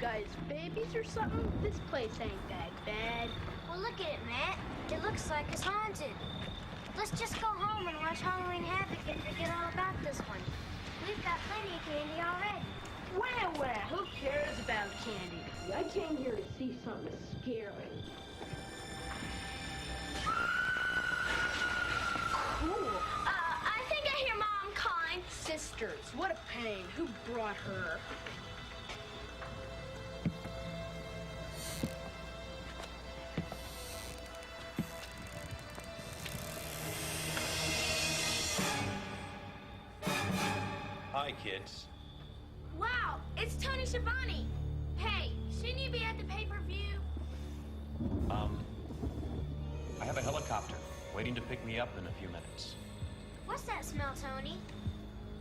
guys babies or something? This place ain't that bad. Well, look at it, Matt. It looks like it's haunted. Let's just go home and watch Halloween Havoc and forget all about this one. We've got plenty of candy already. Well, who cares about candy? I came here to see something scary. Cool. I think I hear Mom calling. Sisters, what a pain. Who brought her? Hi, kids. Wow, it's Tony Schiavone. Hey, shouldn't you be at the pay-per-view? I have a helicopter waiting to pick me up in a few minutes. What's that smell, Tony?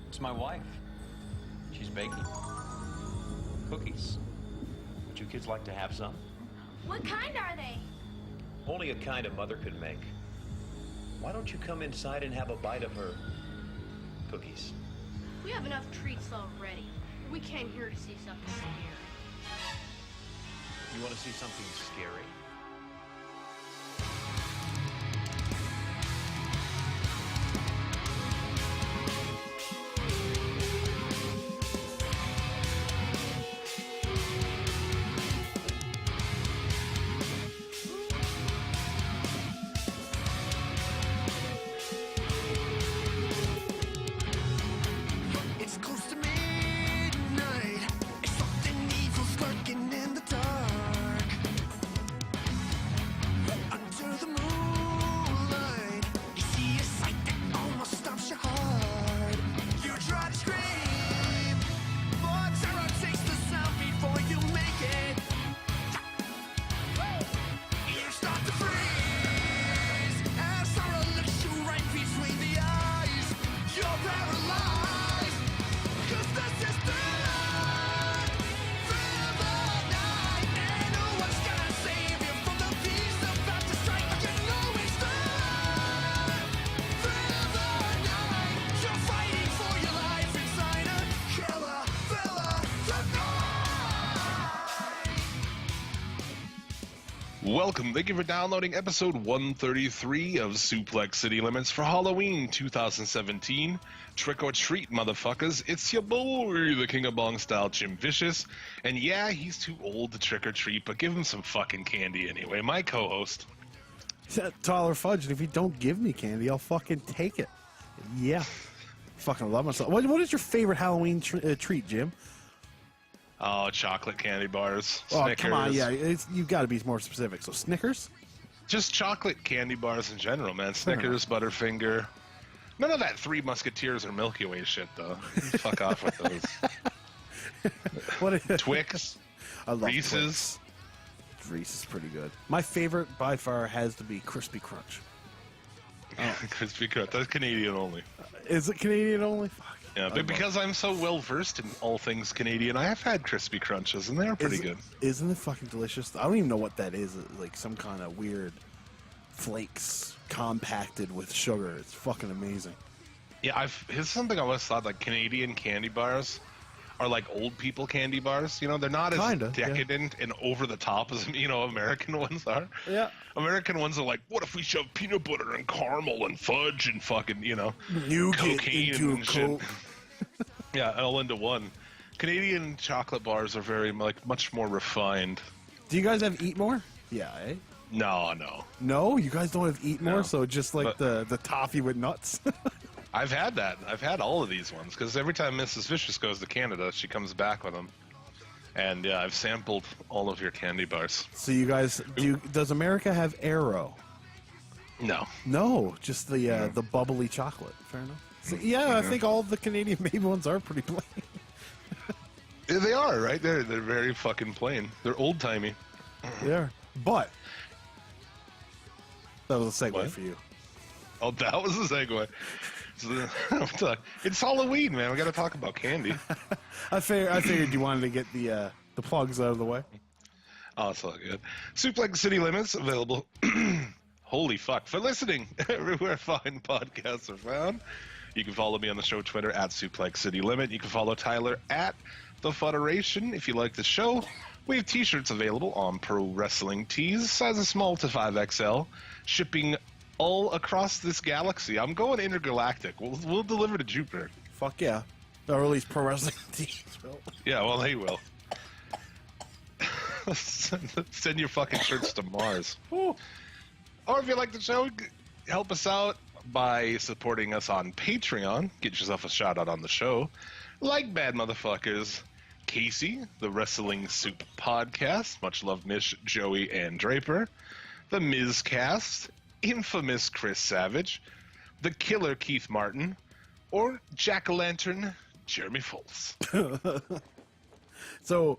It's my wife. She's baking cookies. Would you kids like to have some? What kind are they? Only a kind a mother could make. Why don't you come inside and have a bite of her cookies? We have enough treats already. We came here to see something scary. You want to see something scary? It's close to midnight. Something evil's lurking in the dark. Under the moonlight, you see a sight that almost stops your heart. You try to scream, but terror takes the sound before you make it. You start to freeze as sorrow looks you right between the eyes. You're paralyzed. 'Cause this is thriller, thriller night, and no one's gonna save you from the beast about to strike. You know it's thriller, thriller night. You're fighting for your life inside a killer thriller tonight. Welcome. Thank you for downloading episode 133 of Suplex City Limits for Halloween 2017. Trick or treat, motherfuckers. It's your boy, the King of Bong Style, Jim Vicious. And yeah, he's too old to trick or treat, but give him some fucking candy anyway. My co-host. Tyler Fudge, and if you don't give me candy, I'll fucking take it. Yeah. Fucking love myself. What is your favorite Halloween treat, Jim? Oh, chocolate candy bars. Oh, Snickers. come on, yeah. You've got to be more specific. So Snickers? Just chocolate candy bars in general, man. Snickers, Butterfinger. None of that Three Musketeers or Milky Way shit, though. Fuck off with those. What is Twix. I love Reese's. Twix. Reese's is pretty good. My favorite by far has to be Crispy Crunch. Crispy Crunch. That's Canadian only. Is it Canadian only? Fuck. Yeah, but because I'm so well versed in all things Canadian, I have had Crispy Crunches, and they're pretty good. Isn't it fucking delicious? I don't even know what that is. Like some kind of weird flakes compacted with sugar. It's fucking amazing. Yeah, here's something I always thought, like Canadian candy bars are like old people candy bars. You know, they're not as decadent and over the top as, American ones are. Yeah. American ones are like, what if we shove peanut butter and caramel and fudge and fucking, You cocaine into and shit. Yeah, all into one. Canadian chocolate bars are very, much more refined. Do you guys have Eat More? Yeah, eh? No. No? You guys don't have Eat More? No. So just like the toffee with nuts? I've had that. I've had all of these ones because every time Mrs. Vicious goes to Canada, she comes back with them. And yeah, I've sampled all of your candy bars. So you guys, does America have Aero? No. No, just the bubbly chocolate. Fair enough. So, yeah, I think all the Canadian made ones are pretty plain. They are, right? They're very fucking plain. They're old timey. Yeah, but that was a segue What? for you. Oh, that was a segue. It's Halloween, man. We got to talk about candy. I figured you wanted to get the plugs out of the way. Oh, it's all good. Suplex City Limits available. Holy fuck. For listening everywhere fine podcasts are found. You can follow me on the show Twitter at Suplex City Limit. You can follow Tyler at The Federation. If you like the show, We have t-shirts available on Pro Wrestling Tees, sizes small to 5XL, shipping all across this galaxy. I'm going intergalactic. We'll deliver to Jupiter. Fuck yeah. Or at least Pro Wrestling Tees will. Yeah, well, they will. Send your fucking shirts to Mars. Ooh. Or if you like the show, help us out by supporting us on Patreon. Get yourself a shout out on the show. Like bad motherfuckers, Casey, the Wrestling Soup Podcast, much love Miss Joey and Draper, the Mizcast, infamous Chris Savage, the Killer Keith Martin, or Jack-o'-lantern Jeremy Foles. So,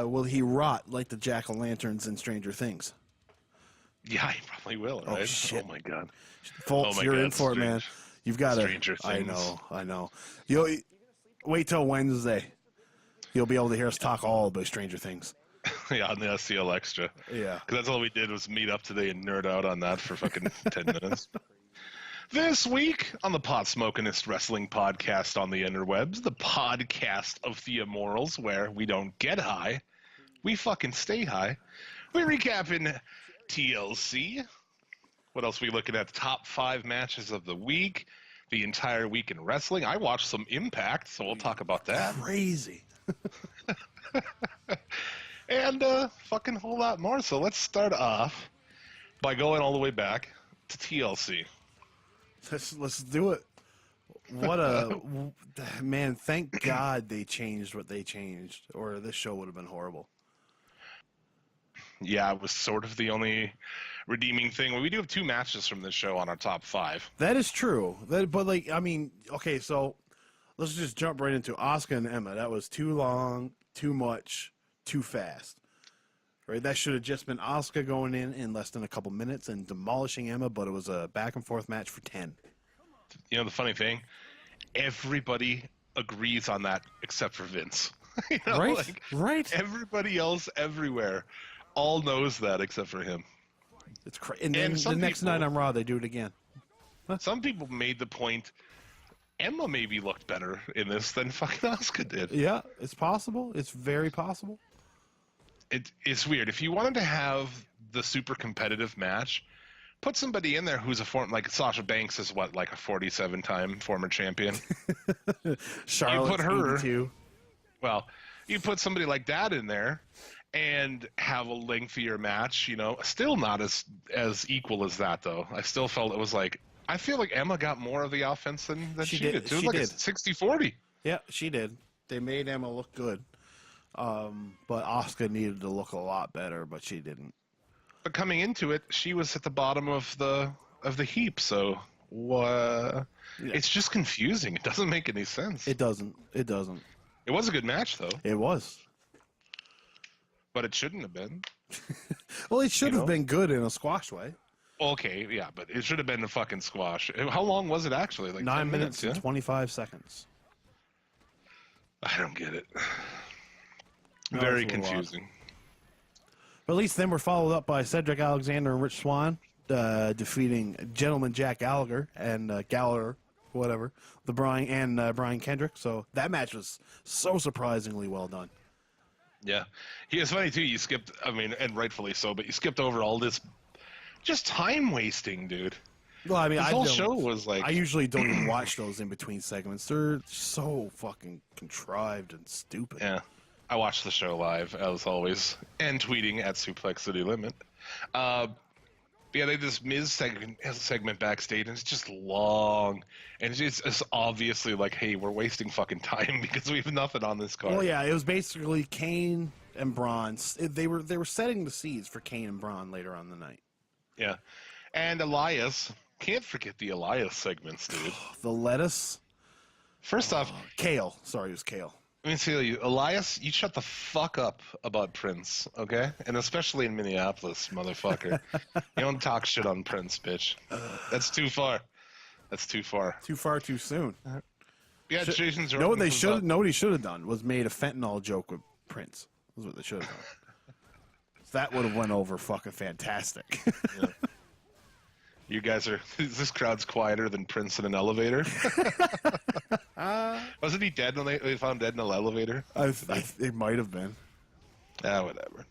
will he rot like the jack-o'-lanterns in Stranger Things? Yeah, he probably will, right? Oh, shit. Oh, my God. Folks, Oh my you're God, in for it, man. You've got to. Stranger Things. I know. You'll wait till Wednesday. You'll be able to hear us talk all about Stranger Things. Yeah, on the SCL Extra. Yeah. Because that's all we did was meet up today and nerd out on that for fucking 10 minutes. This week on the Pot Smokin'est Wrestling Podcast on the interwebs, the podcast of the immorals, where we don't get high, we fucking stay high. We're recapping TLC. What else are we looking at? The top 5 matches of the week, the entire week in wrestling. I watched some Impact, so we'll talk about that. Crazy. And fucking whole lot more. So let's start off by going all the way back to TLC. Let's do it. What a man! Thank God they changed what they changed, or this show would have been horrible. Yeah, it was sort of the only redeeming thing. Well, we do have 2 matches from this show on our top 5. That is true. But like, I mean, okay, so let's just jump right into Asuka and Emma. That was too long, too much, too fast. Right? That should have just been Asuka going in less than a couple minutes and demolishing Emma, but it was a back and forth match for 10. You know the funny thing? Everybody agrees on that except for Vince. You know, Right? like, Right? everybody else everywhere all knows that except for him. It's crazy. And then the some next people- night on Raw, they do it again. Some people made the point Emma maybe looked better in this than fucking Asuka did. Yeah, it's possible. It's very possible. It's weird. If you wanted to have the super competitive match, put somebody in there who's like Sasha Banks is like a 47-time former champion. Charlotte's put her- 82. Well, you put somebody like that in there and have a lengthier match, you know, still not as equal as that though. I still felt it was like, I feel like Emma got more of the offense than she did. It was She like did. a 60-40. Yeah, she did. They made Emma look good. But Asuka needed to look a lot better, but she didn't. But coming into it, she was at the bottom of the heap, so it's just confusing. It doesn't make any sense. It doesn't. It doesn't. It was a good match though, It was. but it shouldn't have been. Well, it should You have know? been good in a squash way. Okay, yeah, but it should have been a fucking squash. How long was it actually? Like 9 10 minutes and yeah? 25 seconds. I don't get it. No, Very it's a little odd. confusing. But at least then we're followed up by Cedric Alexander and Rich Swann defeating Gentleman Jack Gallagher and Gallagher, whatever, Brian Kendrick. So that match was so surprisingly well done. Yeah. It's funny, too. You skipped, I mean, and rightfully so, but you skipped over all this just time wasting, dude. Well, I mean, This I whole don't- show was like. I usually don't even watch those in between segments. They're so fucking contrived and stupid. Yeah. I watched the show live, as always, and tweeting at Suplex City Limit. Yeah, they have this Miz segment backstage, and it's just long. And it's obviously like, hey, we're wasting fucking time because we have nothing on this card. Well, yeah, it was basically Kane and Braun. They were setting the seeds for Kane and Braun later on in the night. Yeah. And Elias, can't forget the Elias segments, dude. The lettuce, First off, kale. Sorry, it was kale. let me tell you, Elias, you shut the fuck up about Prince, okay? And especially in Minneapolis, motherfucker. You don't talk shit on Prince, bitch. That's too far. That's too far. Too far, too soon. Yeah, Jason You know what Jordan they was should? up- Know what he should have done was made a fentanyl joke with Prince. That's what they should have done. That would have went over fucking fantastic. You guys are. This crowd's quieter than Prince in an elevator. Wasn't he dead when they found dead in an elevator? It might have been. Whatever.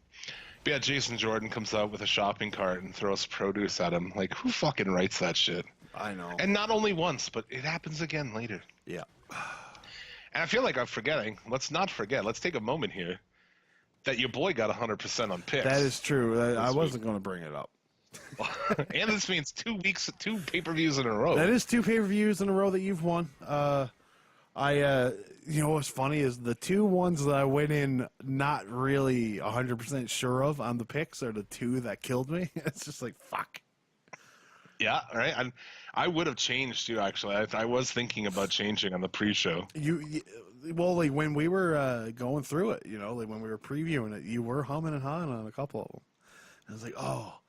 But yeah, Jason Jordan comes out with a shopping cart and throws produce at him. Like, who fucking writes that shit? I know. And not only once, but it happens again later. Yeah. And I feel like I'm forgetting. Let's not forget. Let's take a moment here that your boy got 100% on picks. That is true. I wasn't going to bring it up. And this means 2 pay-per-views in a row. That is 2 pay-per-views in a row that you've won. You know what's funny is the 2 ones that I went in not really 100% sure of on the picks are the 2 that killed me. It's just like, fuck. Yeah, right. I would have changed too. Actually, I was thinking about changing on the pre-show. Well, like when we were going through it, you know, like when we were previewing it, you were humming and hawing on a couple of them. I was like, oh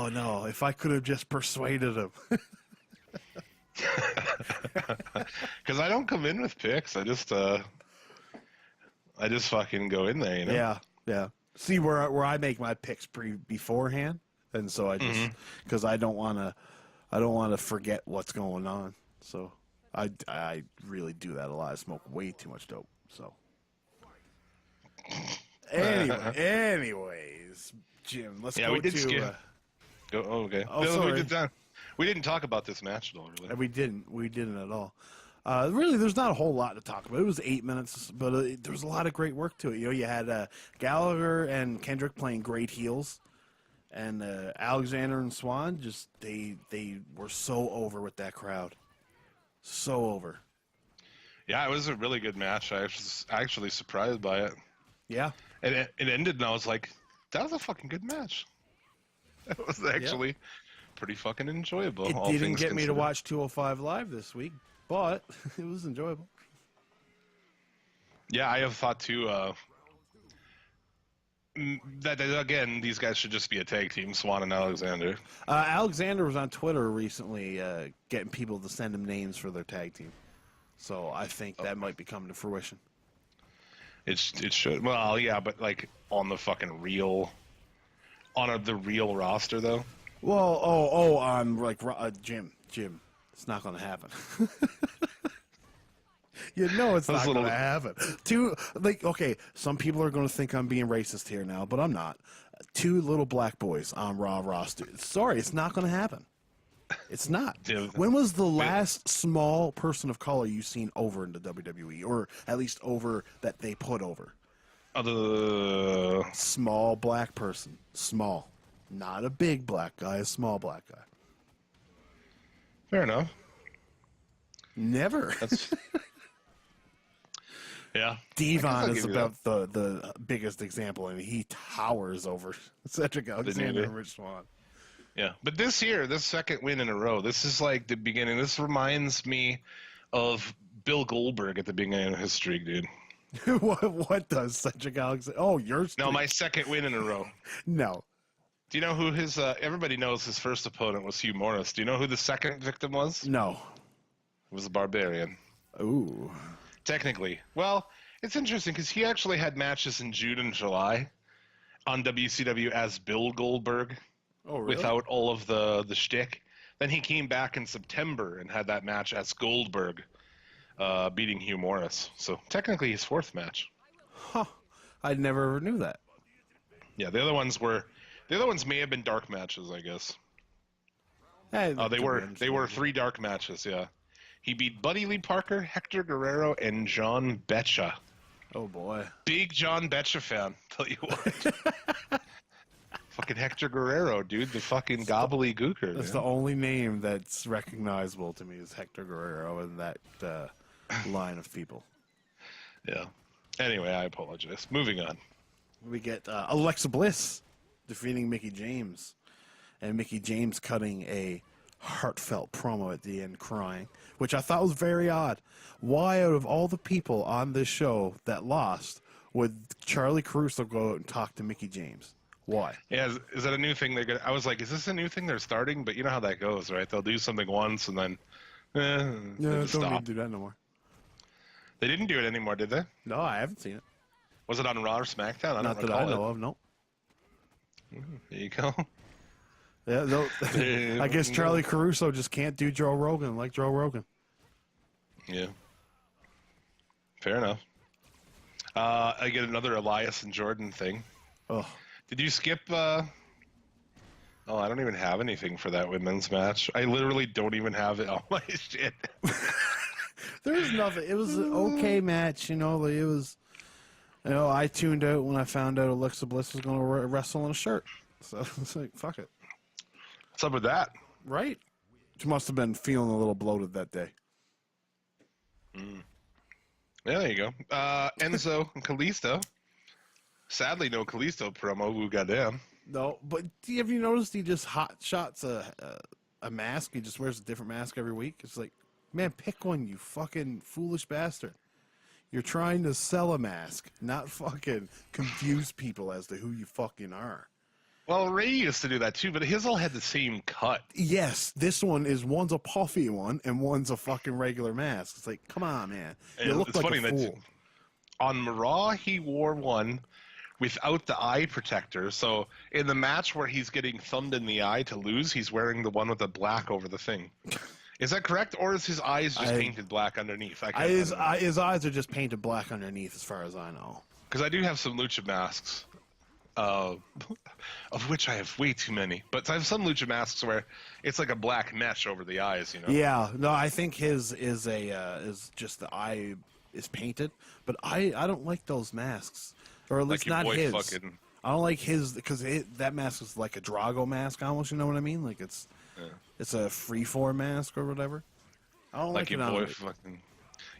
no, if I could have just persuaded him. Because I don't come in with picks. I just fucking go in there, you know. Yeah. See where I make my picks beforehand, and so I just because I don't want to forget what's going on. So I really do that a lot. I smoke way too much dope. So anyways, Jim, let's go we did to. Go. Oh, okay. Oh, No, sorry. we didn't talk about this match at all, really. We didn't at all. Really, there's not a whole lot to talk about. It was 8 minutes, but there was a lot of great work to it. You know, you had Gallagher and Kendrick playing great heels, and Alexander and Swan just they were so over with that crowd, so over. Yeah, it was a really good match. I was actually surprised by it. Yeah, And it ended, and I was like, that was a fucking good match. It was actually pretty fucking enjoyable. it all didn't things get me to considered. watch 205 live this week, but it was enjoyable. Yeah, I have thought too. That again, these guys should just be a tag team, Swan and Alexander. Alexander was on Twitter recently getting people to send him names for their tag team. So I think that might be coming to fruition. It should. Well, yeah, but like on the fucking real, the real roster though. Well, on like Jim. It's not going to happen. You know it's not going to happen. Okay, some people are going to think I'm being racist here now, but I'm not. 2 little black boys on Raw roster. Sorry, it's not going to happen. It's not. Dude. When was the last small person of color you've seen over in the WWE, or at least over that they put over? Small black person. Small. Not a big black guy, a small black guy. Fair enough. Never. Yeah. Devon is about the biggest example, and he towers over Cedric Alexander and Rich Swann. Yeah, but this second win in a row, this is like the beginning. This reminds me of Bill Goldberg at the beginning of his streak, dude. What does Cedric Alexander? Oh, yours? No, my second win in a row. No. Do you know who his? Everybody knows his first opponent was Hugh Morris. Do you know who the second victim was? No. It was the Barbarian. Ooh. Technically, well, it's interesting because he actually had matches in June and July on WCW as Bill Goldberg. Oh, really? Without all of the shtick. Then he came back in September and had that match as Goldberg, beating Hugh Morris. So technically his 4th match. Huh. I never knew that. Yeah, the other ones may have been dark matches, I guess. They were 3 dark matches, yeah. He beat Buddy Lee Parker, Hector Guerrero, and John Betcha. Oh boy. Big John Betcha fan, tell you what. Fucking Hector Guerrero, dude, the fucking gobbledygooker. That's the only name that's recognizable to me is Hector Guerrero in that line of people. Yeah. Anyway, I apologize. Moving on. We get Alexa Bliss defeating Mickie James, and Mickie James cutting a heartfelt promo at the end, crying, which I thought was very odd. Why, out of all the people on this show that lost, would Charlie Caruso go out and talk to Mickie James? Why? Yeah, is that a new thing they're gonna? I was like, is this a new thing they're starting? But you know how that goes, right? They'll do something once and then, don't stop. need to do that no more. They didn't do it anymore, did they? No, I haven't seen it. Was it on Raw or SmackDown? Not that I know of. No. There you go. Yeah, I guess Charlie Caruso just can't do Joe Rogan like Joe Rogan. Yeah. Fair enough. I get another Elias and Jordan thing. Oh, Did you skip? Oh, I don't even have anything for that women's match. I literally don't even have it on my shit. there's nothing. It was an okay match, you know. Like, it was, you know, I tuned out when I found out Alexa Bliss was going to wrestle in a shirt. So it's like, fuck it. What's up with that? Right? She must have been feeling a little bloated that day. Yeah, there you go. Enzo and Kalisto. Sadly, no Kalisto promo. Who got down? No, but have you noticed he just hot shots a mask? He just wears a different mask every week. It's like, man, pick one, you fucking foolish bastard. You're trying to sell a mask, not fucking confuse people as to who you fucking are. Well, Ray used to do that too, but his all had the same cut. Yes, this one's a puffy one and one's a fucking regular mask. It's like, come on, man. You look like a fool. On Raw, he wore one without the eye protector. So in the match where he's getting thumbed in the eye to lose, he's wearing the one with the black over the thing. Is that correct, or is his eyes just painted black underneath? His eyes are just painted black underneath, as far as I know. Because I do have some lucha masks, of which I have way too many. But I have some lucha masks where it's like a black mesh over the eyes, you know? Yeah, no, I think his is just the eye is painted, but I don't like those masks, or at least Like your not boy his. fucking- I don't like his because that mask is like a Drago mask almost. You know what I mean? Like it's a freeform mask or whatever. I don't like your it on boy it. fucking,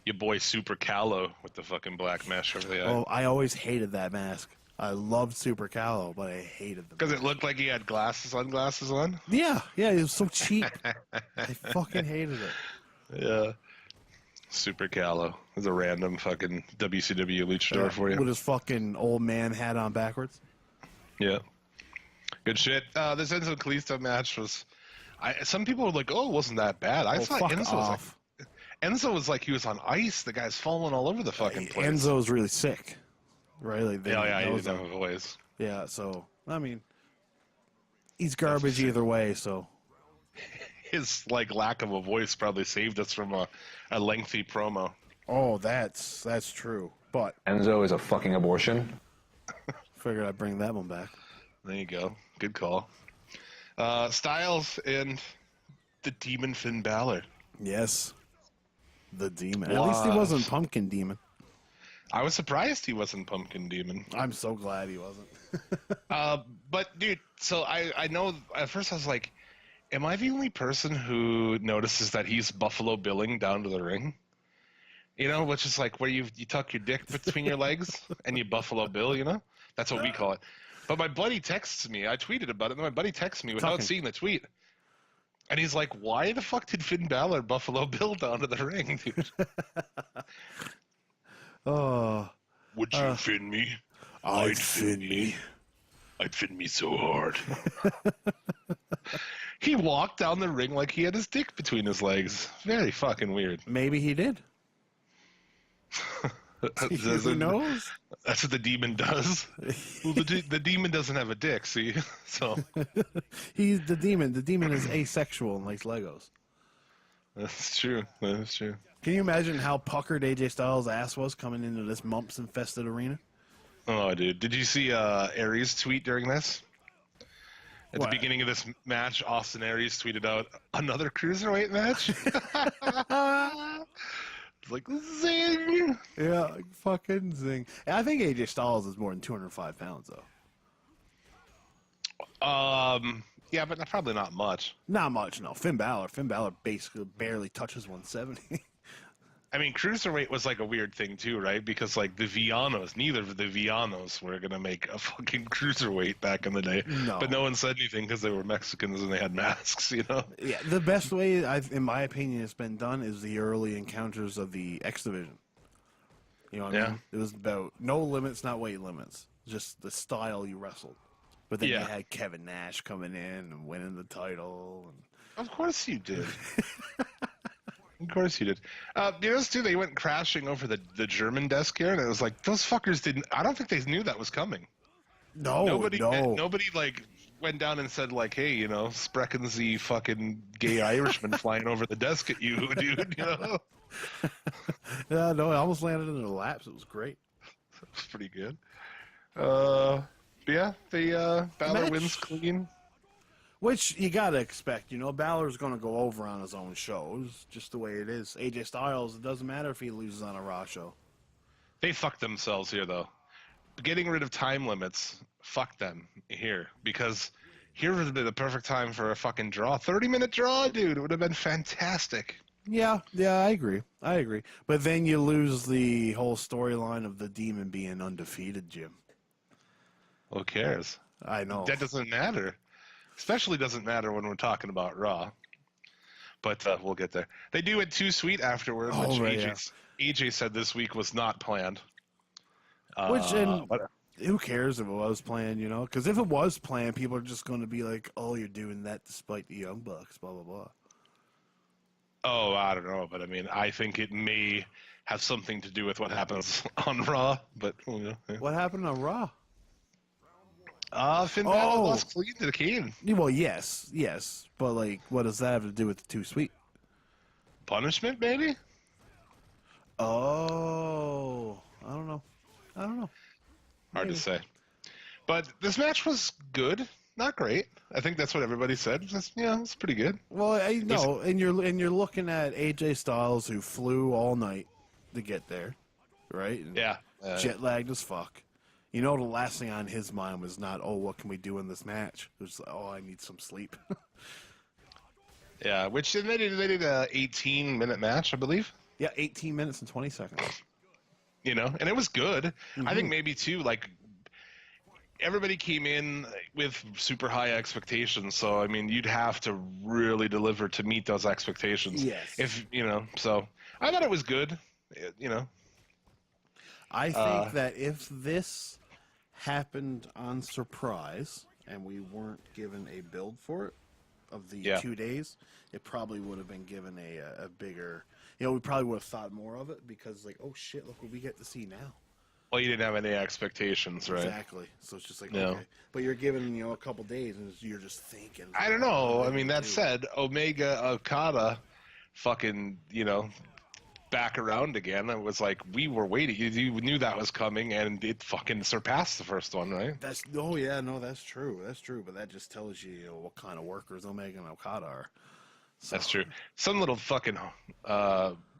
your boy Super Callow with the fucking black mesh over the eye. Oh, I always hated that mask. I loved Super Callow, but I hated them. Because it looked like he had sunglasses on. Yeah, it was so cheap. I fucking hated it. Yeah. Super Callow is a random fucking WCW luchador for you. With his fucking old man hat on backwards. Yeah. Good shit. This Enzo Kalisto match was... some people were like, oh, it wasn't that bad. I thought fuck Enzo off. Enzo was like he was on ice. The guy's falling all over the fucking place. Enzo's really sick. Right? Like, He didn't have a voice. Yeah, so, I mean, he's garbage either way, so. His like lack of a voice probably saved us from a lengthy promo. Oh, that's true. But Enzo is a fucking abortion. figured I'd bring that one back. There you go. Good call. Styles and the Demon Finn Balor. Yes. The Demon. At least he wasn't Pumpkin Demon. I was surprised he wasn't Pumpkin Demon. I'm so glad he wasn't. But dude, so I know at first I was like, am I the only person who notices that he's Buffalo Billing down to the ring? You know, which is like where you tuck your dick between your legs and you Buffalo Bill, you know? That's what we call it. But my buddy texts me. I tweeted about it, and my buddy texts me without seeing the tweet. And he's like, why the fuck did Finn Balor Buffalo Bill down to the ring, dude? Oh. Would you fin me? I'd fin me. I'd fin me so hard. He walked down the ring like he had his dick between his legs. Very fucking weird. Maybe he did. Who knows? That's what the demon does. Well, the demon doesn't have a dick, see? So He's the demon. The demon is asexual and likes Legos. that's true. That's true. Can you imagine how puckered AJ Styles' ass was coming into this mumps-infested arena? Oh, dude. Did you see Aries tweet during this? At What? the beginning of this match, Austin Aries tweeted out, another cruiserweight match? It's like, zing! Yeah, like, fucking zing. I think AJ Styles is more than 205 pounds, though. Yeah, but probably not much. Not much, no. Finn Balor basically barely touches 170. I mean, cruiserweight was like a weird thing too, right? Because like the Villanos, neither of the Villanos were gonna make a fucking cruiserweight back in the day. No. But no one said anything because they were Mexicans and they had masks, you know. Yeah, the best way, in my opinion, it's been done is the early encounters of the X Division. You know what I mean? It was about no limits, not weight limits. Just the style you wrestled. But then you had Kevin Nash coming in and winning the title. And... Of course you did. Of course you did. You know, too, they went crashing over the German desk here, and it was like, those fuckers didn't... I don't think they knew that was coming. Nobody like, went down and said, like, hey, you know, sprechen Sie fucking gay Irishman flying over the desk at you, dude, you know? Yeah, no, it almost landed in their laps. It was great. was pretty good. But yeah, Balor match- wins clean. Which you gotta expect, Balor's gonna go over on his own show. It's just the way it is. AJ Styles, it doesn't matter if he loses on a Raw show. They fucked themselves here, though. Getting rid of time limits, fuck them here. Because here would have been the perfect time for a fucking draw. 30-minute draw, dude. It would have been fantastic. Yeah, I agree. But then you lose the whole storyline of the Demon being undefeated, Jim. Who cares? I know. That doesn't matter. Especially doesn't matter when we're talking about Raw. But we'll get there. They do it too sweet afterward, which AJ said this week was not planned. Who cares if it was planned, Because if it was planned, people are just going to be like, oh, you're doing that despite the Young Bucks, blah, blah, blah. Oh, I don't know. But, I mean, I think it may have something to do with what happens on Raw. But, yeah. What happened on Raw? Finn Balor lost clean to the Kane. Well, yes. But, what does that have to do with the Too Sweet? Punishment, maybe? Oh, I don't know. Hard to say. But this match was good, not great. I think that's what everybody said. It's pretty good. Well, I know, and you're looking at AJ Styles, who flew all night to get there, right? And yeah. Jet lagged as fuck. The last thing on his mind was not, oh, what can we do in this match? It was, oh, I need some sleep. Yeah, which they did a 18-minute match, I believe. Yeah, 18 minutes and 20 seconds. And it was good. Mm-hmm. I think maybe, too, everybody came in with super high expectations. So, I mean, you'd have to really deliver to meet those expectations. Yes. So I thought it was good, I think that if this happened on Surprise and we weren't given a build for it of the 2 days, it probably would have been given a bigger... we probably would have thought more of it because, oh, shit, look what we get to see now. Well, you didn't have any expectations, right? Exactly. So it's just okay. But you're given, a couple days and you're just thinking. I don't know. I mean, that said, Omega Okada fucking, back around again. It was like, we were waiting. You knew that was coming and it fucking surpassed the first one, right? That's true. That's true. But that just tells you, what kind of workers Omega and Okada are. So. That's true. Some little fucking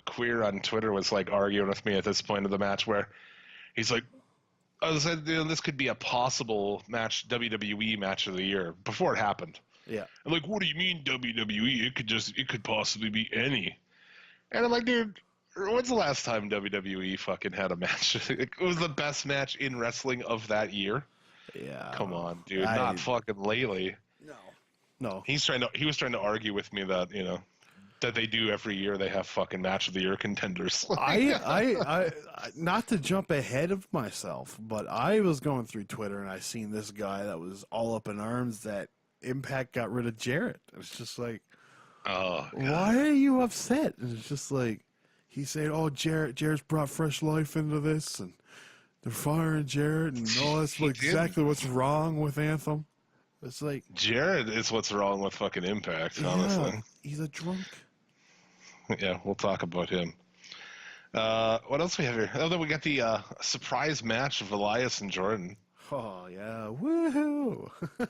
queer on Twitter was arguing with me at this point of the match where he's like, I said, this could be a possible WWE match of the year before it happened. Yeah. I'm like, what do you mean WWE? It could possibly be any. And I'm like, dude, when's the last time WWE fucking had a match? It was the best match in wrestling of that year. Yeah. Come on, dude. Not fucking lately. No. He was trying to argue with me that, that they do every year. They have fucking match of the year contenders. I not to jump ahead of myself, but I was going through Twitter and I seen this guy that was all up in arms that Impact got rid of Jarrett. It's just like, oh, God. Why are you upset? And it's just like, he's saying, oh, Jarrett's brought fresh life into this and they're firing Jarrett and that's exactly what's wrong with Anthem. It's like Jarrett is what's wrong with fucking Impact, honestly. He's a drunk. Yeah, we'll talk about him. What else we have here? Oh, then we got the surprise match of Elias and Jordan. Oh, yeah. Woohoo! I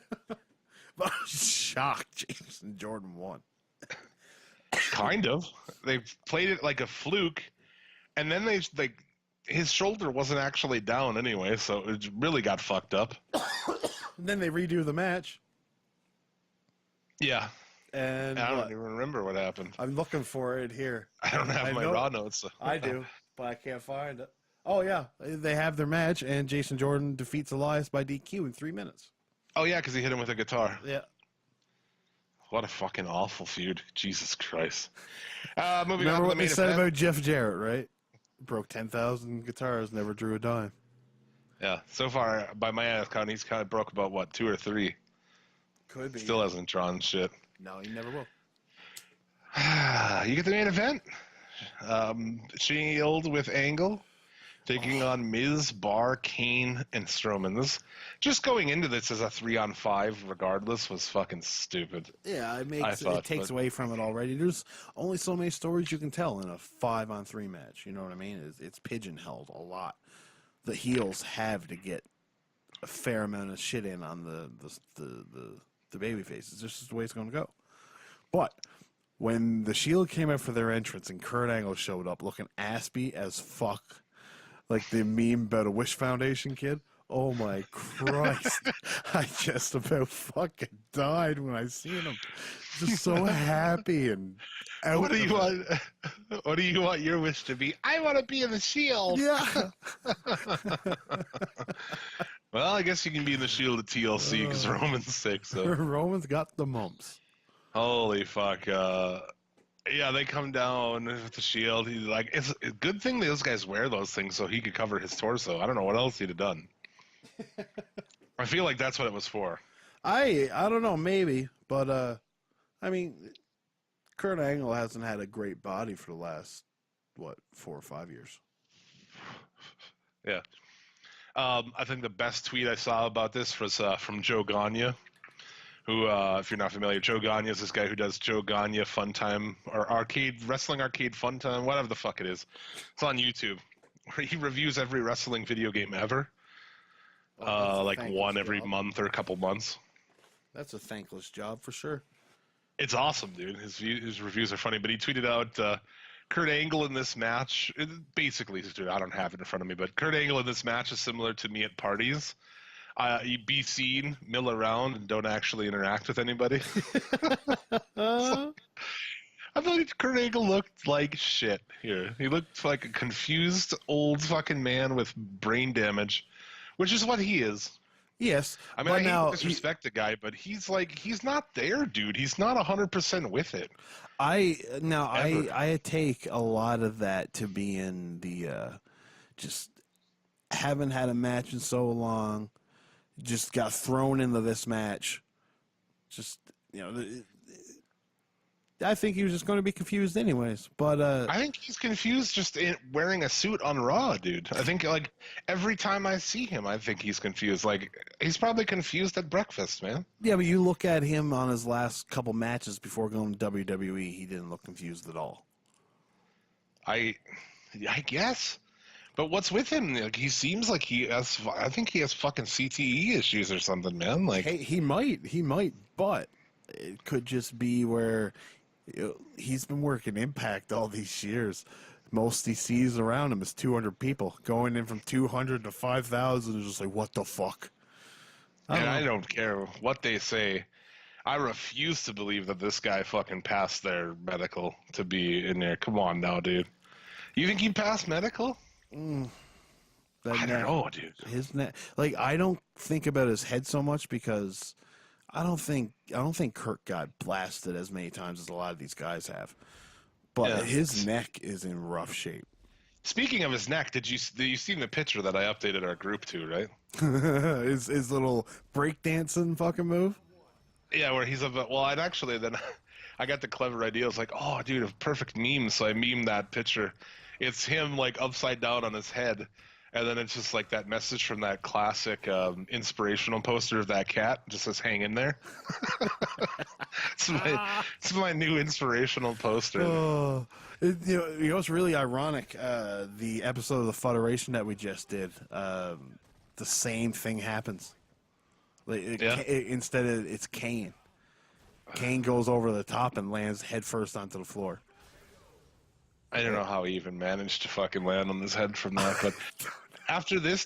was shocked James and Jordan won. Kind of. They played it like a fluke, and then his shoulder wasn't actually down anyway, so it really got fucked up. And then they redo the match. Yeah. And I don't even remember what happened. I'm looking for it here. I don't have my Raw notes. So. I do, but I can't find it. Oh, yeah. They have their match, and Jason Jordan defeats Elias by DQ in 3 minutes. Oh, yeah, because he hit him with a guitar. Yeah. What a fucking awful feud. Jesus Christ. Moving Remember on to what the main they said event. about Jeff Jarrett, right? Broke 10,000 guitars, never drew a dime. Yeah, so far, by my account, he's kind of broke about, 2 or 3. Could be. Still hasn't drawn shit. No, he never will. You get the main event. Shield with Angle taking on Miz, Bar, Kane, and Strowman. Just going into this as a 3-on-5 regardless was fucking stupid. Yeah, it takes away from it already. There's only so many stories you can tell in a 5-on-3 match. You know what I mean? It's pigeonholed a lot. the heels have to get a fair amount of shit in on the baby faces. This is the way it's going to go. But when the Shield came out for their entrance and Kurt Angle showed up looking aspy as fuck, like the meme about a Wish Foundation kid. Oh my Christ! I just about fucking died when I seen him. Just so happy and out. What do you want? What do you want your wish to be? I want to be in the Shield. Yeah. Well, I guess you can be in the Shield at TLC because Roman's sick. So Roman's got the mumps. holy fuck. Yeah, they come down with the Shield. He's like, it's a good thing those guys wear those things so he could cover his torso. I don't know what else he'd have done. I feel like that's what it was for. I don't know, maybe, but I mean, Kurt Angle hasn't had a great body for the last 4 or 5 years. Yeah. I think the best tweet I saw about this was from Joe Gagne, who, if you're not familiar, Joe Gagne is this guy who does Joe Gagne Fun Time, or Wrestling Arcade Fun Time, whatever the fuck it is. It's on YouTube, where he reviews every wrestling video game ever. Like one every month or a couple months. That's a thankless job for sure. It's awesome, dude. His reviews are funny, but he tweeted out Kurt Angle in this match. Basically, dude, I don't have it in front of me, but Kurt Angle in this match is similar to me at parties. You be seen, mill around, and don't actually interact with anybody. I thought Kurt Angle looked like shit here. He looked like a confused old fucking man with brain damage, which is what he is. Yes. I mean, I hate to disrespect the guy, but he's not there, dude. He's not 100% with it. I take a lot of that to be in the just haven't had a match in so long, just got thrown into this match. Just, I think he was just going to be confused anyways. But I think he's confused just wearing a suit on Raw, dude. I think like every time I see him, I think he's confused. Like he's probably confused at breakfast, man. Yeah, but you look at him on his last couple matches before going to WWE, he didn't look confused at all. I guess. But what's with him? Like he seems like he has. I think he has fucking CTE issues or something, man. Like hey, he might, but it could just be where. He's been working Impact all these years. Most he sees around him is 200 people. Going in from 200 to 5,000 is just like, what the fuck? I don't care what they say. I refuse to believe that this guy fucking passed their medical to be in there. Come on now, dude. You think he passed medical? I don't know, dude. His neck, like I don't think about his head so much because I don't think Kurt got blasted as many times as a lot of these guys have. But his neck is in rough shape. Speaking of his neck, did you see the picture that I updated our group to, right? his little breakdancing fucking move? Yeah, where he's I'd actually then I got the clever idea. I was like, oh, dude, a perfect meme. So I memed that picture. It's him like upside down on his head. And then it's just like that message from that classic inspirational poster of that cat. Just says, hang in there. It's my new inspirational poster. Oh, what's really ironic, the episode of the Federation that we just did, the same thing happens. Instead of it's Kane. Kane goes over the top and lands headfirst onto the floor. I don't know how he even managed to fucking land on his head from that, but after this,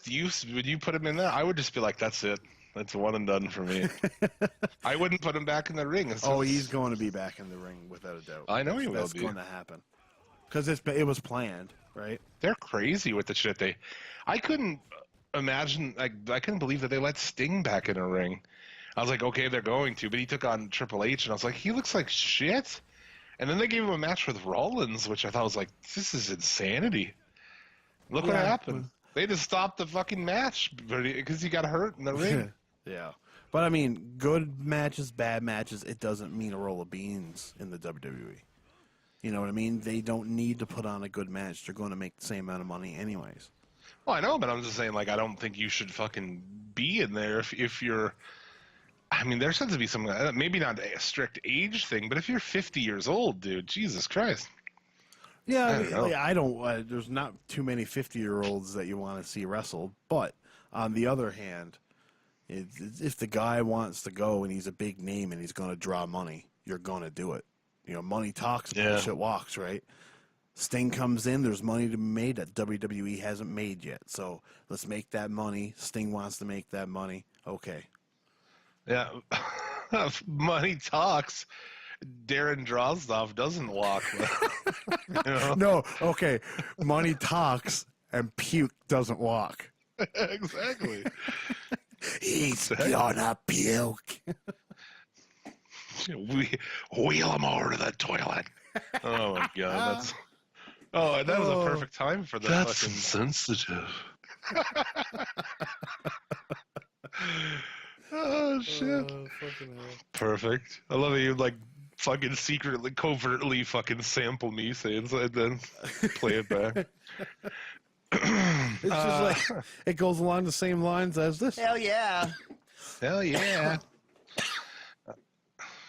would you put him in there? I would just be like, that's it. That's one and done for me. I wouldn't put him back in the ring. He's going to be back in the ring without a doubt. I know he will be. That's going to happen. Because it was planned, right? They're crazy with the shit I couldn't imagine, I couldn't believe that they let Sting back in a ring. I was like, okay, they're going to, but he took on Triple H, and I was like, he looks like shit. And then they gave him a match with Rollins, which I thought was like, this is insanity. Look what happened. They just stopped the fucking match because he got hurt in the ring. Yeah. But, I mean, good matches, bad matches, it doesn't mean a roll of beans in the WWE. You know what I mean? They don't need to put on a good match. They're going to make the same amount of money anyways. Well, I know, but I'm just saying, like, I don't think you should fucking be in there if you're... I mean, there tends to be some, maybe not a strict age thing, but if you're 50 years old, dude, Jesus Christ. Yeah, I don't know. I don't. There's not too many 50-year-olds that you want to see wrestle. But on the other hand, if the guy wants to go and he's a big name and he's going to draw money, you're going to do it. You know, money talks, bullshit walks, right? Sting comes in, there's money to be made that WWE hasn't made yet. So let's make that money. Sting wants to make that money. Okay. Yeah. Money talks. Darren Drozdov doesn't walk. You know? No, okay. Money talks and puke doesn't walk. Exactly. He's gonna puke. We wheel him over to the toilet. Oh my god, that was a perfect time for the fucking sensitive. Oh shit. Perfect. I love that you like fucking secretly, covertly fucking sample me saying so and then play it back. It's just like it goes along the same lines as this. Hell yeah. Hell yeah.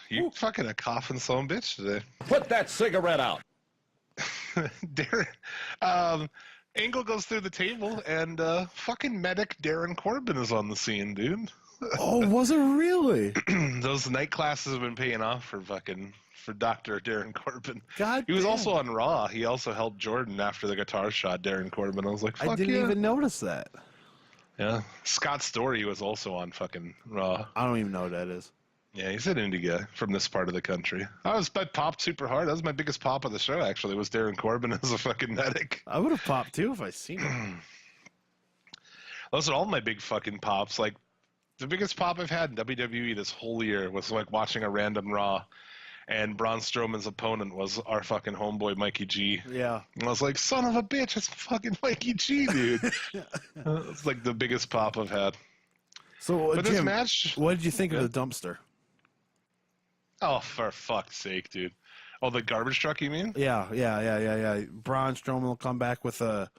You fucking a coughing son bitch today. Put that cigarette out. Darren, Angle goes through the table and fucking medic Darren Corbin is on the scene, dude. Oh, was it really? Those night classes have been paying off for Dr. Darren Corbin. God he was damn. also on Raw. He also helped Jordan after the guitar shot Darren Corbin. I was like, fuck I didn't yeah. even notice that. Yeah. Scott Story was also on fucking Raw. I don't even know what that is. Yeah, he's an indie guy from this part of the country. I popped super hard. That was my biggest pop of the show, actually, was Darren Corbin as a fucking medic. I would have popped too if I seen it. Those are all my big fucking pops. Like, the biggest pop I've had in WWE this whole year was like watching a random Raw, and Braun Strowman's opponent was our fucking homeboy Mikey G. Yeah. And I was like, son of a bitch, it's fucking Mikey G, dude. It's like the biggest pop I've had. So, But Jim, this match, what did you think of the dumpster? oh, for fuck's sake, dude. Oh, the garbage truck, you mean? Yeah. Braun Strowman will come back with a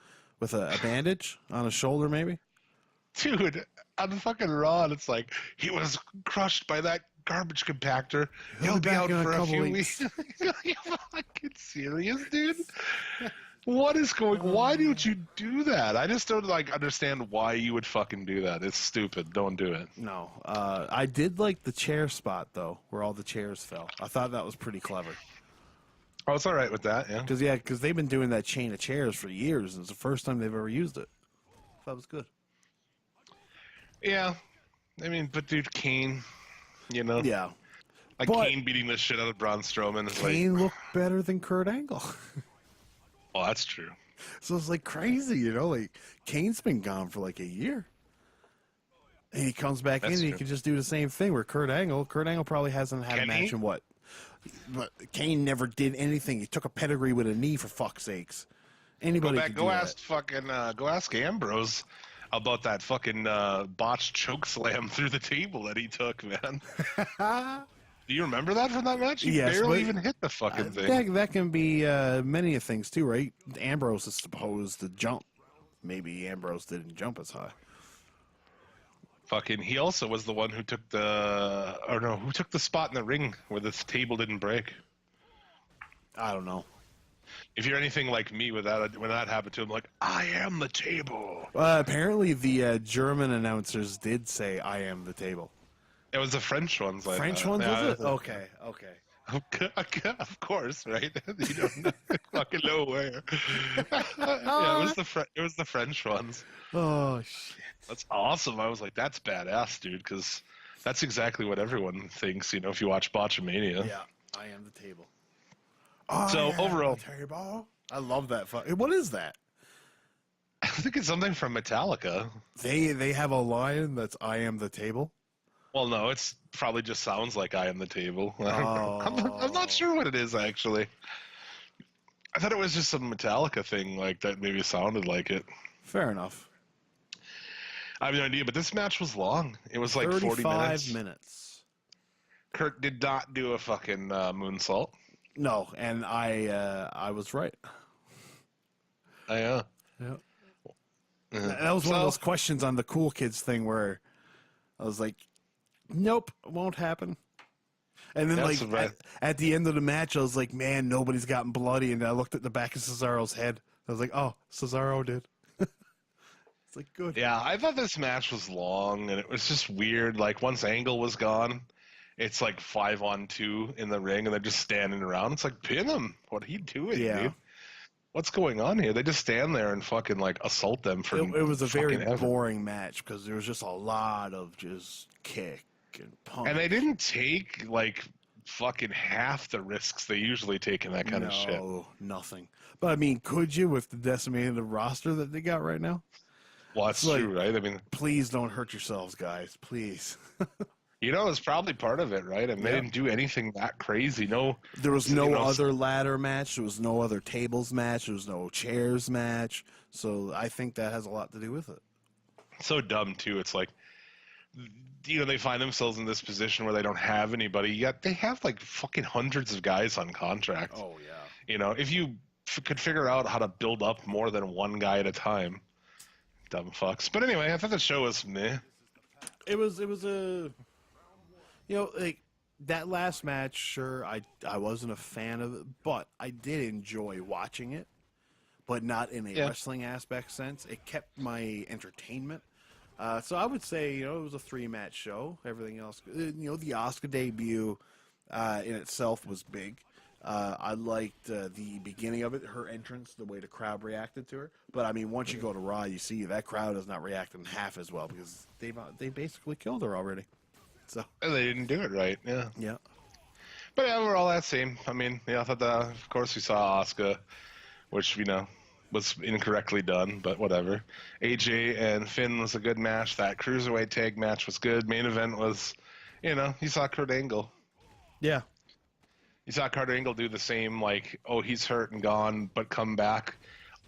bandage on his shoulder, maybe. Dude, on the fucking Raw, and it's like, he was crushed by that garbage compactor. He'll be out in a for a couple few weeks. weeks. Are you fucking serious, dude? What is going? Why don't you do that? I just don't understand why you would fucking do that. It's stupid. Don't do it. No. I did like the chair spot though, where all the chairs fell. I thought that was pretty clever. Oh, it's all right with that, yeah. Because they've been doing that chain of chairs for years, and it's the first time they've ever used it. That was good. Yeah, I mean, but dude, Kane, you know, Yeah. like but- Kane beating the shit out of Braun Strowman is Kane looked better than Kurt Angle. oh, that's true. So it's like crazy, you know, like Kane's been gone for like a year. And he comes back in That's and he true. can just do the same thing where Kurt Angle probably hasn't had a Can match he? in what? But Kane never did anything. He took a pedigree with a knee for fuck's sakes. Anybody could do that. Go ask Ambrose about that fucking botched choke slam through the table that he took, man. Do you remember that from that match? He Yes, barely but- even hit the fucking thing. That can be many of things too, right? Ambrose is supposed to jump. Maybe Ambrose didn't jump as high. Fucking, he also was the one who took who took the spot in the ring where the table didn't break. I don't know. If you're anything like me with that, when that happened to him, like, I am the table. Apparently, the German announcers did say, "I am the table." It was the French ones. Like French that. ones, Yeah, was it? Okay. Of course, right? You don't fucking know where. Yeah, it was the French ones. Oh shit! That's awesome. I was like, that's badass, dude, because that's exactly what everyone thinks, you know, if you watch Botchamania. Yeah, I am the table. So, overall- the table. I love that. What is that? I think it's something from Metallica. They have a line that's "I am the table." Well, no, it's probably just sounds like I am the table. I don't know. Oh. I'm not sure what it is, actually. I thought it was just some Metallica thing, like, that maybe sounded like it. Fair enough. I have no idea, but this match was long. It was like 40 35 minutes. Kurt did not do a fucking moonsault. No, and I was right. Yeah. Yeah. That was one of those questions on the Cool Kids thing where I was like, nope, it won't happen. And then, That's like, right. at the end of the match, I was like, man, nobody's gotten bloody. And I looked at the back of Cesaro's head. I was like, oh, Cesaro did. It's like, good. Yeah, I thought this match was long, and it was just weird. Like, once Angle was gone, it's like 5-on-2 in the ring, and they're just standing around. It's like, pin him. What are you doing, Yeah. dude? What's going on here? They just stand there and fucking, like, assault them for It was a very fucking ever. boring match because there was just a lot of just kick and punch. And they didn't take, like, fucking half the risks they usually take in that kind of shit. No, nothing. But, I mean, could you with the decimated roster that they got right now? Well, that's It's like- true, right? I mean, Please don't hurt yourselves, guys. Please. you know, it's probably part of it, right? I mean, they Yeah. didn't do anything that crazy. No, There was you no know, other ladder match. There was no other tables match. There was no chairs match. So I think that has a lot to do with it. so dumb too. It's like, you know, they find themselves in this position where they don't have anybody yet. They have like fucking hundreds of guys on contract. Oh, yeah. You know, if you could figure out how to build up more than one guy at a time, dumb fucks. But anyway, I thought the show was meh. It was a, you know, like that last match. Sure, I wasn't a fan of it, but I did enjoy watching it, but not in a Yeah. wrestling aspect sense. It kept my entertainment. So I would say, you know, it was a 3-match show. Everything else, you know, the Asuka debut in itself was big. I liked the beginning of it, her entrance, the way the crowd reacted to her. But I mean, once you go to Raw, you see that crowd is not reacting half as well because they basically killed her already. So And they didn't do it right. Yeah. yeah, But yeah, we're all that same. I mean, yeah, I thought that, of course, we saw Asuka, which, you know, was incorrectly done, but whatever. AJ and Finn was a good match. That Cruiserweight tag match was good. Main event was, you know, you saw Kurt Angle. yeah. You saw Kurt Angle do the same, like, oh, he's hurt and gone, but come back.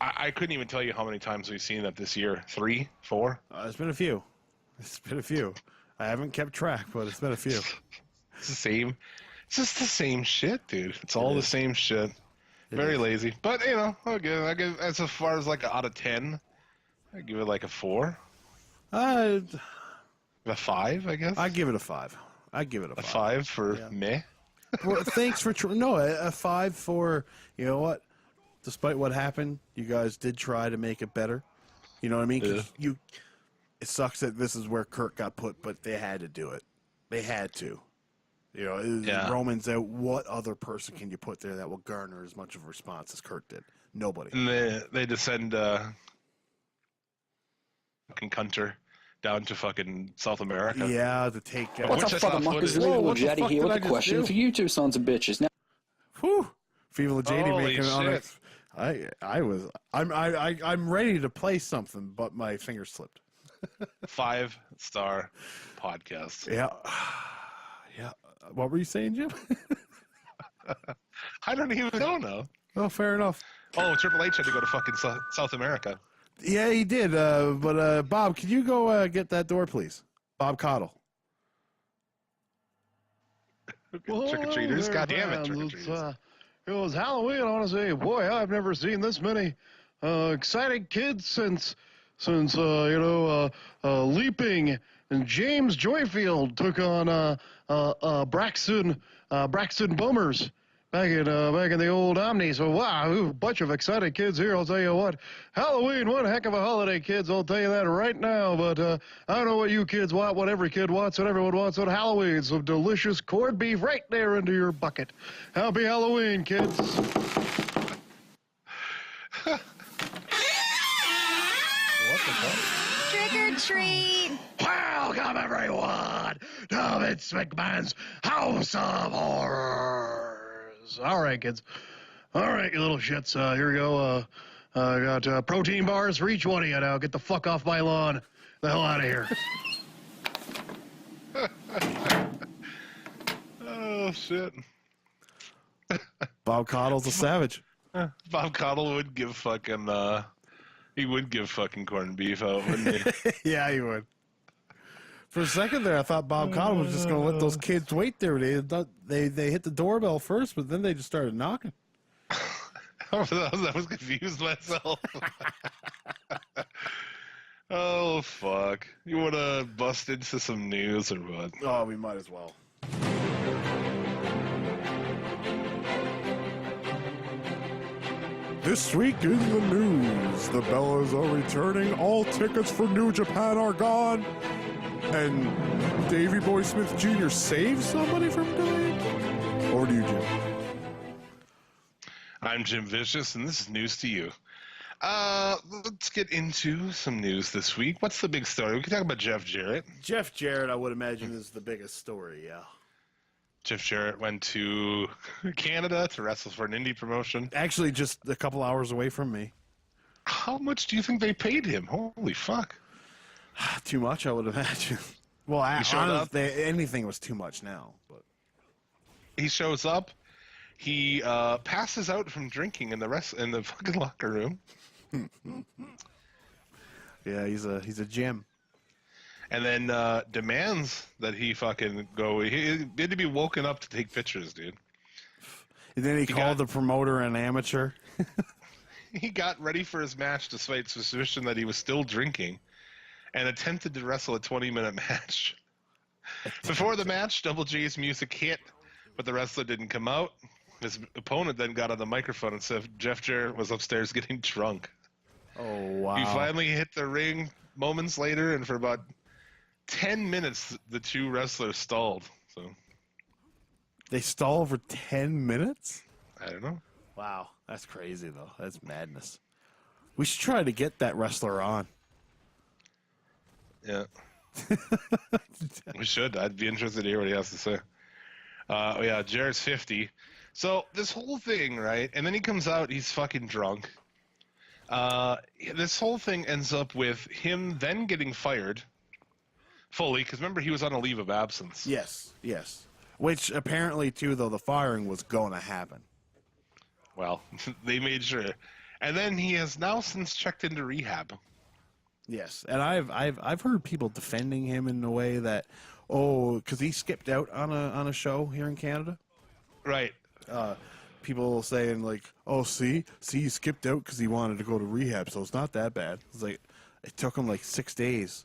I couldn't even tell you how many times we've seen that this year. 3, 4? It's been a few. It's been a few. I haven't kept track, but it's been a few. It's the same. It's just the same shit, dude. It's all the same shit. Very lazy. But, you know, I give as far as like out of 10, I give it like a 4. Uh, A 5, I guess. I give it a 5. I give it a A 5. 5 for meh. Well, thanks for a 5 for, you know what? Despite what happened, you guys did try to make it better. You know what I mean? 'Cause it sucks that this is where Kurt got put, but they had to do it. They had to. You know, it was Roman's out. What other person can you put there that will garner as much of a response as Kurt did? Nobody. And they just send fucking Cunter down to fucking South America. Yeah, to take. What the fuck Motherfuckers, Whoa, Feeble what the Jetty fuck here did with I a just question do? for you two sons of bitches. Now, Whew. Feeble JD Holy making it on shit. it. I'm ready to play something, but my finger slipped. 5-star podcast. Yeah. Yeah. What were you saying, Jim? I don't even know now. Oh, fair enough. Oh, Triple H had to go to fucking South America. Yeah, he did. But Bob, can you go get that door, please? Bob Cottle. Trick-or-treaters. God damn it, trick-or-treaters. It was Halloween, honestly. Boy, I've never seen this many excited kids since Leaping and James Joyfield took on Braxton Bummers back in the old Omni. So wow, a bunch of excited kids here. I'll tell you what, Halloween, one heck of a holiday, kids. I'll tell you that right now. But I don't know what you kids want, what every kid wants, what everyone wants on Halloween. Some delicious corned beef right there into your bucket. Happy Halloween, kids. Trick or treat. Welcome, everyone, to Vince McMahon's House of Horrors. All right, kids. All right, you little shits. Here we go. I got protein bars for each one of you now. Get the fuck off my lawn. The hell out of here. Oh, shit. Bob Cottle's a savage. Bob Cottle would give fucking, he would give fucking corned beef out, wouldn't he? Yeah, he would. For a second there, I thought Bob Cottle was just going to let those kids wait there. They hit the doorbell first, but then they just started knocking. I was confused myself. Oh, fuck. You want to bust into some news or what? Oh, we might as well. This week in the news, the Bellas are returning. All tickets for New Japan are gone. And Davey Boy Smith Jr. saved somebody from dying? Over to you, Jim. I'm Jim Vicious, and this is news to you. Let's get into some news this week. What's the big story? We can talk about Jeff Jarrett. Jeff Jarrett, I would imagine, is the biggest story, yeah. Jeff Jarrett went to Canada to wrestle for an indie promotion. Actually, just a couple hours away from me. How much do you think they paid him? Holy fuck. Too much, I would imagine. Well, anything was too much now. But He shows up. He passes out from drinking in the fucking locker room. yeah, he's a Jim. And then demands that he fucking go. He had to be woken up to take pictures, dude. And then he called the promoter an amateur. He got ready for his match despite suspicion that he was still drinking and attempted to wrestle a 20-minute match. Before the match, Double J's music hit, but the wrestler didn't come out. His opponent then got on the microphone and said Jeff Jarrett was upstairs getting drunk. Oh, wow. He finally hit the ring moments later, and for about 10 minutes, the two wrestlers stalled. So They stalled for 10 minutes? I don't know. Wow, that's crazy, though. That's madness. We should try to get that wrestler on. Yeah. We should. I'd be interested to hear what he has to say. Yeah, Jarrett's 50. So this whole thing, right? And then he comes out, he's fucking drunk. This whole thing ends up with him then getting fired fully, because remember, he was on a leave of absence. Yes. Which apparently, too, though, the firing was going to happen. Well, they made sure. And then he has now since checked into rehab. Yes, and I've heard people defending him in a way that, because he skipped out on a show here in Canada. Right. People saying like, oh, see, he skipped out because he wanted to go to rehab, so it's not that bad. It's like it took him like 6 days.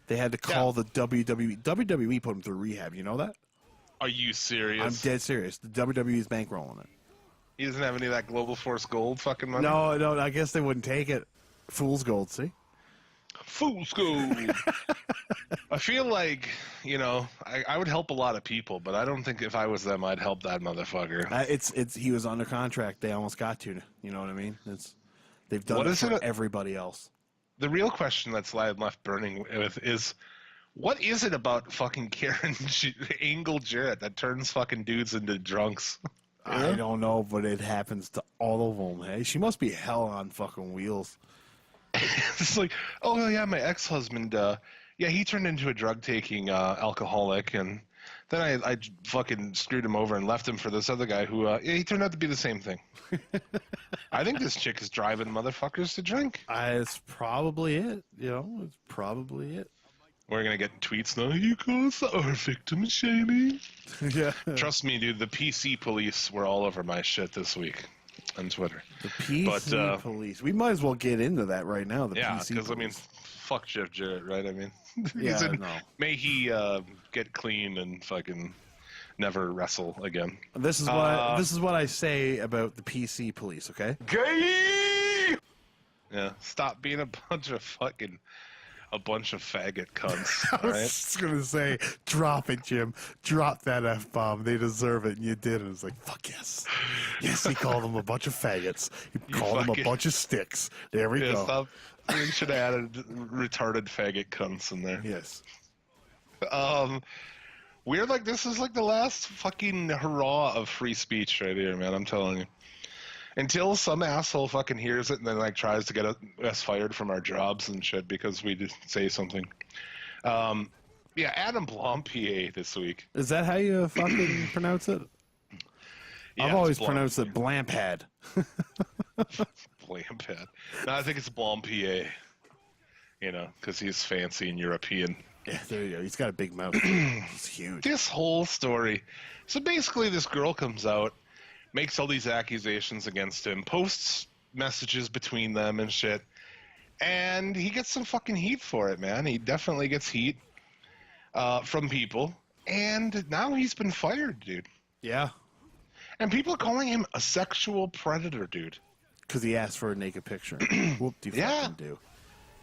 They had to call the WWE. WWE put him through rehab. You know that? Are you serious? I'm dead serious. The WWE's bankrolling it. He doesn't have any of that Global Force Gold fucking money? No, I guess they wouldn't take it. Fool's gold, see? Fool's gold. I feel like, I would help a lot of people, but I don't think if I was them, I'd help that motherfucker. He was under contract. They almost got to. You know what I mean? They've done it for everybody else. The real question that's left burning with is, what is it about fucking Karen Angle Jarrett that turns fucking dudes into drunks? I don't know, but it happens to all of them. Hey, she must be hell on fucking wheels. It's like, oh yeah, my ex-husband, he turned into a drug-taking alcoholic, and then I fucking screwed him over and left him for this other guy who, he turned out to be the same thing. I think this chick is driving motherfuckers to drink. It's probably it. It's probably it. We're going to get tweets now. You guys are victim shaming. Yeah. Trust me, dude, the PC police were all over my shit this week on Twitter. The PC police. We might as well get into that right now. PC because, fuck Jeff Jarrett, right? Yeah, may he get clean and fucking never wrestle again. This is what I say about the PC police, okay? Gay! Yeah, stop being a bunch of faggot cunts. I was just going to say, drop it, Jim. Drop that F-bomb. They deserve it, and you did. And it's like, fuck yes. Yes, he called them a bunch of faggots. He called them a bunch of sticks. There we go. Stop. We should have added retarded faggot cunts in there. Yes. We're like, this is like the last fucking hurrah of free speech right here, man. I'm telling you. Until some asshole fucking hears it and then tries to get us fired from our jobs and shit because we just say something. Adam Blompier this week. Is that how you fucking pronounce it? Yeah, I've always pronounced it Blampad. Blampad. No, I think it's Blompier. Because he's fancy and European. Yeah, there you go. He's got a big mouth. He's huge. This whole story. So basically, this girl comes out, makes all these accusations against him, posts messages between them and shit, and he gets some fucking heat for it, man. He definitely gets heat from people, and now he's been fired, dude. Yeah. And people are calling him a sexual predator, dude. because he asked for a naked picture. Whoop de Yeah. fucking do.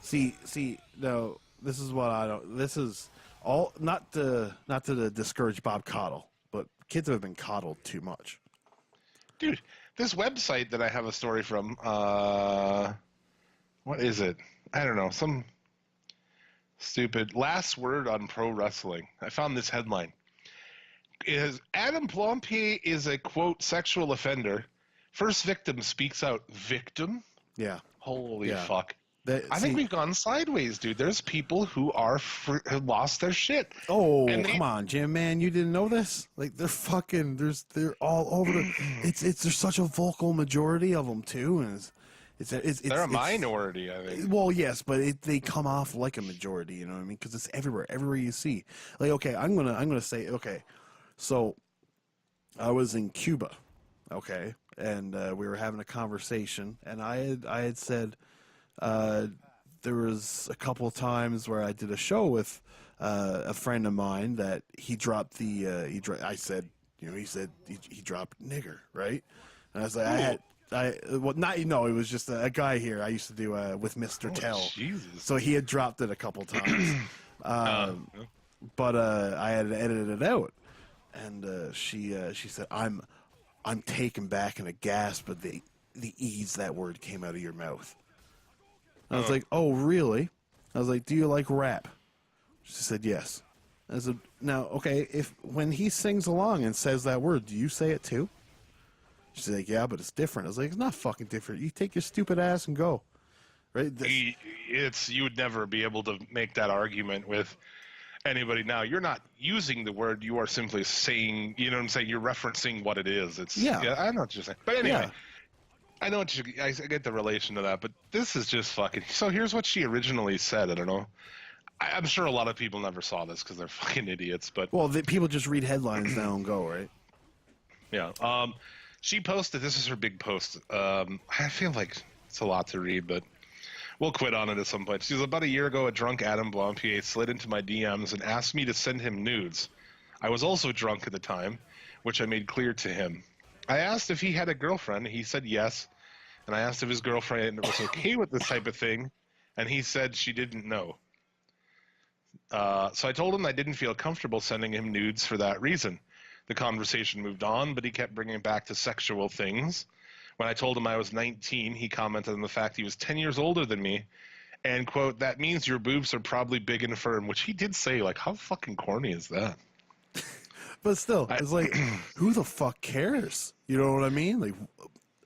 See, no, this is what I don't. This is all not to discourage Bob Coddle, but kids have been coddled too much. Dude, this website that I have a story from, what is it? I don't know, some stupid last word on pro wrestling. I found this headline. Is Adam Blampied is a, quote, sexual offender. First victim speaks out. Victim? Yeah. Holy Yeah. fuck. I See- think we've gone sideways, dude. There's people who have lost their shit. Oh, And they- come on, Jim, man, you didn't know this? Like they're fucking. They're all over the. There's such a vocal majority of them too, and They're a minority, I think. Well, yes, but they come off like a majority. You know what I mean? Because it's everywhere you see. Like, okay, I'm gonna say, okay, so I was in Cuba, okay, and we were having a conversation, and I had said. There was a couple of times where I did a show with a friend of mine that he dropped the I said, you know, he said he dropped nigger, right? And I was like, it was just a guy here I used to do with Mr. Tell. Jesus. So he had dropped it a couple times. But I had edited it out, and she said, I'm taken back in a gasp at the ease that word came out of your mouth. I was like, oh, really? I was like, do you like rap? She said, yes. I said, now, okay, when he sings along and says that word, do you say it too? She's like, yeah, but it's different. I was like, it's not fucking different. You take your stupid ass and go. Right? You would never be able to make that argument with anybody now. You're not using the word. You are simply saying, you know what I'm saying? You're referencing what it is. Yeah, I know what you're saying. But anyway. Yeah. I know what I get the relation to that, but this is just fucking. So here's what she originally said. I don't know. I'm sure a lot of people never saw this because they're fucking idiots. But well, people just read headlines now and go, right? Yeah. She posted. This is her big post. I feel like it's a lot to read, but we'll quit on it at some point. She was about a year ago. A drunk Adam Blampied slid into my DMs and asked me to send him nudes. I was also drunk at the time, which I made clear to him. I asked if he had a girlfriend. He said yes. And I asked if his girlfriend was okay with this type of thing. And he said she didn't know. So I told him I didn't feel comfortable sending him nudes for that reason. The conversation moved on, but he kept bringing it back to sexual things. When I told him I was 19, he commented on the fact he was 10 years older than me. And, quote, that means your boobs are probably big and firm, which he did say. Like, how fucking corny is that? But still, it's like, who the fuck cares? You know what I mean? Like,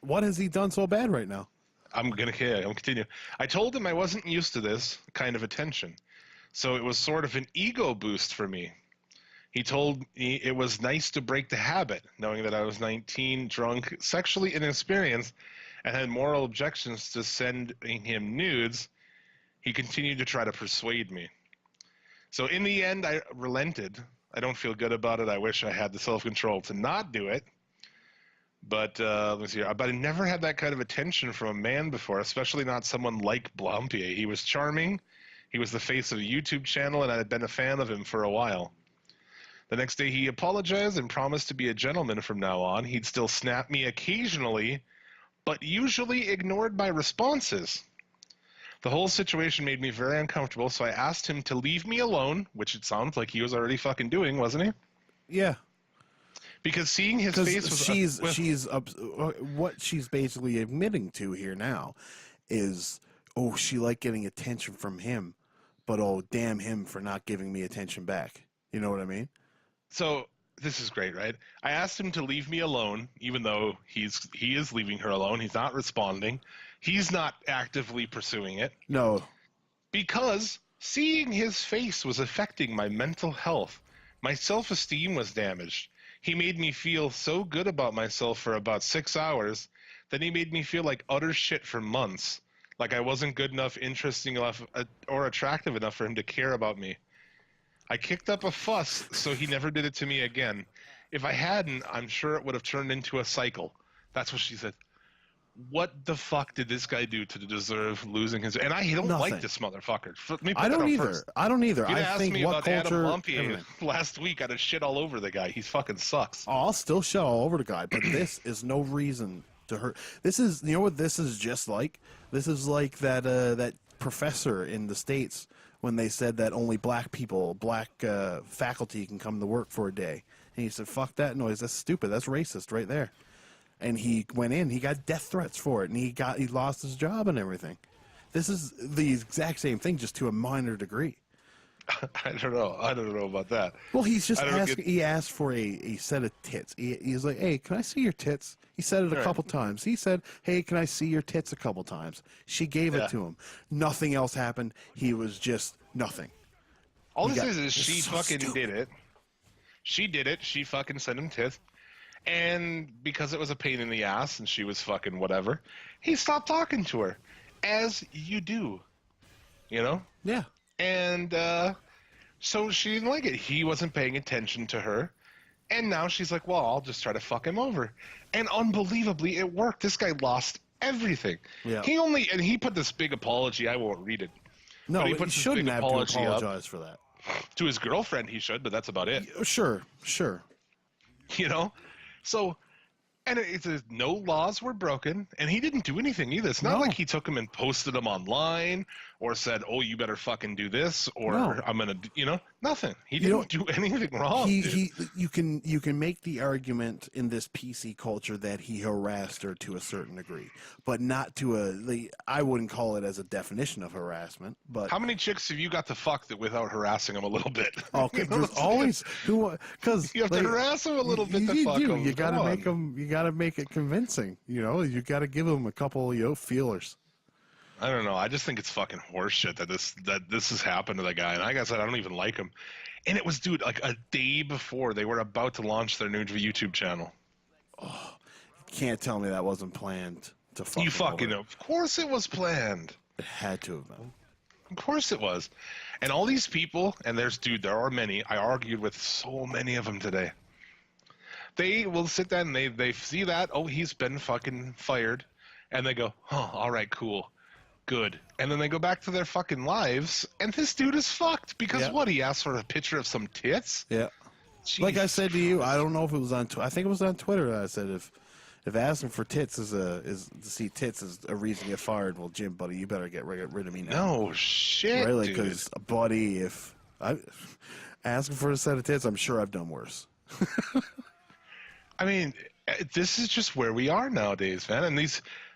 what has he done so bad right now? I'm continue. I told him I wasn't used to this kind of attention, so it was sort of an ego boost for me. He told me it was nice to break the habit, knowing that I was 19, drunk, sexually inexperienced, and had moral objections to sending him nudes. He continued to try to persuade me. So in the end, I relented. I don't feel good about it. I wish I had the self-control to not do it. But let me see here. But I never had that kind of attention from a man before, especially not someone like Blampied. He was charming. He was the face of a YouTube channel, and I had been a fan of him for a while. The next day, he apologized and promised to be a gentleman from now on. He'd still snap me occasionally, but usually ignored my responses. The whole situation made me very uncomfortable, so I asked him to leave me alone, which it sounds like he was already fucking doing, wasn't he? Yeah. Because seeing his face was... what she's basically admitting to here now is, oh, she liked getting attention from him, but oh, damn him for not giving me attention back. You know what I mean? So this is great, right? I asked him to leave me alone, even though he is leaving her alone. He's not responding. He's not actively pursuing it. No. Because seeing his face was affecting my mental health. My self-esteem was damaged. He made me feel so good about myself for about 6 hours, then he made me feel like utter shit for months. Like I wasn't good enough, interesting enough, or attractive enough for him to care about me. I kicked up a fuss, so he never did it to me again. If I hadn't, I'm sure it would have turned into a cycle. That's what she said. What the fuck did this guy do to deserve losing his... And I don't like this motherfucker. I don't either. First. I don't either. If you'd I asked think me what about culture... Adam Blampied last week, I'd have shit all over the guy. He fucking sucks. Oh, I'll still shit all over the guy, but this is no reason to her. This is, you know what this is just like? This is like that professor in the States when they said that only black faculty can come to work for a day. And he said, fuck that noise. That's stupid. That's racist right there. And he went in. He got death threats for it. And he lost his job and everything. This is the exact same thing, just to a minor degree. I don't know. I don't know about that. Well, he's just asking. He asked for a set of tits. He's like, hey, can I see your tits? He said it a couple times. He said, hey, can I see your tits a couple times? She gave it to him. Nothing else happened. He was just nothing. All this is she fucking did it. She did it. She fucking sent him tits. And because it was a pain in the ass and she was fucking whatever, he stopped talking to her. As you do. You know? Yeah. And so she didn't like it. He wasn't paying attention to her. And now she's like, well, I'll just try to fuck him over. And unbelievably, it worked. This guy lost everything. Yeah. He put this big apology. I won't read it. No, he he shouldn't have to apologize for that. To his girlfriend, he should, but that's about it. Sure. You know? So, and it's no laws were broken, and he didn't do anything either. It's not like he took him and posted them online or said, oh, you better fucking do this, or I'm going to, nothing. He didn't do anything wrong. You can make the argument in this PC culture that he harassed her to a certain degree, but not to I wouldn't call it as a definition of harassment. But how many chicks have you got to fuck without harassing them a little bit? Oh, there's always because you have to harass them a little bit to fuck them. You got to make them. You got to make it convincing. You got to give them a couple feelers. I don't know. I just think it's fucking horseshit that this has happened to the guy. And like I said, I don't even like him. And it was, dude, like a day before they were about to launch their new YouTube channel. Oh, you can't tell me that wasn't planned to fuck. You fucking know. Of course it was planned. It had to have been. Of course it was. And all these people, and there are many. I argued with so many of them today. They will sit down and they see that, oh, he's been fucking fired. And they go, oh, all right, cool. Good. And then they go back to their fucking lives, and this dude is fucked because what? He asked for a picture of some tits? Yeah. Jesus like I said to you, I don't know if it was on I think it was on Twitter that I said if asking for tits is to see tits is a reason to get fired, well, Jim, buddy, you better get rid of me now. No shit, really, because, buddy, if I asking for a set of tits, I'm sure I've done worse. I mean, this is just where we are nowadays, man. And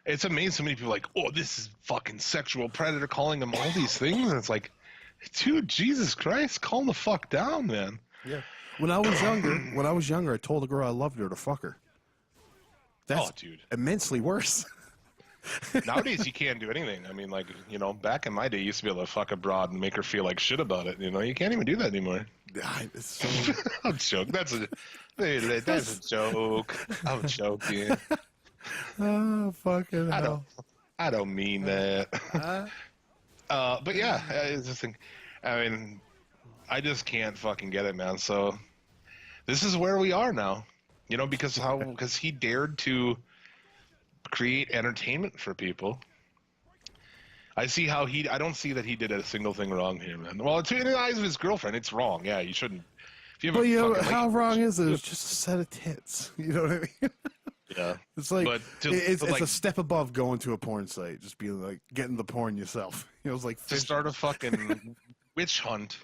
it's amazing so many people are like, oh, this is fucking sexual predator, calling them all these things. And it's like, dude, Jesus Christ, calm the fuck down, man. Yeah. When I was younger, I told a girl I loved her to fuck her. That's dude, immensely worse. Nowadays, you can't do anything. I mean, like, back in my day, you used to be able to fuck a broad and make her feel like shit about it. You can't even do that anymore. I'm joking. That's a joke. I'm joking. Oh, fucking hell. I don't mean that. But yeah, it's just thing. I mean, I just can't fucking get it, man. So this is where we are now. Because he dared to create entertainment for people. I see how I don't see that he did a single thing wrong here, man. Well, in the eyes of his girlfriend, it's wrong. Yeah, you shouldn't. How wrong is it? It's just a set of tits. You know what I mean? Yeah. It's like it's a step above going to a porn site, just being like getting the porn yourself. It's like to start a fucking witch hunt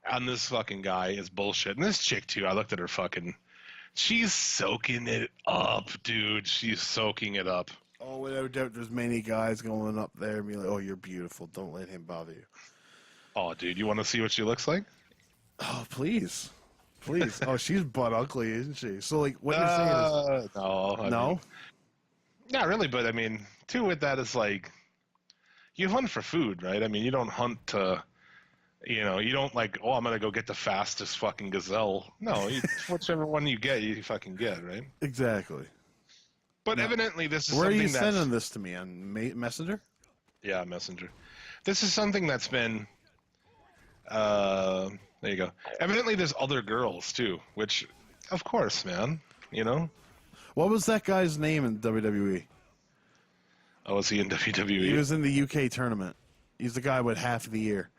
on this fucking guy is bullshit. And this chick too, I looked at her fucking. She's soaking it up, dude. She's soaking it up. Oh, without doubt, there's many guys going up there and being like, "Oh, you're beautiful. Don't let him bother you." Oh, dude, you want to see what she looks like? Oh, please. Oh, she's butt ugly, isn't she? So, like, what you're saying is... No. No? Mean, not really, but, I mean, too, with that is, like, you hunt for food, right? I mean, you don't hunt to, you don't, like, oh, I'm going to go get the fastest fucking gazelle. No, whichever one you get, you fucking get, right? Exactly. But evidently this is Where something are you sending this to me? On Messenger? Yeah, Messenger. This is something that's been... there you go. Evidently, there's other girls too, which, of course, man. What was that guy's name in WWE? Oh, was he in WWE? He was in the UK tournament. He's the guy with half of the ear.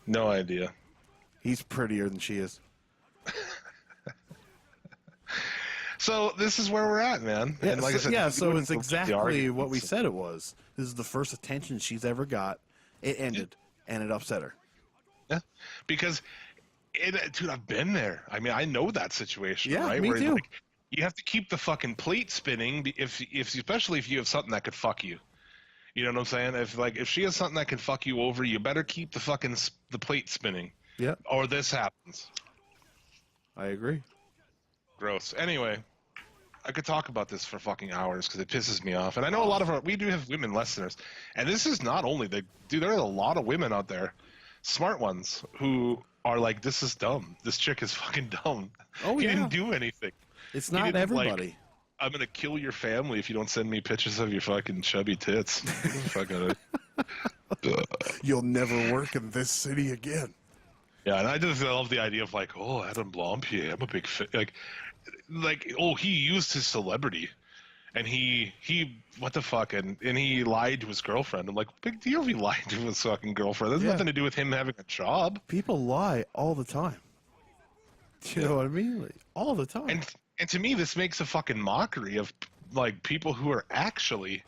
No idea. He's prettier than she is. So this is where we're at, man. Yeah, And like I so, said, yeah, we so wouldn't it's go through the exactly argument, what we so- said it was. This is the first attention she's ever got. It ended, and it upset her. Yeah, because, dude, I've been there. I mean, I know that situation, Yeah, right? me Where too. like you have to keep the fucking plate spinning if especially if you have something that could fuck you. You know what I'm saying? If she has something that can fuck you over, you better keep the fucking the plate spinning, Yeah, or this happens. I agree. Gross. Anyway, I could talk about this for fucking hours because it pisses me off. And I know a lot of we do have women listeners, and this is not only dude. There are a lot of women out there, smart ones, who are like, "This is dumb. This chick is fucking dumb. Oh, he yeah. didn't do anything. It's He not didn't, everybody. Like, I'm gonna kill your family if you don't send me pictures of your fucking chubby tits." Fucking. You'll never work in this city again. Yeah, and I just love the idea of like, oh, Adam Blampier, I'm a big fan. Like, oh, he used his celebrity, and he what the fuck, and he lied to his girlfriend. I'm like, big deal if he lied to his fucking girlfriend. There's Yeah. nothing to do with him having a job. People lie all the time. You know what I mean? Like, all the time. And to me, this makes a fucking mockery of like people who are actually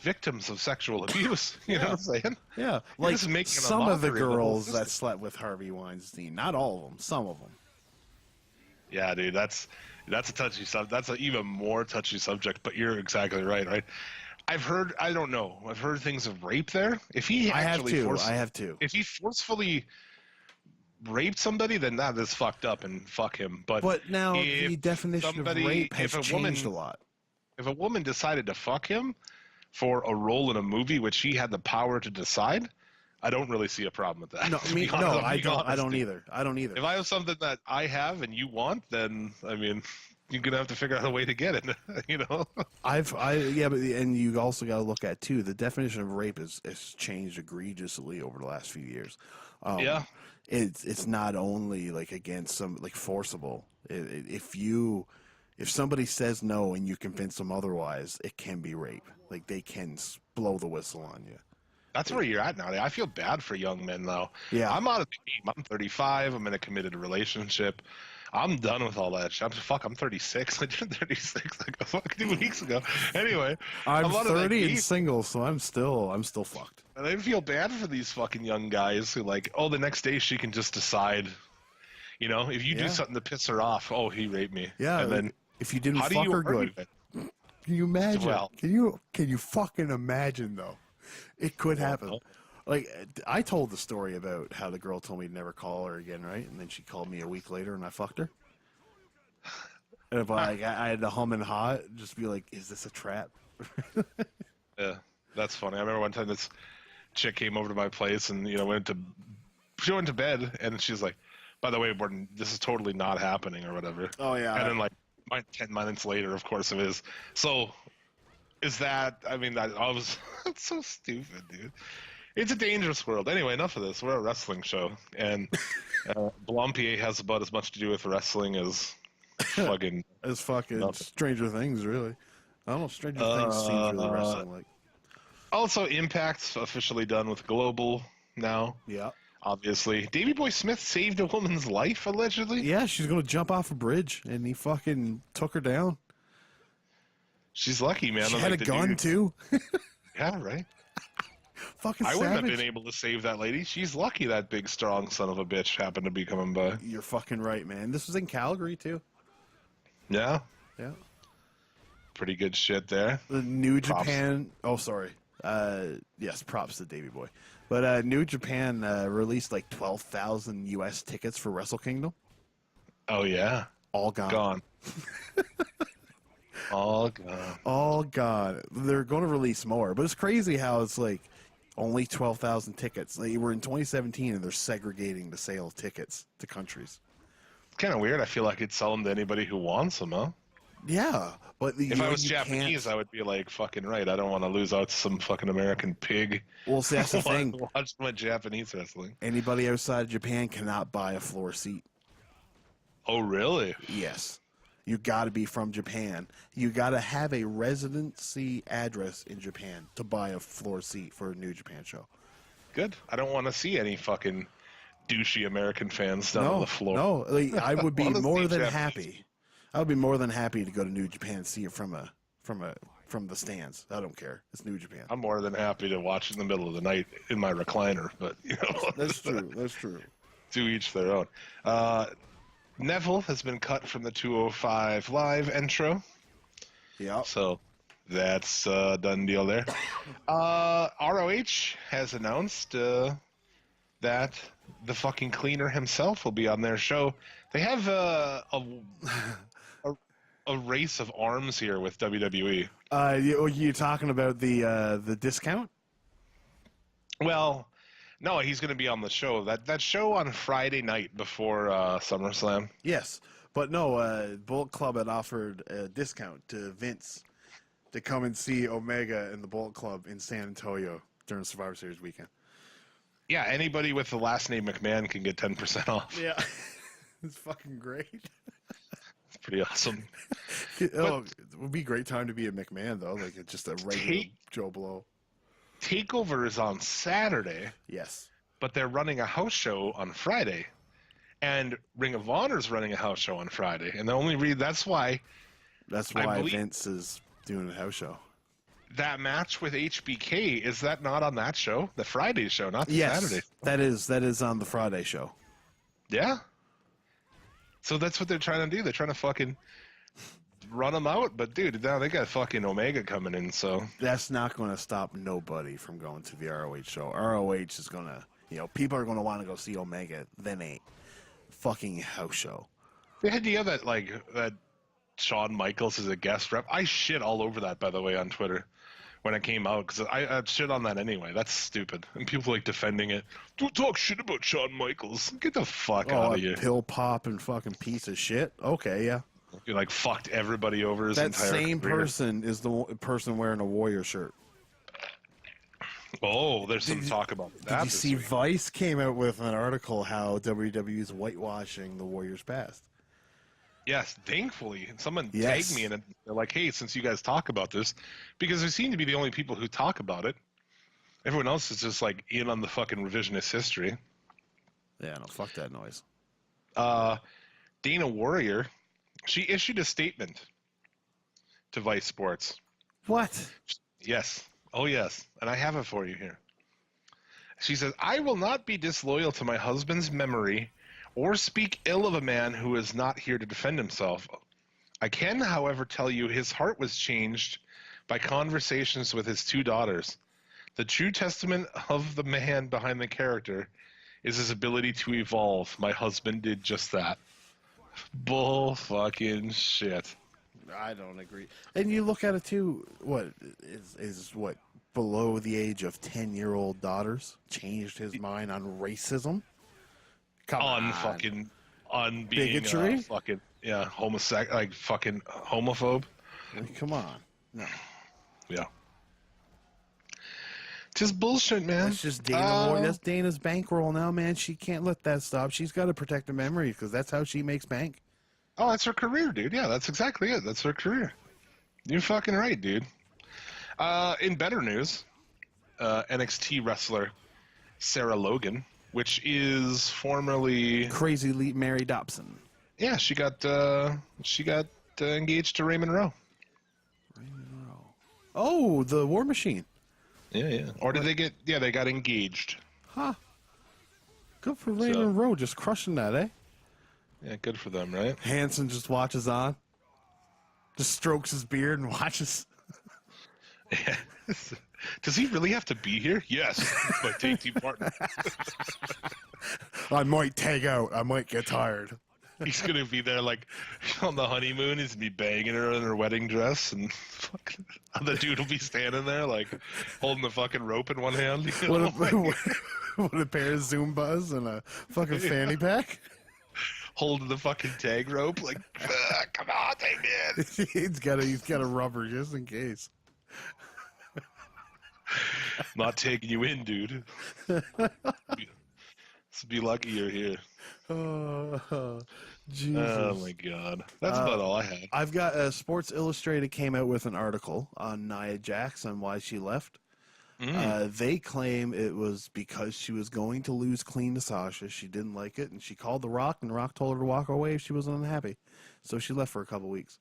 victims of sexual abuse. You know what I'm saying? yeah, You're like just making a some of the mockery of the whole girls system. that slept with Harvey Weinstein. Not all of them. Some of them. Yeah, dude, that's a touchy subject. That's an even more touchy subject. But you're exactly right, right? I've heard. I don't know. I've heard things of rape there. If he I have actually two. I have two. if he forcefully raped somebody, then that is fucked up and fuck him. But now if the definition of somebody- rape has if a changed woman- a lot. if a woman decided to fuck him for a role in a movie which he had the power to decide, I don't really see a problem with that. No, to me, be honest. no, I'm I being don't. I honest, don't dude. either. I don't either. If I have something that I have and you want, then I mean, you're gonna have to figure out a way to get it. You know? Yeah, but and you also got to look at too. The definition of rape has changed egregiously over the last few years. Yeah. It's not only like against some like forcible. If somebody says no and you convince them otherwise, it can be rape. Like they can blow the whistle on you. That's where you're at now. I feel bad for young men though. Yeah. I'm out of the game. I'm 35. I'm in a committed relationship. I'm done with all that shit. I'm 36. I turned 36 like a fucking 2 weeks ago. Anyway, I'm out of that 30 and game. single, so I'm still fucked. And I feel bad for these fucking young guys who like, oh, the next day she can just decide. You know, if you Yeah. do something to piss her off, oh, he raped me. Yeah, And then if you didn't how do fuck you her argue good, it? can you imagine? Well- Can you fucking imagine though? It could happen. no. Like I told the story about how the girl told me to never call her again, right? And then she called me a week later, and I fucked her. And if I had to hum and haw, just be like, "Is this a trap?" Yeah, that's funny. I remember one time this chick came over to my place and she went to bed and she's like, "By the way, Gordon, this is totally not happening," or whatever. Oh yeah. And then like 10 minutes later, of course it is. So is that? I mean, I was it's so stupid, dude. It's a dangerous world. Anyway, enough of this. We're a wrestling show, and Blampier has about as much to do with wrestling as fucking. It's fucking Nothing. Stranger Things, really. I don't know. Stranger Things seems really wrestling like. Also, Impact's officially done with Global now. Yeah. Obviously, Davey Boy Smith saved a woman's life allegedly. Yeah, she's gonna jump off a bridge, and he fucking took her down. She's lucky, man. She I'm had like, a the gun dude- too. Yeah, right. Fucking I wouldn't have savage. been able to save that lady. She's lucky that big, strong son of a bitch happened to be coming by. You're fucking right, man. This was in Calgary too. Yeah, Yeah. pretty good shit there. The New Props. Japan. Oh, sorry. Yes, props to Davey Boy. But New Japan released like 12,000 U.S. tickets for Wrestle Kingdom. Oh yeah, All gone. gone. All gone. All gone. They're going to release more, but it's crazy how it's like only 12,000 tickets. They were in 2017, and they're segregating the sale of tickets to countries. Kind of weird. I feel like I'd sell them to anybody who wants them, huh? Yeah, but If I was Japanese, I would be like, fucking right. I don't want to lose out to some fucking American pig. Well, see, that's the thing. Watch my Japanese wrestling. Anybody outside of Japan cannot buy a floor seat. Oh, really? Yes. You got to be from Japan. You got to have a residency address in Japan to buy a floor seat for a New Japan show. Good. I don't want to see any fucking douchey American fans down on the floor. No, like, I would be Honestly, more than Japanese. happy. I would be more than happy to go to New Japan and see it from the stands. I don't care. It's New Japan. I'm more than happy to watch in the middle of the night in my recliner, but That's true. That's true. to each their own. Neville has been cut from the 205 Live intro, Yeah. so that's a done deal there. ROH has announced that the fucking cleaner himself will be on their show. They have a race of arms here with WWE. You talking about the discount? Well, no, he's going to be on the show. That show on Friday night before SummerSlam. Yes, but no. Bullet Club had offered a discount to Vince to come and see Omega and the Bullet Club in San Antonio during Survivor Series weekend. Yeah, anybody with the last name McMahon can get 10% off. Yeah, it's fucking great. It's pretty awesome. It would be a great time to be a McMahon though, like it's just a regular Joe Blow. Takeover is on Saturday, Yes. but they're running a house show on Friday, and Ring of Honor's running a house show on Friday, and that's why That's why Vince is doing a house show. that match with HBK is that not on that show, the Friday show, not the Yes, Saturday. that is on the Friday show. Yeah. So that's what they're trying to do. They're trying to fucking run them out, but dude, now they got fucking Omega coming in, so That's not going to stop nobody from going to the ROH show. ROH is going to, people are going to want to go see Omega, then a fucking house show. the idea that Shawn Michaels is a guest rep, I shit all over that, by the way, on Twitter when it came out, because I shit on that anyway. That's stupid, and people like defending it. Don't talk shit about Shawn Michaels. Get the fuck out of here. Pill pop and fucking piece of shit. Okay, yeah. You like fucked everybody over his That entire same career. person is the person wearing a Warrior shirt. Oh, there's some talk about that. Did you this see week. Vice came out with an article how WWE is whitewashing the Warriors past? Yes, thankfully. Someone Yes. tagged me in it. They're like, hey, since you guys talk about this, because they seem to be the only people who talk about it. Everyone else is just like in on the fucking revisionist history. Yeah, no, fuck that noise. Dana Warrior, she issued a statement to Vice Sports. What? Yes. Oh, yes. And I have it for you here. She says, I will not be disloyal to my husband's memory or speak ill of a man who is not here to defend himself. I can, however, tell you his heart was changed by conversations with his two daughters. The true testament of the man behind the character is his ability to evolve. My husband did just that. Bull fucking shit. I don't agree. And you look at it too. What is what below the age of 10-year-old daughters changed his mind on racism? Come on, Being bigotry, fucking homosexual, like fucking homophobe. Come on, no. Yeah. Just bullshit, man. That's just Dana. That's Dana's bankroll now, man. She can't let that stop. She's got to protect the memory because that's how she makes bank. Oh, that's her career, dude. Yeah, that's exactly it. That's her career. You're fucking right, dude. In better news, NXT wrestler Sarah Logan, which is formerly Crazy Mary Dobson. Yeah, she got engaged to Raymond Rowe. Oh, the War Machine. Yeah. Or did they get? Yeah, they got engaged. Huh. Good for Raymond Rowe, just crushing that, eh? Yeah, good for them, right? Hanson just watches on. Just strokes his beard and watches. Does he really have to be here? Yes, it's my tag team partner. I might tag out. I might get tired. He's gonna be there like on the honeymoon. He's gonna be banging her in her wedding dress, and fucking, the dude will be standing there like holding the fucking rope in one hand. You know? What a pair of Zumbas and a fucking fanny pack. Holding the fucking tag rope, like, come on, take me in. he's got a rubber just in case. Not taking you in, dude. So be lucky you're here. Oh, Jesus. Oh my God, that's about all I had. I've got Sports Illustrated came out with an article on Nia Jax and why she left. They claim it was because she was going to lose clean to Sasha. She didn't like it, and she called The Rock, and The Rock told her to walk away if she was unhappy. So she left for a couple weeks.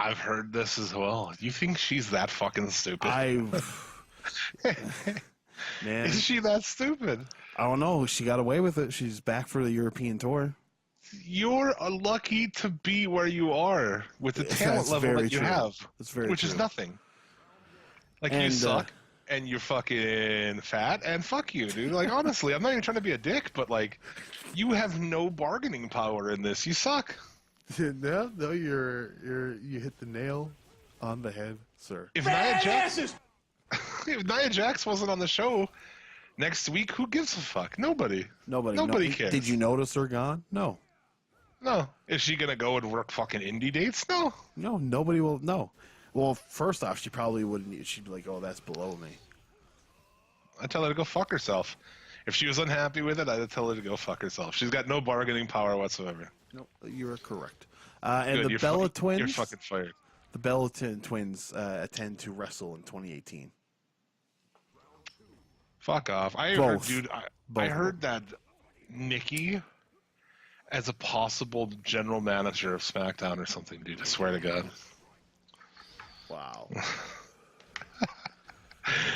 I've heard this as well. You think she's that fucking stupid? Man, Is she that stupid? I don't know. She got away with it. She's back for the European tour. You're lucky to be where you are with the talent That's level very that you true. have, That's very which is true. nothing. Like, you And, suck, and you're fucking fat, and fuck you, dude. Like, honestly, I'm not even trying to be a dick, but, like, you have no bargaining power in this. You suck. No, you hit the nail on the head, sir. If Nia Jax, if Nia Jax wasn't on the show next week, who gives a fuck? Nobody. Nobody cares. Did you notice her gone? No. No. Is she gonna go and work fucking indie dates? No. No, nobody will. No. Well, first off, she probably wouldn't. She'd be like, "Oh, that's below me." I'd tell her to go fuck herself. If she was unhappy with it, I'd tell her to go fuck herself. She's got no bargaining power whatsoever. No, you are correct. And Good, the you're Bella twins. You're fucking fired. The Bella twins attend to wrestle in 2018. Fuck off. I Both. heard that Nikki as a possible general manager of SmackDown or something, dude. I swear to God. Wow.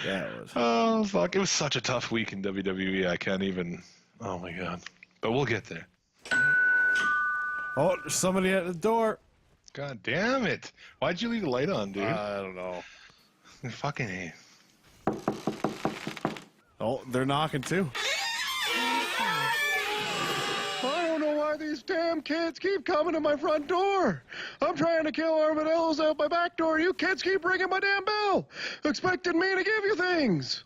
That was. Oh, fuck. It was such a tough week in WWE. I can't even. Oh, my God. But we'll get there. Oh, there's somebody at the door. God damn it. Why'd you leave the light on, dude? I don't know. Fucking A. Oh, they're knocking too. I don't know why these damn kids keep coming to my front door. I'm trying to kill armadillos out my back door. You kids keep ringing my damn bell, expecting me to give you things.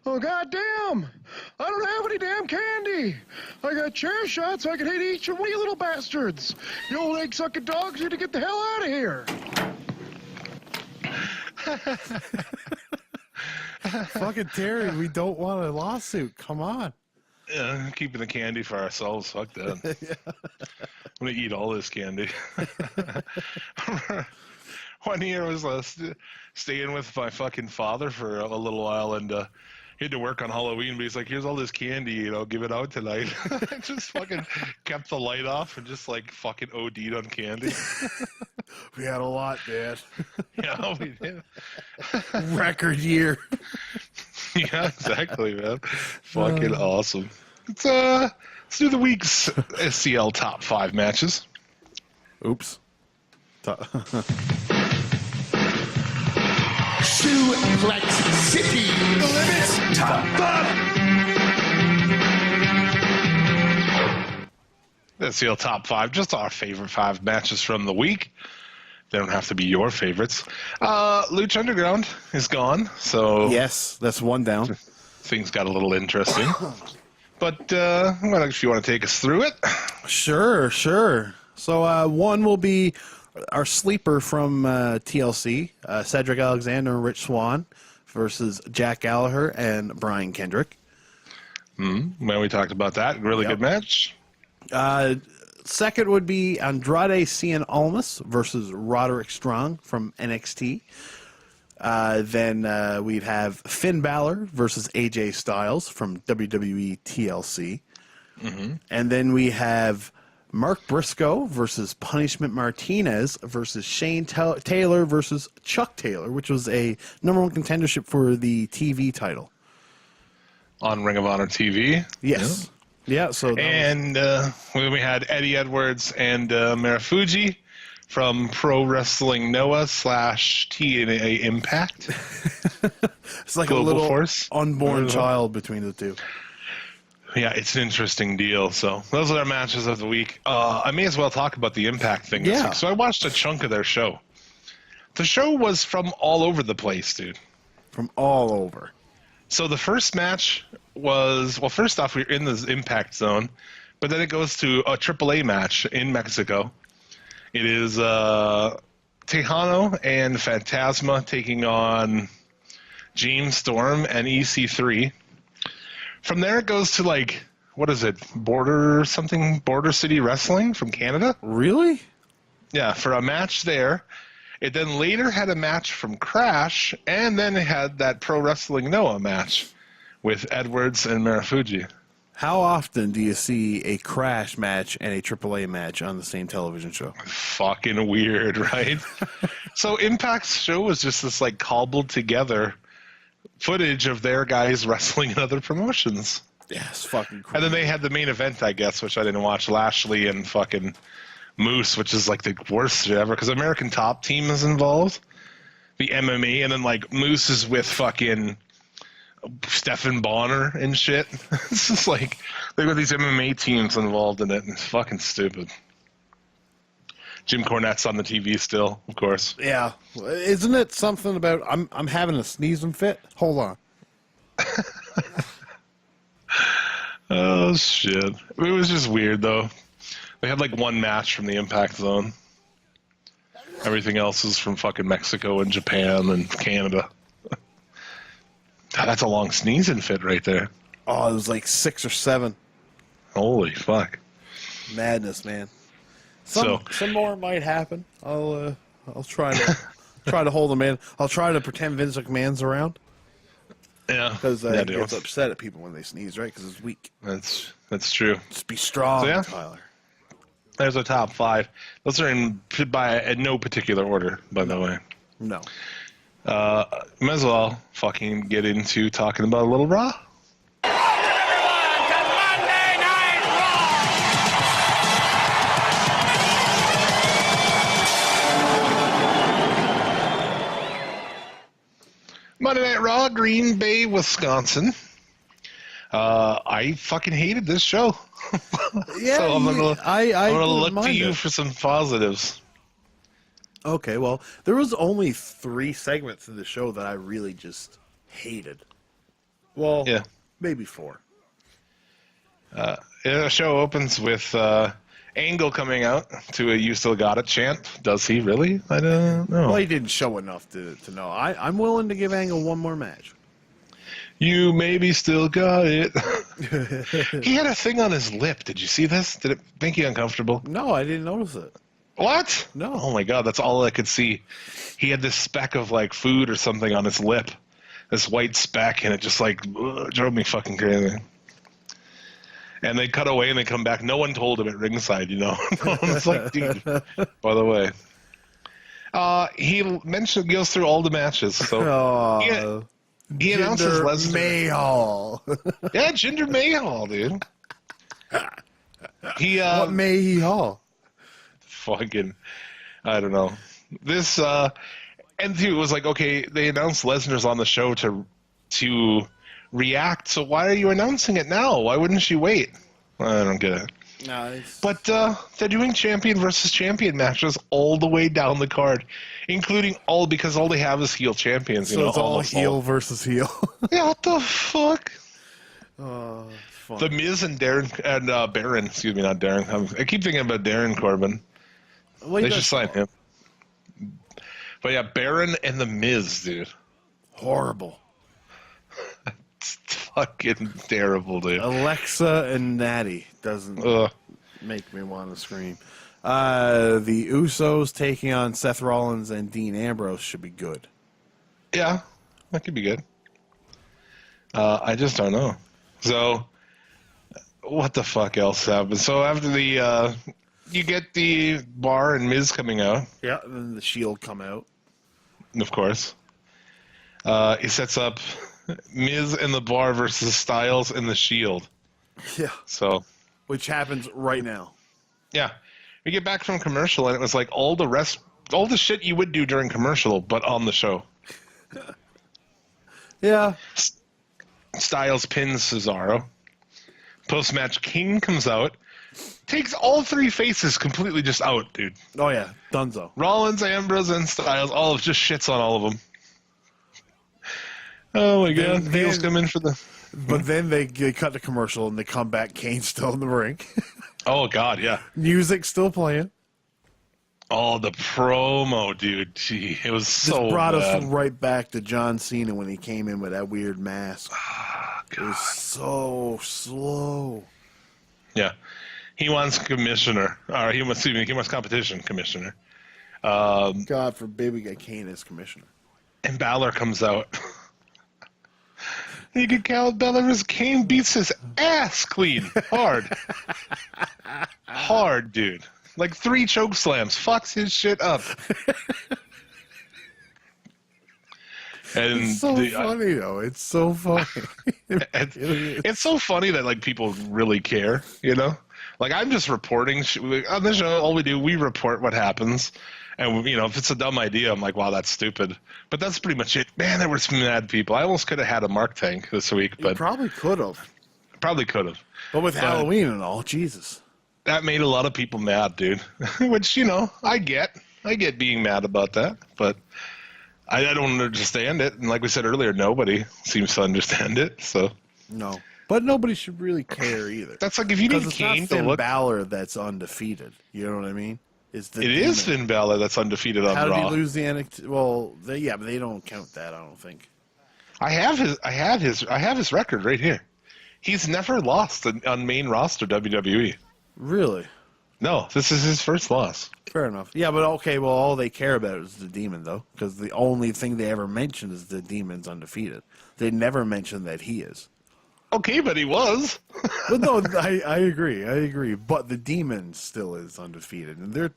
Oh, goddamn. I don't have any damn candy. I got chair shots so I can hit each one of you little bastards. You old egg-sucking dogs need to get the hell out of here. Fucking Terry, we don't want a lawsuit. Come on. Yeah, keeping the candy for ourselves. Fuck that. I'm going to eat all this candy. One year I was staying with my fucking father for a little while, and he had to work on Halloween, but he's like, here's all this candy, give it out tonight. I just fucking kept the light off and just like fucking OD'd on candy. We had a lot, Dad. Yeah, we did. Record year. Yeah, exactly, man. Fucking awesome. Let's do the week's SCL top 5 matches. Oops. Suplex City Limits Top 5. SCL top 5, just our favorite 5 matches from the week. They don't have to be your favorites. Lucha Underground is gone, so Yes, that's one down. things got a little interesting. But if you want to take us through it. Sure. So one will be our sleeper from TLC, Cedric Alexander and Rich Swann versus Jack Gallagher and Brian Kendrick. Well, we talked about that. Really good match. Second would be Andrade Cien Almas versus Roderick Strong from NXT. Then we'd have Finn Balor versus AJ Styles from WWE TLC. And then we have Mark Briscoe versus Punishment Martinez versus Shane Taylor versus Chuck Taylor, which was a #1 contendership for the TV title. On Ring of Honor TV. Yes. Yeah, so And we had Eddie Edwards and Marufuji from Pro Wrestling Noah / TNA Impact. it's like Global a little Force. unborn child between the two. Yeah, it's an interesting deal. So those are our matches of the week. I may as well talk about the Impact thing this Yeah. week. So I watched a chunk of their show. The show was from all over the place, dude. From all over. So the first match was, well, first off, we were in the Impact Zone, but then it goes to a AAA match in Mexico. It is Tejano and Phantasma taking on James Storm and EC3. From there, it goes to, like, what is it, Border City Wrestling from Canada? Really? Yeah, for a match there. It then later had a match from Crash, and then it had that Pro Wrestling Noah match with Edwards and Marufuji. How often do you see a Crash match and a AAA match on the same television show? Fucking weird, right? So Impact's show was just this like cobbled together footage of their guys wrestling in other promotions. Yeah, it's fucking cool. And then they had the main event, I guess, which I didn't watch. Lashley and fucking Moose, which is like the worst shit ever because American Top Team is involved, the MMA, and then like Moose is with fucking Stephen Bonner and shit. It's just like they got these MMA teams involved in it, and it's fucking stupid. Jim Cornette's on the TV still, of course. Yeah, isn't it something about I'm having a sneezing fit? Hold on. Oh shit! It was just weird though. They had like one match from the Impact Zone. Everything else is from fucking Mexico and Japan and Canada. God, that's a long sneezing fit right there. Oh, it was like 6 or 7. Holy fuck! Madness, man. Some more might happen. I'll try to hold him in. I'll try to pretend Vince McMahon's around. Yeah, because he gets upset at people when they sneeze, right? Because it's weak. That's true. Just be strong, So, yeah. Tyler. There's a top 5. Those are in no particular order, by the way. No. Might as well fucking get into talking about a little Raw. Monday Night Raw, Green Bay, Wisconsin. I fucking hated this show. Yeah, so I'm gonna look to you it. for some positives. Okay, well, there was only 3 segments of the show that I really just hated. Well, Yeah. maybe 4. The show opens with Angle coming out to a "You Still Got It" chant. Does he really? I don't know. Well, he didn't show enough to know. I'm willing to give Angle one more match. You maybe still got it. He had a thing on his lip. Did you see this? Did it make you uncomfortable? No, I didn't notice it. What? No. Oh my god, that's all I could see. He had this speck of like food or something on his lip. This white speck, and it just like drove me fucking crazy. And they cut away and they come back. No one told him at ringside, you know. It's like, dude, by the way. He goes through all the matches. So he announces Lesnar. Mahal. Yeah, Jinder Mahal, dude. What Mahal? Fucking, I don't know. This, and dude, it was like, okay, they announced Lesnar's on the show to react, so why are you announcing it now? Why wouldn't you wait? I don't get it. Nice. But they're doing champion versus champion matches all the way down the card, including because all they have is heel champions. So it's all heel versus heel. Yeah, what the fuck? Fun. The Miz and Baron, excuse me, not Darren. I keep thinking about Darren Corbin. Well, They should sign him. But yeah, Baron and the Miz, dude. Horrible. It's fucking terrible, dude. Alexa and Natty doesn't Ugh. make me want to scream. The Usos taking on Seth Rollins and Dean Ambrose should be good. Yeah, that could be good. I just don't know. So, what the fuck else happened? So after the, you get the Bar and Miz coming out. Yeah, and then the Shield come out. Of course. He sets up Miz and the Bar versus Styles and the Shield. Yeah. So, Which happens right now. yeah. We get back from commercial and it was like all the shit you would do during commercial, but on the show. Yeah. Styles pins Cesaro. Post-match, King comes out. Takes all 3 faces completely just out, dude. Oh, yeah. Dunzo. Rollins, Ambrose, and Styles, all of just shits on all of them. Oh my god. Then- Heels come in for the... But then they cut the commercial and they come back. Kane's still in the ring. Oh god, yeah. Music still playing. Oh, the promo, dude. Gee, it was Just so brought bad. us right back to John Cena when he came in with that weird mask. It was so slow. Yeah. He wants commissioner. Or he wants competition commissioner. God forbid we get Kane as commissioner. And Balor comes out. You can count Belarus. Kane beats his ass clean. Hard. Hard, dude. Like 3 choke slams. Fucks his shit up. And It's so funny, though. It's so funny. it's so funny that like people really care, you know? Like I'm just reporting on the show. All we do, we report what happens, and you know, if it's a dumb idea, I'm like, wow, that's stupid. But that's pretty much it. Man, there were some mad people. I almost could have had a Mark Tank this week, You but probably could have. probably could have. But with Halloween and all, Jesus. That made a lot of people mad, dude. Which you know, I get being mad about that, but I don't understand it. And like we said earlier, nobody seems to understand it. So No. But nobody should really care either. that's like if you need Because it's Kane not to Finn look. Balor that's undefeated. You know what I mean? It's the It demon. is Finn Balor that's undefeated on How did Raw. he lose the NXT? Well, yeah, but they don't count that, I don't think. I have his record right here. He's never lost on main roster WWE. Really? No, this is his first loss. Fair enough. Yeah, but okay, well, all they care about is the demon, though, because the only thing they ever mention is the demon's undefeated. They never mention that he is. Okay, but he was. But no, I agree. But the demon still is undefeated, and they're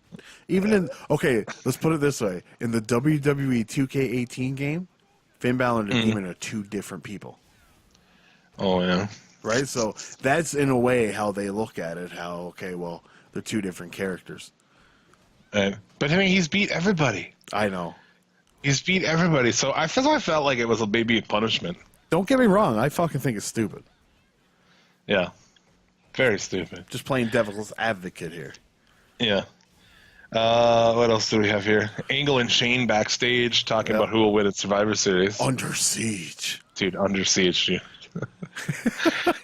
even in. Okay, let's put it this way: in the WWE 2K18 game, Finn Balor and the Demon are 2 different people, Oh yeah. right? So that's in a way how they look at it. How okay, well, they're 2 different characters. But I mean, he's beat everybody. I know. He's beat everybody. So I felt like it was maybe a punishment. Don't get me wrong. I fucking think it's stupid. Yeah. Very stupid. Just playing devil's advocate here. Yeah. What else do we have here? Angle and Shane backstage talking Yep. about who will win at Survivor Series. Under Siege. Dude, Under Siege, dude.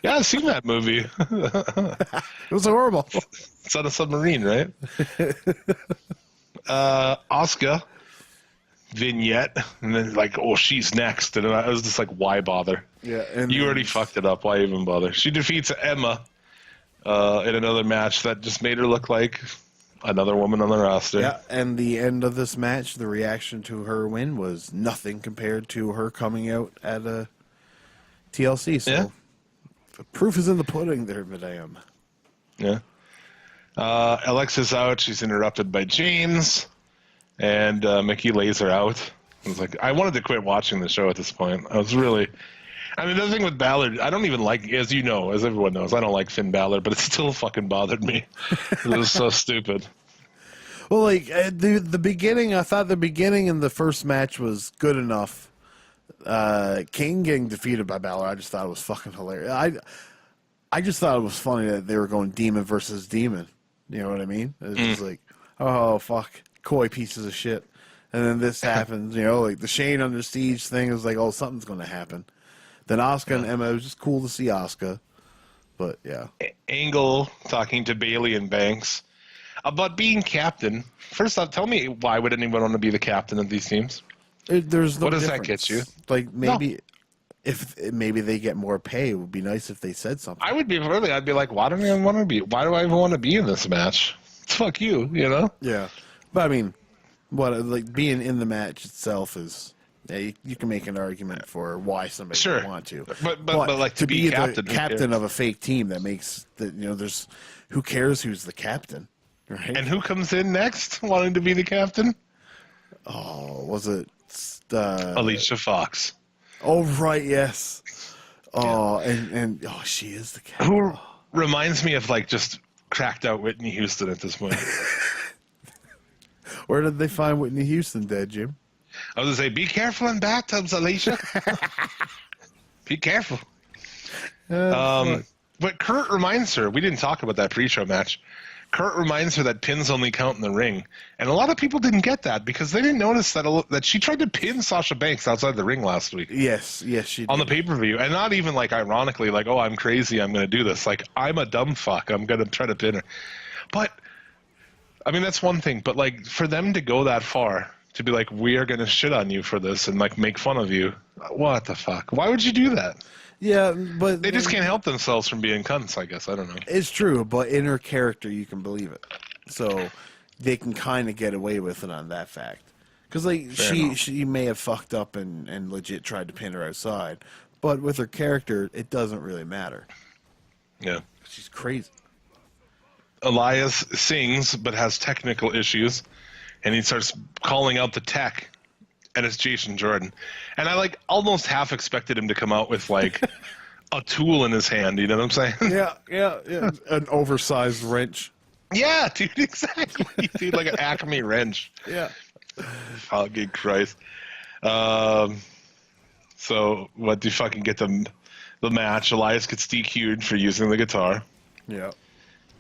Yeah, I've seen that movie. It was horrible. It's on a submarine, right? Asuka vignette, and then like, oh, she's next, and I was just like, why bother? Yeah, and You already fucked it up. Why even bother? She defeats Emma in another match that just made her look like another woman on the roster. Yeah, and the end of this match, the reaction to her win was nothing compared to her coming out at a TLC. So Yeah. the proof is in the pudding there, madame. Yeah. Alexa's out. She's interrupted by James, and Mickey lays her out. I was like, I wanted to quit watching the show at this point. I mean, the thing with Balor, I don't even like, as you know, as everyone knows, I don't like Finn Balor, but it still fucking bothered me. It was so stupid. Well, like the beginning, I thought the beginning in the first match was good enough. Kane getting defeated by Balor, I just thought it was fucking hilarious. I just thought it was funny that they were going demon versus demon. You know what I mean? It was just like, oh fuck, coy pieces of shit. And then this happens, you know, like the Shane Under Siege thing is like, oh, something's going to happen. Then Asuka and Emma, it was just cool to see Asuka. But yeah. Angle talking to Bailey and Banks about being captain. First off, tell me, why would anyone want to be the captain of these teams? There's no What does that difference. get you? Like maybe if maybe they get more pay, it would be nice if they said something. I'd be like, why do I even want to be? Why do I even want to be in this match? Fuck you, you know? Yeah, but I mean, like being in the match itself is. Yeah, you can make an argument for why somebody Sure. would want to, But like to be captain, the who captain cares? of a fake team that makes that there's who cares who's the captain, right? And who comes in next, wanting to be the captain? Oh, was it Alicia Fox, Oh right, yes. Oh, and oh, she is the captain. who reminds me of like just cracked out Whitney Houston at this point. Where did they find Whitney Houston dead, Jim? I was gonna say, be careful in bathtubs, Alicia. Be careful. But Kurt reminds her, we didn't talk about that pre-show match. Kurt reminds her that pins only count in the ring. And a lot of people didn't get that because they didn't notice that she tried to pin Sasha Banks outside the ring last week Yes, she did. on the pay-per-view. And not even like ironically, like, oh, I'm crazy, I'm going to do this. Like, I'm a dumb fuck, I'm going to try to pin her. But, I mean, that's one thing. But, like, for them to go that far, to be like, we are going to shit on you for this and, like, make fun of you. What the fuck? Why would you do that? Yeah, but They just can't help themselves from being cunts, I guess. I don't know. It's true, but in her character, you can believe it. So they can kind of get away with it on that fact. Because like Fair she enough. she may have fucked up and legit tried to pin her outside, But with her character, it doesn't really matter. Yeah. She's crazy. Elias sings but has technical issues, and he starts calling out the tech, and it's Jason Jordan. And I like almost half expected him to come out with like a tool in his hand, you know what I'm saying? Yeah. An oversized wrench. Yeah, dude, exactly. Dude, like an Acme wrench. Yeah. Fucking Christ. So what do you fucking get the match? Elias gets DQ'd for using the guitar. Yeah.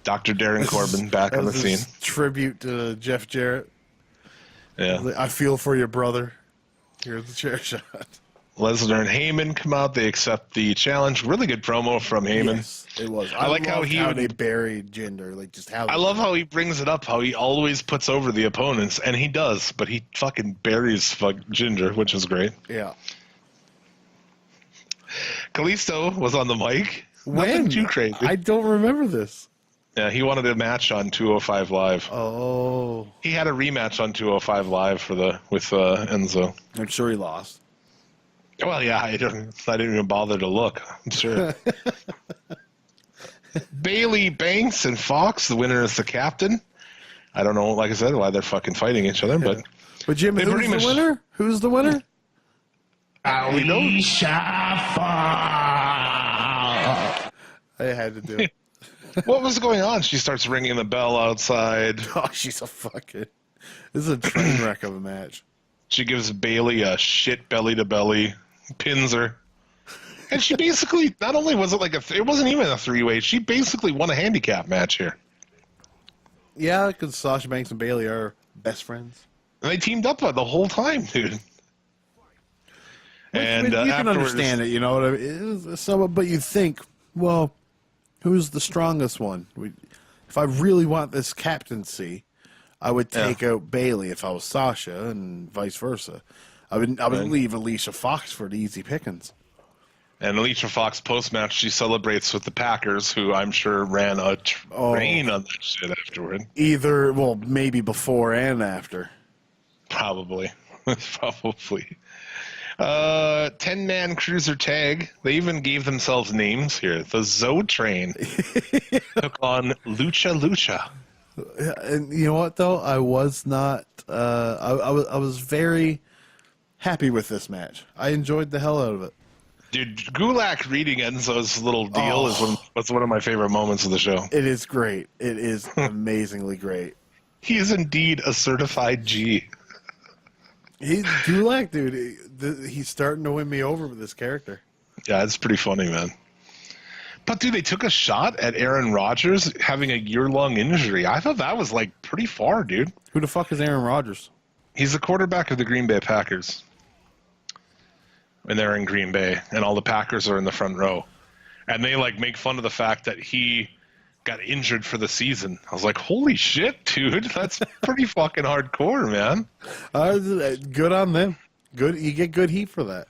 Dr. Darren Corbin back on the As scene. his tribute to Jeff Jarrett. Yeah. I feel for your brother. Here's the chair shot. Lesnar and Heyman come out. They accept the challenge. Really good promo from Heyman. Yes, it was. I like how they buried Jinder. Like just how. I love how he brings it up. How he always puts over the opponents, and he does. But he fucking buries Ginger, which is great. Yeah. Kalisto was on the mic. When? Nothing too crazy. I don't remember this. Yeah, he wanted a match on 205 Live. Oh. He had a rematch on 205 Live with Enzo. I'm sure he lost. Well, yeah, I didn't even bother to look. I'm sure. Bailey, Banks, and Fox. The winner is the captain. I don't know, like I said, why they're fucking fighting each other, but. But Jim, who's the winner? Who's the winner? Alicia I had to do it. What was going on? She starts ringing the bell outside. Oh, she's a fucking. This is a train wreck of a match. She gives Bailey a shit belly to belly, pins her, and she basically not only was it like it wasn't even a three-way. She basically won a handicap match here. Yeah, because Sasha Banks and Bailey are best friends. And they teamed up the whole time, dude. And you can understand it, you know what I mean? But you think, well, who's the strongest one? If I really want this captaincy, I would take out Bailey if I was Sasha, and vice versa. I would leave Alicia Fox for the easy pickings. And Alicia Fox post-match, she celebrates with the Packers, who I'm sure ran a train on that shit afterward. Maybe before and after. Probably. 10-man cruiser tag. They even gave themselves names here. The Zoe Train took on Lucha. And you know what, though? I was not... I was very happy with this match. I enjoyed the hell out of it. Dude, Gulak reading Enzo's little deal was one of my favorite moments of the show. It is great. It is amazingly great. He is indeed a certified G. He's Gulak, dude. He's starting to win me over with this character. Yeah, it's pretty funny, man. But, dude, they took a shot at Aaron Rodgers having a year-long injury. I thought that was, like, pretty far, dude. Who the fuck is Aaron Rodgers? He's the quarterback of the Green Bay Packers. And they're in Green Bay, and all the Packers are in the front row. And they, like, make fun of the fact that he got injured for the season. I was like, holy shit, dude. That's pretty fucking hardcore, man. Good on them. Good. You get good heat for that.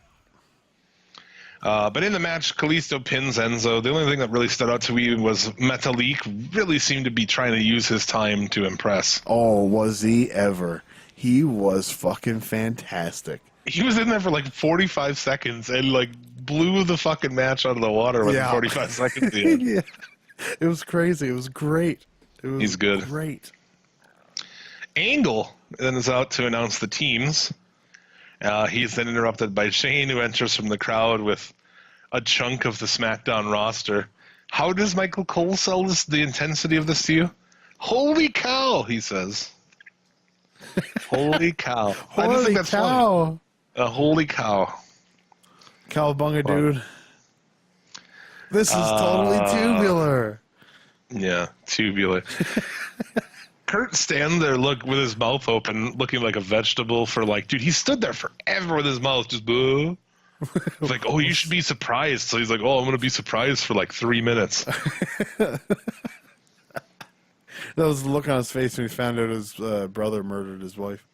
But in the match, Kalisto pins Enzo. The only thing that really stood out to me was Metalik really seemed to be trying to use his time to impress. Oh, was he ever? He was fucking fantastic. He was in there for like 45 seconds and like blew the fucking match out of the water with 45 seconds in. Yeah. It was crazy. It was great. He's good. Great. Angle then is out to announce the teams. He's then interrupted by Shane, who enters from the crowd with a chunk of the SmackDown roster. How does Michael Cole sell the intensity of this to you? Holy cow, he says. Holy cow. I just think that's funny. Holy cow. Cowabunga, dude. This is totally tubular. Yeah, tubular. Kurt stands there with his mouth open, looking like a vegetable for like, dude, he stood there forever with his mouth just boo. Like, oh, you should be surprised. So he's like, oh, I'm going to be surprised for like 3 minutes. That was the look on his face when he found out his brother murdered his wife.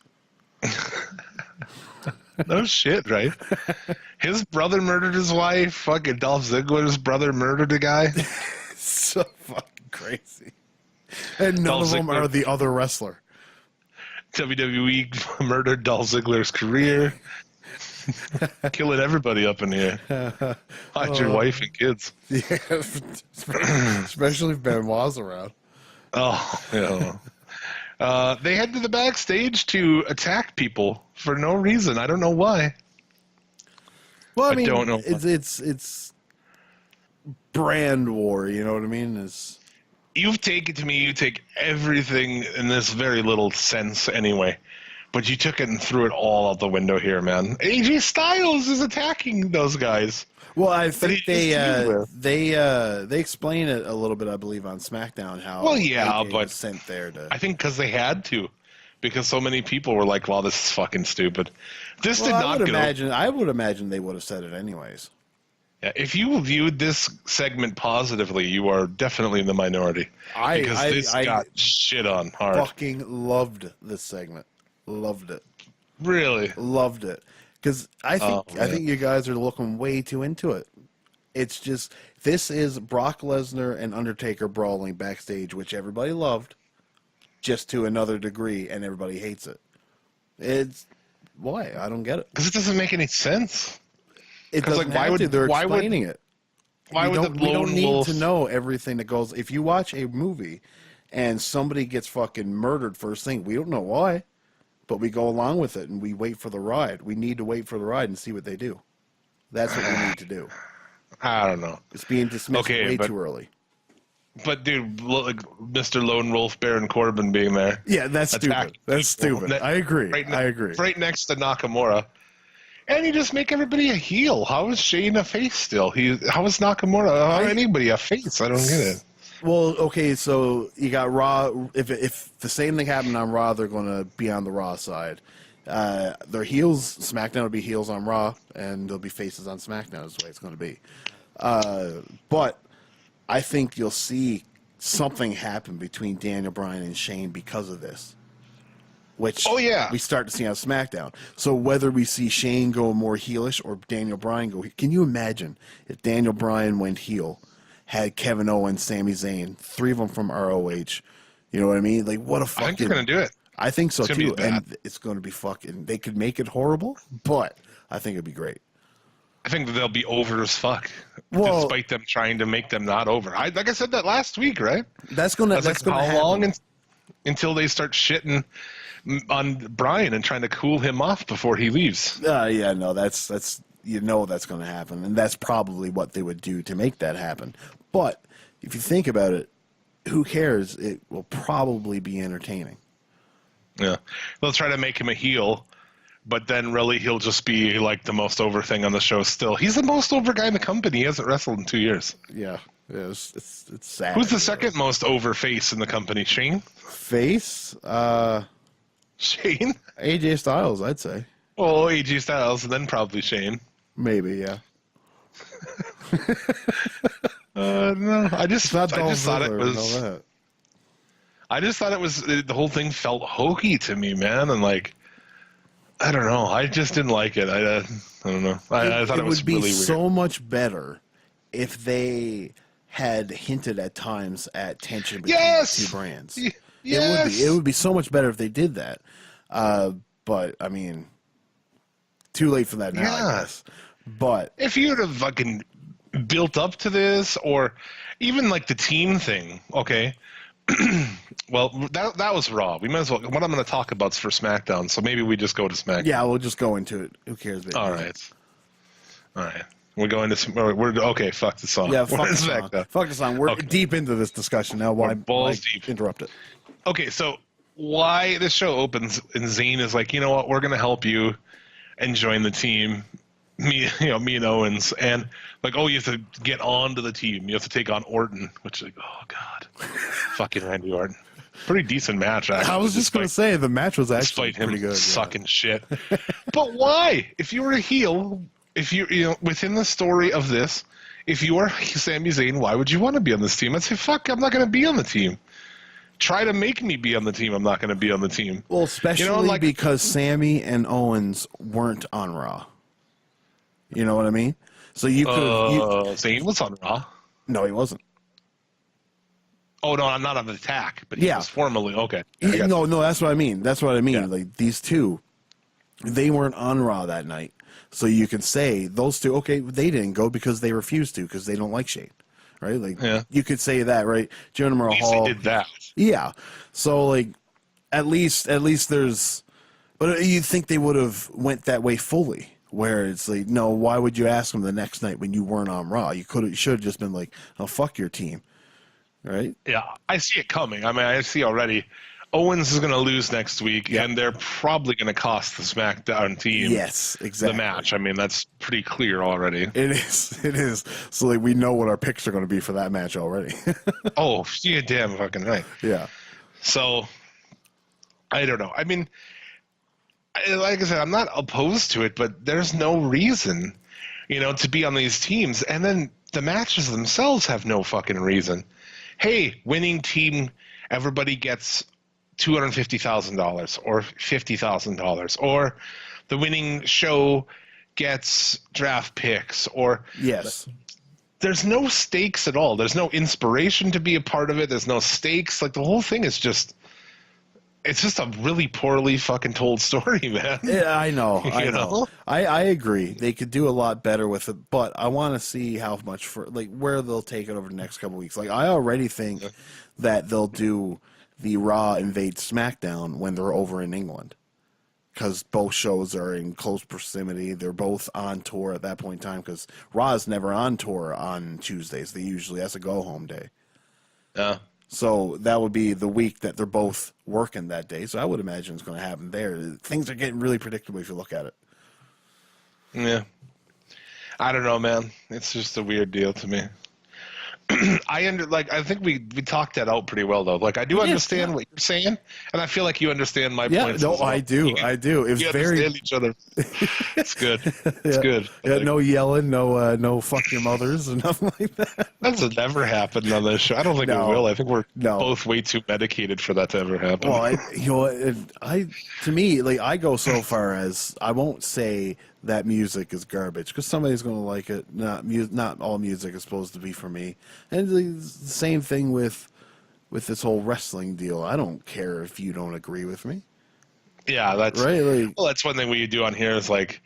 No shit, right? His brother murdered his wife. Fucking Dolph Ziggler's brother murdered a guy. So fucking crazy. And none of them are the other wrestler. WWE murdered Dolph Ziggler's career. Killing everybody up in here. Hide your wife and kids. Yeah, especially if Benoit's around. Oh, yeah. They head to the backstage to attack people for no reason. I don't know why. Well, I mean, don't know. it's brand war. You know what I mean? It's You take everything in this very little sense anyway. But you took it and threw it all out the window here, man. AJ Styles is attacking those guys. well, I think he just they explain it a little bit, I believe, on SmackDown how Well, yeah, AJ but was sent there to. I think because they had to. Because so many people were like, wow, this is fucking stupid. This did not go. I would imagine they would have said it anyways. Yeah, if you viewed this segment positively, you are definitely in the minority. Because this got shit on hard. Fucking loved this segment. Loved it. Really? Loved it. Because I think you guys are looking way too into it. It's just this is Brock Lesnar and Undertaker brawling backstage, which everybody loved, just to another degree, and everybody hates it. It's why? I don't get it. Because it doesn't make any sense. It doesn't like, why have would to. They're why would explaining it. why we would don't, the we don't lone need wolf? to know everything that goes. If you watch a movie and somebody gets fucking murdered first thing, we don't know why, but we go along with it and we wait for the ride. We need to wait for the ride and see what they do. That's what we need to do. I don't know. It's being dismissed way too early. But dude, like Mr. Lone Wolf Baron Corbin being there. Yeah, that's stupid. That's people. stupid. I agree. I agree. Right next to Nakamura. And you just make everybody a heel. How is Shane a face still? How is Nakamura? How anybody a face? I don't get it. Well, okay, so you got Raw. If the same thing happened on Raw, they're going to be on the Raw side. Their heels, SmackDown will be heels on Raw, and they'll be faces on SmackDown. Is the way it's going to be. But I think you'll see something happen between Daniel Bryan and Shane because of this. Which we start to see on SmackDown. So whether we see Shane go more heelish or Daniel Bryan go, can you imagine if Daniel Bryan went heel, had Kevin Owens, Sami Zayn, 3 of them from ROH? You know what I mean? Like, what a fucking... I think they're going to do it. I think so, it's too. And it's going to be fucking... They could make it horrible, but I think it'd be great. I think that they'll be over as fuck, despite them trying to make them not over. Like I said that last week, right? That's going to happen. How long until they start shitting on Brian and trying to cool him off before he leaves? Yeah, no, that's that's going to happen, and that's probably what they would do to make that happen. But if you think about it, who cares? It will probably be entertaining. Yeah, they'll try to make him a heel, but then really he'll just be like the most over thing on the show still. He's the most over guy in the company. He hasn't wrestled in 2 years. Yeah, it's sad. Who's the second most over face in the company? Shane? Face? Shane? AJ Styles, I'd say. Oh, AJ Styles, and then probably Shane. Maybe, yeah. No, I just thought it was the whole thing felt hokey to me, man, and like I don't know, I just didn't like it. I don't know. I thought it was really weird. It would be so much better if they had hinted at times at tension between the two brands. Yes. It would be so much better if they did that. But I mean, too late for that now, I guess. But if you would have fucking built up to this, or even like the team thing, okay. Well, that was Raw. We might as well. What I'm going to talk about is for SmackDown, so maybe we just go to SmackDown. Yeah, we'll just go into it. Who cares? Baby? All right. We're going to. We're okay. Fuck the song. Yeah, fuck the song. Fuck the song. We're deep into this discussion now. Why deep. Interrupt it? Okay, so why this show opens and Zayn is like, you know what, we're going to help you and join the team. Me and Owens, and like, oh, you have to get on to the team. You have to take on Orton, which is like, oh god, fucking Randy Orton. Pretty decent match, actually. I was just going to say the match was actually pretty good. Sucking shit. But why? If you were a heel, if you within the story of this, if you are Sami Zayn, why would you want to be on this team? I'd say, fuck, I'm not going to be on the team. Try to make me be on the team. I'm not going to be on the team. Well, especially because Sami and Owens weren't on Raw. You know what I mean? So you could. Zayn was on Raw. No, he wasn't. Oh no, I'm not on Attack, but he was formerly okay. No, that's what I mean. That's what I mean. Yeah. Like these two, they weren't on Raw that night. So you can say those two, okay, they didn't go because they refused to because they don't like Shane, right? Like you could say that, right? Jinder Mahal did that. Yeah. So like, at least there's, but you'd think they would have went that way fully. Where it's like, no, why would you ask them the next night when you weren't on Raw? You should have just been like, oh, fuck your team, right? Yeah, I see it coming. I mean, I see already. Owens is going to lose next week, and they're probably going to cost the SmackDown team. Yes, exactly. The match. I mean, that's pretty clear already. It is. It is. So like, we know what our picks are going to be for that match already. Oh, you're damn fucking right. Yeah. So, I don't know. I mean, like I said, I'm not opposed to it, but there's no reason, to be on these teams. And then the matches themselves have no fucking reason. Hey, winning team, everybody gets $250,000 or $50,000, or the winning show gets draft picks, or yes. There's no stakes at all. There's no inspiration to be a part of it. There's no stakes. Like, the whole thing is just... It's just a really poorly fucking told story, man. Yeah, I know. I know. I agree. They could do a lot better with it, but I want to see how much where they'll take it over the next couple of weeks. Like, I already think that they'll do the Raw invade SmackDown when they're over in England, because both shows are in close proximity. They're both on tour at that point in time, because Raw is never on tour on Tuesdays. They usually that's a go home day. Yeah. So that would be the week that they're both working that day. So I would imagine it's going to happen there. Things are getting really predictable if you look at it. Yeah. I don't know, man. It's just a weird deal to me. I think we talked that out pretty well, though. Like, I do understand what you're saying, and I feel like you understand my points. No, as well. I do. I do. It's very understand each other. It's good. It's good. Yeah, no yelling, no fuck your mothers, and nothing like that. That's never happened on this show. I don't think it will. I think we're both way too medicated for that to ever happen. Well, to me, like, I go so far as I won't say that music is garbage, because somebody's going to like it. Not all music is supposed to be for me. And the same thing with this whole wrestling deal. I don't care if you don't agree with me. Yeah, that's right. Like, well, that's one thing we do on here is like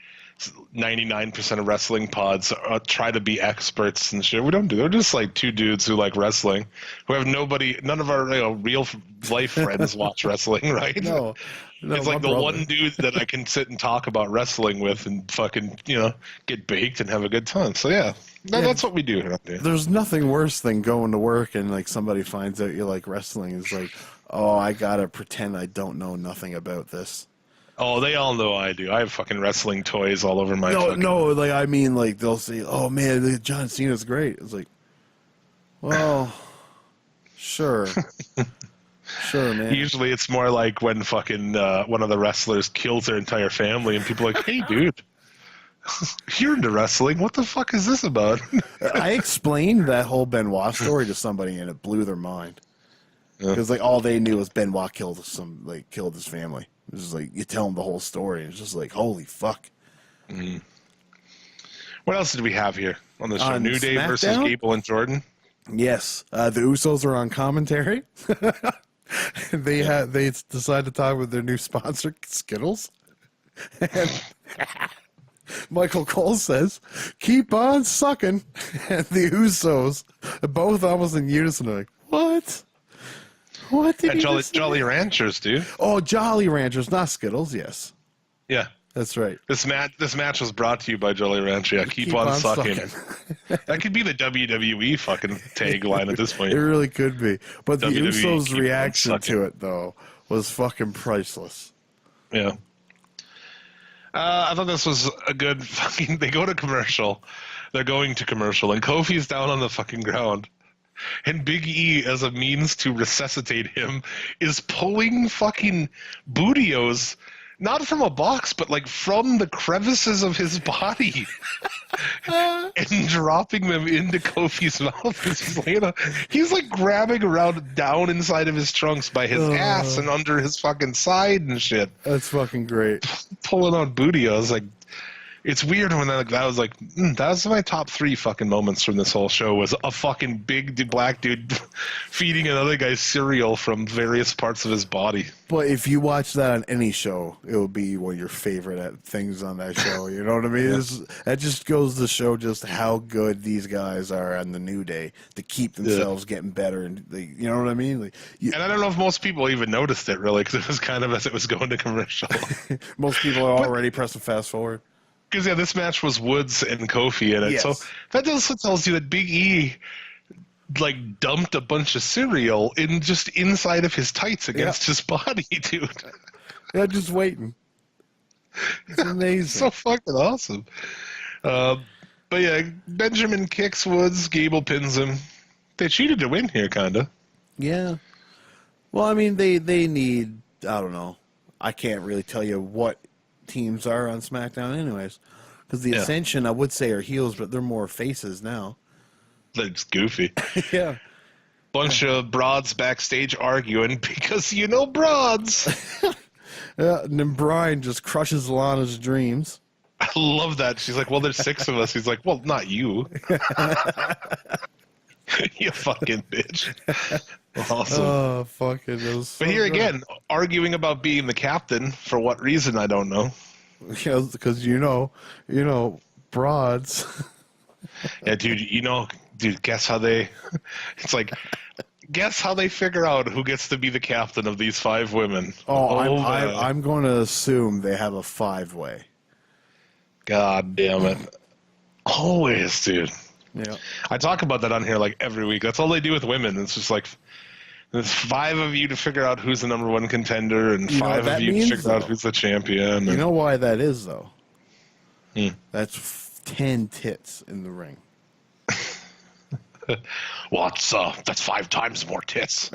99% of wrestling pods try to be experts and shit. We don't do. They're just like two dudes who like wrestling, who have none of our real life friends watch wrestling, right? No, it's like the one dude that I can sit and talk about wrestling with and fucking get baked and have a good time. So yeah, that's what we do here. There's nothing worse than going to work and like somebody finds out you like wrestling. It's like, oh, I gotta pretend I don't know nothing about this. Oh, they all know I do. I have fucking wrestling toys all over my. No, like I mean, like they'll say, "Oh man, John Cena's great." It's like, well, sure, sure, man. Usually, it's more like when fucking one of the wrestlers kills their entire family, and people are like, "Hey, dude, you're into wrestling. What the fuck is this about?" I explained that whole Benoit story to somebody, and it blew their mind. Because like all they knew was Benoit killed his family. It was just like you tell them the whole story, and it's just like, holy fuck. Mm. What else did we have here on the show? On New Day SmackDown? versus Gable and Jordan. Yes, the Usos are on commentary. They decided to talk with their new sponsor, Skittles. And Michael Cole says, "Keep on sucking," and the Usos, both almost in unison, are like, "What? What did he just say?" Jolly Ranchers, dude. Oh, Jolly Ranchers, not Skittles. Yes. Yeah. That's right. This match was brought to you by Jolly Rancher. Yeah, keep on sucking. That could be the WWE fucking tagline at this point. It really could be. But the WWE Usos' reaction to it, though, was fucking priceless. Yeah. I thought this was a good fucking... They go to commercial. They're going to commercial, and Kofi's down on the fucking ground. And Big E, as a means to resuscitate him, is pulling fucking bootios, not from a box, but like from the crevices of his body, and dropping them into Kofi's mouth. He's like grabbing around down inside of his trunks by his ass and under his fucking side and shit. That's fucking great. Pulling on bootios, like, it's weird when that was like that was my top 3 fucking moments from this whole show was a fucking big black dude feeding another guy cereal from various parts of his body. But if you watch that on any show, it will be one of your favorite things on that show. You know what I mean? That just goes to show just how good these guys are on the New Day to keep themselves getting better. And you know what I mean? Like, and I don't know if most people even noticed it really, because it was kind of as it was going to commercial. Most people are already pressing fast forward. Because this match was Woods and Kofi in it, Yes. so that also tells you that Big E like dumped a bunch of cereal in just inside of his tights against his body, dude. Yeah, just waiting. It's amazing. So fucking awesome. But yeah, Benjamin kicks Woods, Gable pins him. They cheated to win here, kinda. Yeah. Well, I mean, they need, I don't know. I can't really tell you what teams are on SmackDown anyways. Because the Ascension, I would say, are heels, but they're more faces now. That's goofy. Yeah. Bunch of broads backstage arguing because broads. Yeah, and then Brian just crushes Lana's dreams. I love that. She's like, well, there's 6 of us. He's like, well, not you. You fucking bitch. Awesome. Oh, fucking those. But here again, arguing about being the captain, for what reason, I don't know. Yeah, because broads. Yeah, dude, guess how they, it's like, guess how they figure out who gets to be the captain of these 5 women. I'm going to assume they have a 5-way. God damn it. Always, dude. Yeah. I talk about that on here like every week. That's all they do with women. It's just like there's 5 of you to figure out who's the number 1 contender, and 5 of you to figure out who's the champion. You know why that is, though? That's 10 tits in the ring. Well, that's 5 times more tits.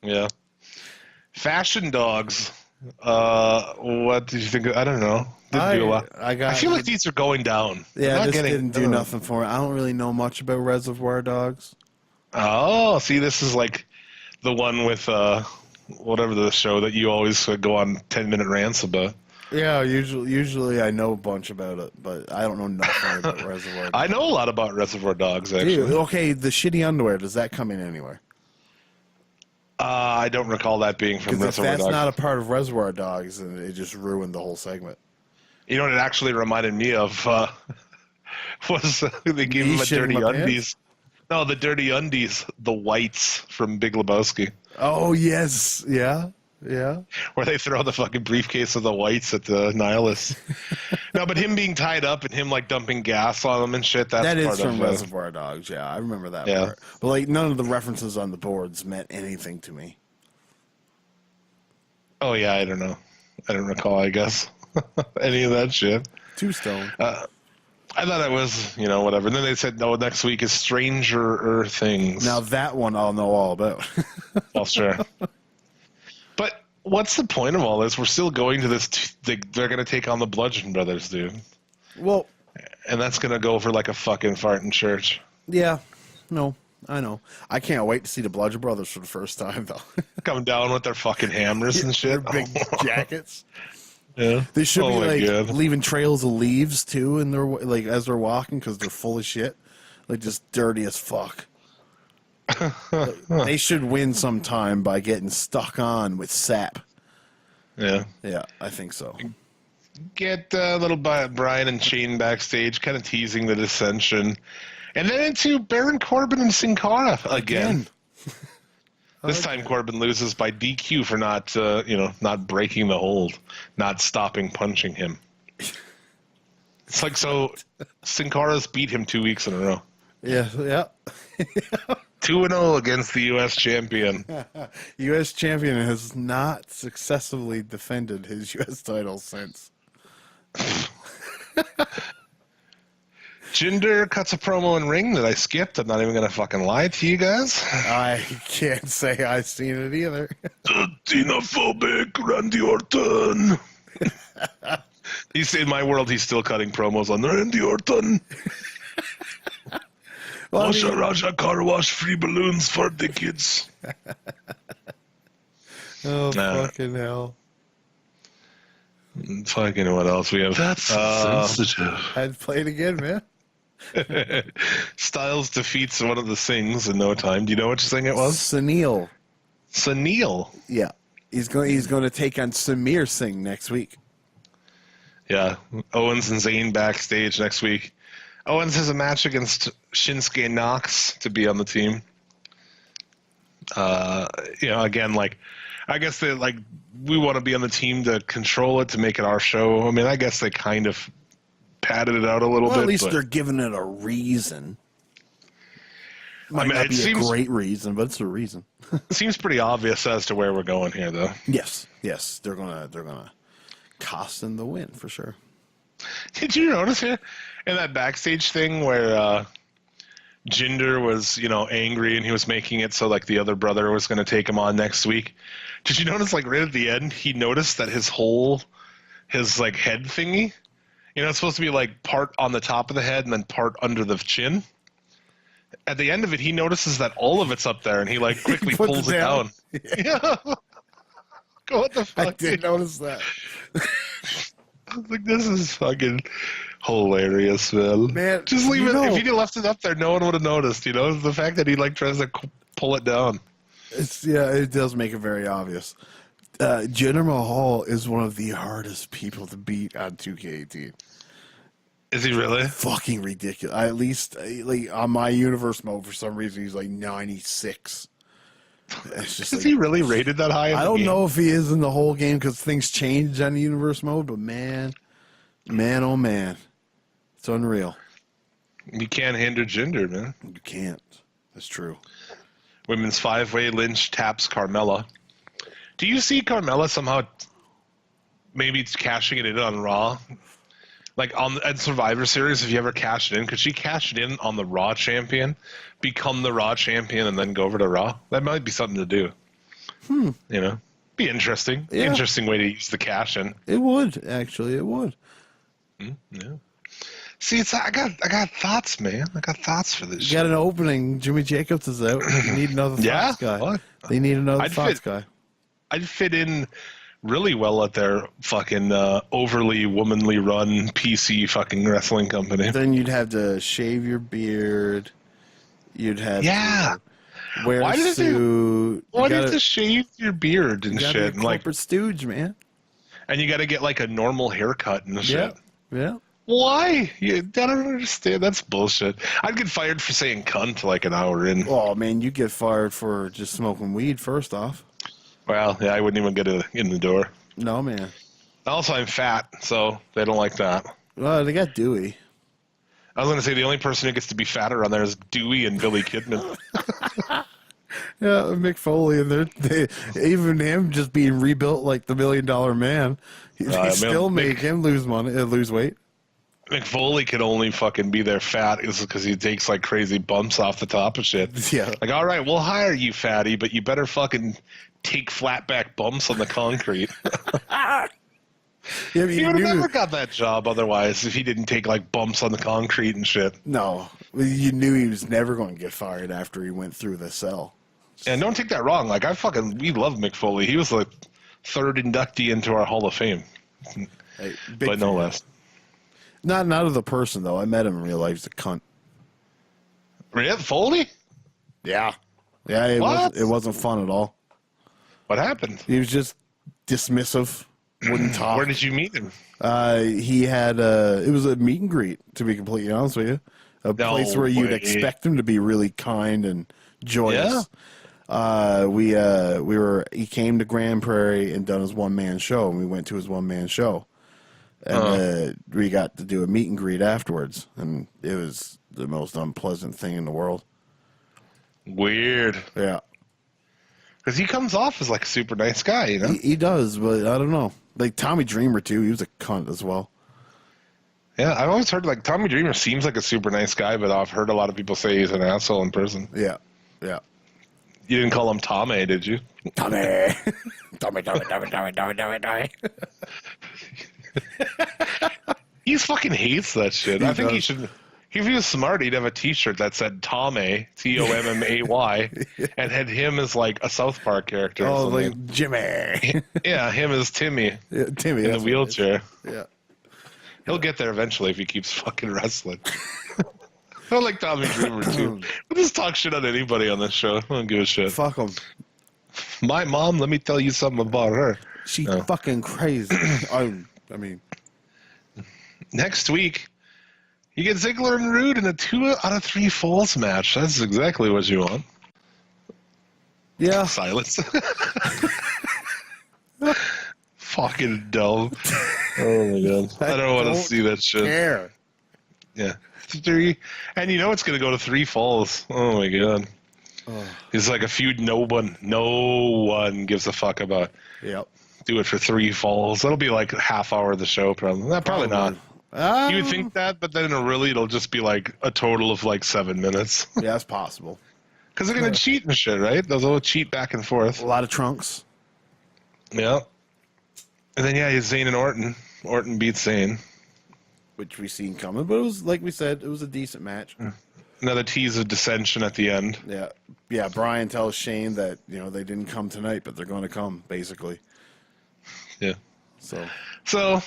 Yeah. Fashion dogs. What did you think? I don't know. Didn't do a lot. I feel like these are going down. Yeah, this didn't do nothing for me. I don't really know much about Reservoir Dogs. Oh, see, this is like the one with whatever the show that you always go on 10-minute rants about. Yeah, usually I know a bunch about it, but I don't know nothing about Reservoir Dogs. I know a lot about Reservoir Dogs, actually. Dude, okay, the shitty underwear, does that come in anywhere? I don't recall that being from Reservoir Dogs. If that's not a part of Reservoir Dogs, then it just ruined the whole segment. You know what it actually reminded me of was they gave him a Dirty Undies. No, the Dirty Undies, the whites from Big Lebowski. Oh, yes. Yeah. Yeah. Where they throw the fucking briefcase of the whites at the nihilists. No, but him being tied up and him like dumping gas on them and shit, that's that part is from of Reservoir Dogs, yeah. I remember that part. But like none of the references on the boards meant anything to me. Oh yeah, I don't know. I don't recall, I guess. Any of that shit. Tombstone. I thought it was, whatever. And then they said, no, next week is Stranger Things. Now that one I'll know all about. Well, sure. But what's the point of all this? We're still going to this. They're going to take on the Bludgeon Brothers, dude. Well. And that's going to go for like a fucking fart in church. Yeah. No, I know. I can't wait to see the Bludgeon Brothers for the first time, though. Come down with their fucking hammers and shit. Their big jackets. Yeah. They should be like leaving trails of leaves too in their like as they're walking because they're full of shit, like just dirty as fuck. They should win sometime by getting stuck on with sap. Yeah. Yeah, I think so. Get little Brian and Shane backstage, kind of teasing the dissension, and then into Baron Corbin and Sin Cara again. This time Corbin loses by DQ for not breaking the hold, not stopping punching him. It's like, so Sin Cara's beat him 2 weeks in a row. Yeah. 2-0 against the U.S. champion. U.S. champion has not successfully defended his U.S. title since. Jinder cuts a promo in ring that I skipped. I'm not even going to fucking lie to you guys. I can't say I've seen it either. The xenophobic Randy Orton. He's in my world. He's still cutting promos on Randy Orton. Raja car wash, free balloons for the kids. Oh, fucking hell. Fucking what else we have? That's sensitive. I had to play it again, man. Styles defeats one of the Sings in no time. Do you know which Sing it was? Sunil. Sunil. Yeah. He's going to take on Samir Singh next week. Yeah. Owens and Zayn backstage next week. Owens has a match against Shinsuke Knox to be on the team. Again, like, I guess they we want to be on the team to control it, to make it our show. I mean, I guess they kind of padded it out a little bit. At least but they're giving it a reason. Might mean, not it be seems- a great reason, but it's a reason. it seems pretty obvious as to where we're going here, though. Yes, they're gonna cost them the win for sure. Did you notice here in that backstage thing where Jinder was, angry and he was making it so like the other brother was going to take him on next week? Did you notice like right at the end he noticed that his like head thingy, it's supposed to be like part on the top of the head and then part under the chin. At the end of it, he notices that all of it's up there and he like quickly Puts pulls it it down. down. Yeah. What the fuck? I did notice that. I was like, this is fucking hilarious, man. Man, just leave you it. know- If he'd left it up there, no one would have noticed. The fact that he like tries to pull it down. It does make it very obvious. Jinder Mahal is one of the hardest people to beat on 2K18. Is he really? Fucking ridiculous. At least like on my universe mode, for some reason, he's like 96. It's just Is like, he really rated that high? In I the don't game? know if he is in the whole game because things change on the universe mode, but man, oh man, it's unreal. You can't hinder Jinder, man. You can't. That's true. Women's 5-way Lynch taps Carmella. Do you see Carmella somehow maybe cashing it in on Raw? Like at Survivor Series, if you ever cashed it in, could she cash it in on the Raw champion, become the Raw champion, and then go over to Raw? That might be something to do. Be interesting. Yeah. Interesting way to use the cash in. It would, actually. It would. Yeah. See, I got thoughts, man. I got thoughts for this. You got an opening. Jimmy Jacobs is out. They need another Yeah? Fox guy. What? They need another I'd Fox fit- guy. I'd fit in really well at their fucking overly womanly run PC fucking wrestling company. Then you'd have to shave your beard. You'd have Yeah. to wear Why a did they- suit. Why do you gotta- have to shave your beard and you gotta be a shit? And like, corporate stooge, man. and you got to get like a normal haircut and shit. Yeah. Why? I don't understand. That's bullshit. I'd get fired for saying cunt like an hour in. Oh, man, you get fired for just smoking weed, first off. Well, yeah, I wouldn't even get in the door. No, man. Also, I'm fat, so they don't like that. Well, they got Dewey. I was going to say the only person who gets to be fatter on there is Dewey and Billy Kidman. Yeah, Mick Foley, and even him just being rebuilt like the $1 Million Man. They still make him lose weight. Mick Foley could only fucking be there fat because he takes like crazy bumps off the top of shit. Yeah. Like, all right, we'll hire you, fatty, but you better fucking take flat back bumps on the concrete. Yeah, but He you would have knew. never got that job otherwise if he didn't take like bumps on the concrete and shit. No, you knew he was never going to get fired after he went through the cell. And don't take that wrong. Like, we love Mick Foley. He was the third inductee into our Hall of Fame, Hey, big but no fan. less. Not of the person though. I met him in real life. He's a cunt. Really? Foley? Yeah. Yeah. What? It wasn't fun at all. What happened? He was just dismissive. Wouldn't talk. Where did you meet him? He had it was a meet and greet, to be completely honest with you. A No place where you'd way. expect him to be really kind and joyous. He came to Grand Prairie and done his one-man show, and we went to his one-man show. And we got to do a meet and greet afterwards, and it was the most unpleasant thing in the world. Weird. Yeah. Because he comes off as like a super nice guy, you know? He does, but I don't know. Like Tommy Dreamer too, he was a cunt as well. Yeah, I've always heard like Tommy Dreamer seems like a super nice guy, but I've heard a lot of people say he's an asshole in person. Yeah. Yeah. You didn't call him Tommy, did you? Tommy. Tommy. He fucking hates that shit. I think he If he was smart, he'd have a T-shirt that said Tommy, Tommay, and had him as like a South Park character. Oh, or like something. Jimmy. Yeah, him as Timmy Yeah, Timmy in the that's what it is. wheelchair. Yeah. He'll get there eventually if he keeps fucking wrestling. I like Tommy Dreamer too. We'll just talk shit on anybody on this show. I don't give a shit. Fuck him. My mom, let me tell you something about her. She No. fucking crazy. I mean, Next week, you get Ziggler and Rude in a 2 out of 3 falls match. That's exactly what you want. yeah. Silence. Fucking dumb. Oh my god. I don't want to see that shit. Care. Yeah. 3. And you know it's going to go to 3 falls. Oh my god. Oh. It's like a feud no one gives a fuck about. Yep. Do it for 3 falls. That'll be like half hour of the show, probably. Probably not. You would think that, but then it'll just be like a total of like 7 minutes. Yeah, that's possible. Because they're going to cheat and shit, right? They'll cheat back and forth. A lot of trunks. Yeah. And then, yeah, it's Zayn and Orton. Orton beats Zayn. Which we seen coming, but it was, like we said, it was a decent match. Another tease of dissension at the end. Yeah. Yeah, Brian tells Shane that, they didn't come tonight, but they're going to come, basically. Yeah. So,